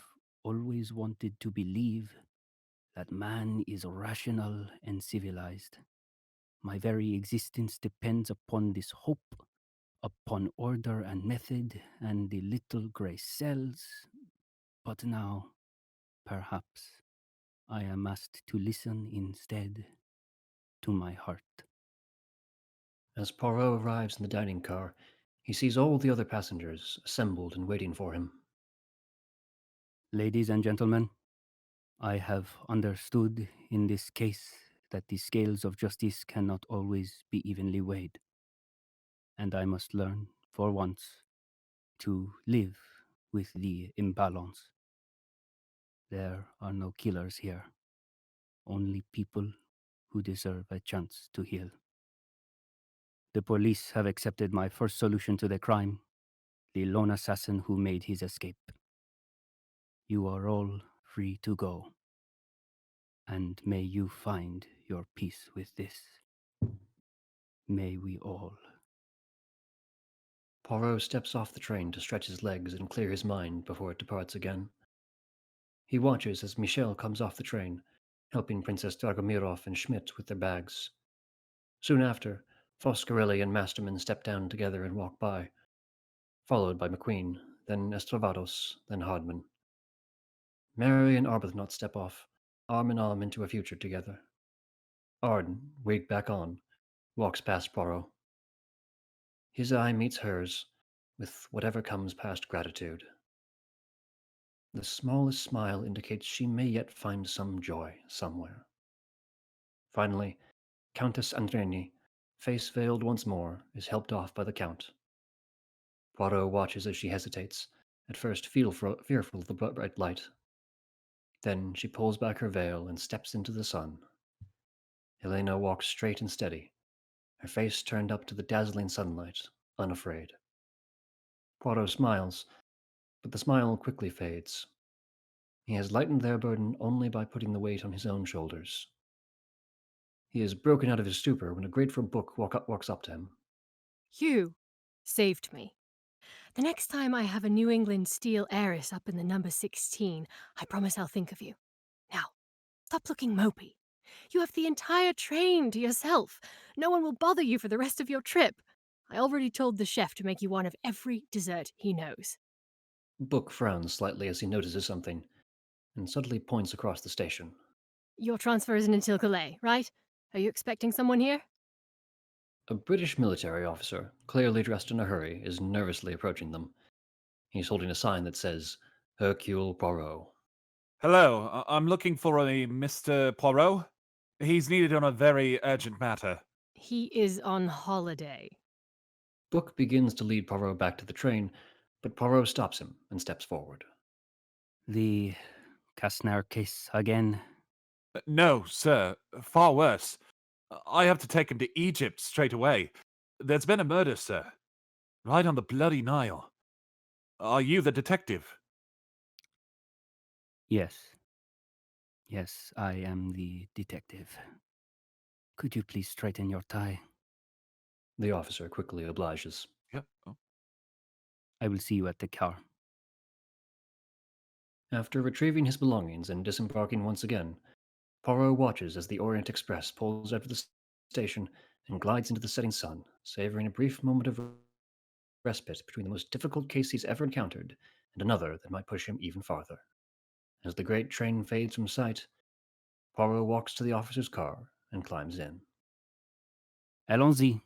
[SPEAKER 3] always wanted to believe that man is rational and civilized. My very existence depends upon this hope, upon order and method and the little gray cells. But now, perhaps, I am asked to listen instead to my heart.
[SPEAKER 1] As Poirot arrives in the dining car, he sees all the other passengers assembled and waiting for him.
[SPEAKER 3] Ladies and gentlemen, I have understood in this case that the scales of justice cannot always be evenly weighed, and I must learn, for once, to live with the imbalance. There are no killers here, only people who deserve a chance to heal. The police have accepted my first solution to the crime, the lone assassin who made his escape. You are all free to go, and may you find your peace with this. May we all.
[SPEAKER 1] Poirot steps off the train to stretch his legs and clear his mind before it departs again. He watches as Michel comes off the train, helping Princess Dragomirov and Schmidt with their bags. Soon after, Foscarelli and Masterman step down together and walk by, followed by MacQueen, then Estravados, then Hardman. Mary and Arbuthnot step off, arm in arm into a future together. Arden, wig back on, walks past Poirot. His eye meets hers, with whatever comes past gratitude. The smallest smile indicates she may yet find some joy somewhere. Finally, Countess Andreni, face veiled once more, is helped off by the Count. Poirot watches as she hesitates, at first fearful of the bright light. Then she pulls back her veil and steps into the sun. Helena walks straight and steady, her face turned up to the dazzling sunlight, unafraid. Poirot smiles, but the smile quickly fades. He has lightened their burden only by putting the weight on his own shoulders. He is broken out of his stupor when a grateful book walks up to him.
[SPEAKER 7] You saved me. The next time I have a New England steel heiress up in the number 16, I promise I'll think of you. Now, stop looking mopey. You have the entire train to yourself. No one will bother you for the rest of your trip. I already told the chef to make you one of every dessert he knows.
[SPEAKER 1] Book frowns slightly as he notices something, and suddenly points across the station.
[SPEAKER 7] Your transfer isn't until Calais, right? Are you expecting someone here?
[SPEAKER 1] A British military officer, clearly dressed in a hurry, is nervously approaching them. He's holding a sign that says, Hercule Poirot.
[SPEAKER 4] Hello, I'm looking for a Mr. Poirot. He's needed on a very urgent matter.
[SPEAKER 7] He is on holiday.
[SPEAKER 1] Book begins to lead Poirot back to the train, but Poirot stops him and steps forward.
[SPEAKER 3] The Kastner case again?
[SPEAKER 4] No, sir. Far worse. I have to take him to Egypt straight away. There's been a murder, sir. Right on the bloody Nile. Are you the detective?
[SPEAKER 3] Yes. Yes, I am the detective. Could you please straighten your tie?
[SPEAKER 1] The officer quickly obliges.
[SPEAKER 4] Yep. Oh.
[SPEAKER 3] I will see you at the car.
[SPEAKER 1] After retrieving his belongings and disembarking once again, Poirot watches as the Orient Express pulls out of the station and glides into the setting sun, savoring a brief moment of respite between the most difficult case he's ever encountered and another that might push him even farther. As the great train fades from sight, Poirot walks to the officer's car and climbs in.
[SPEAKER 3] Allons-y.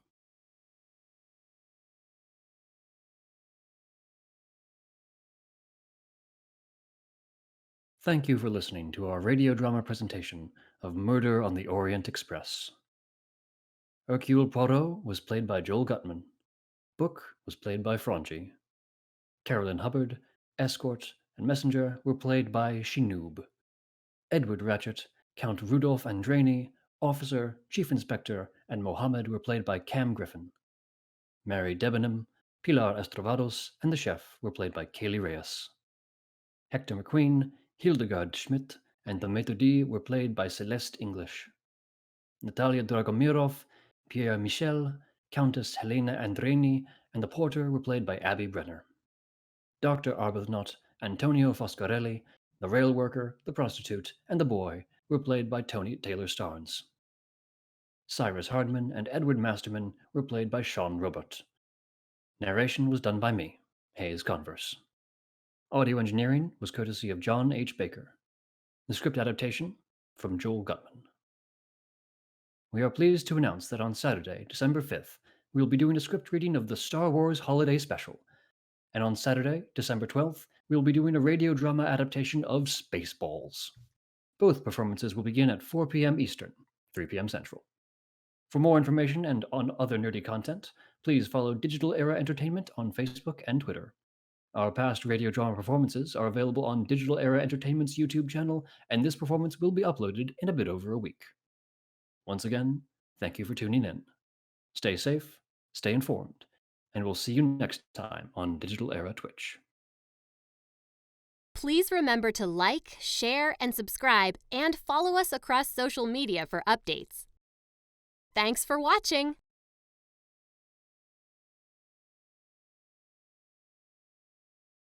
[SPEAKER 1] Thank you for listening to our radio drama presentation of Murder on the Orient Express. Hercule Poirot was played by Joel Guttman. Book was played by Franchi. Carolyn Hubbard, Escort, and Messenger were played by Chinoob. Edward Ratchet, Count Rudolph Andreni, Officer, Chief Inspector, and Mohammed were played by Cam Griffin. Mary Debenham, Pilar Estravados, and the chef were played by Kailey Reyes. Hector MacQueen, Hildegarde Schmidt, and the Méthode were played by Celeste English. Natalia Dragomirov, Pierre Michel, Countess Helena Andreni, and the porter were played by Abby Brenner. Dr. Arbuthnot, Antonio Foscarelli, the rail worker, the prostitute, and the boy were played by Tony Taylor Starnes. Cyrus Hardman and Edward Masterman were played by Sean Robert. Narration was done by me, Hayes Converse. Audio engineering was courtesy of John H. Baker. The script adaptation from Joel Guttman. We are pleased to announce that on Saturday, December 5th, we will be doing a script reading of the Star Wars Holiday Special. And on Saturday, December 12th, we will be doing a radio drama adaptation of Spaceballs. Both performances will begin at 4 p.m. Eastern, 3 p.m. Central. For more information and on other nerdy content, please follow Digital Era Entertainment on Facebook and Twitter. Our past radio drama performances are available on Digital Era Entertainment's YouTube channel, and this performance will be uploaded in a bit over a week. Once again, thank you for tuning in. Stay safe, stay informed, and we'll see you next time on Digital Era Twitch.
[SPEAKER 11] Please remember to like, share, and subscribe, and follow us across social media for updates. Thanks for watching!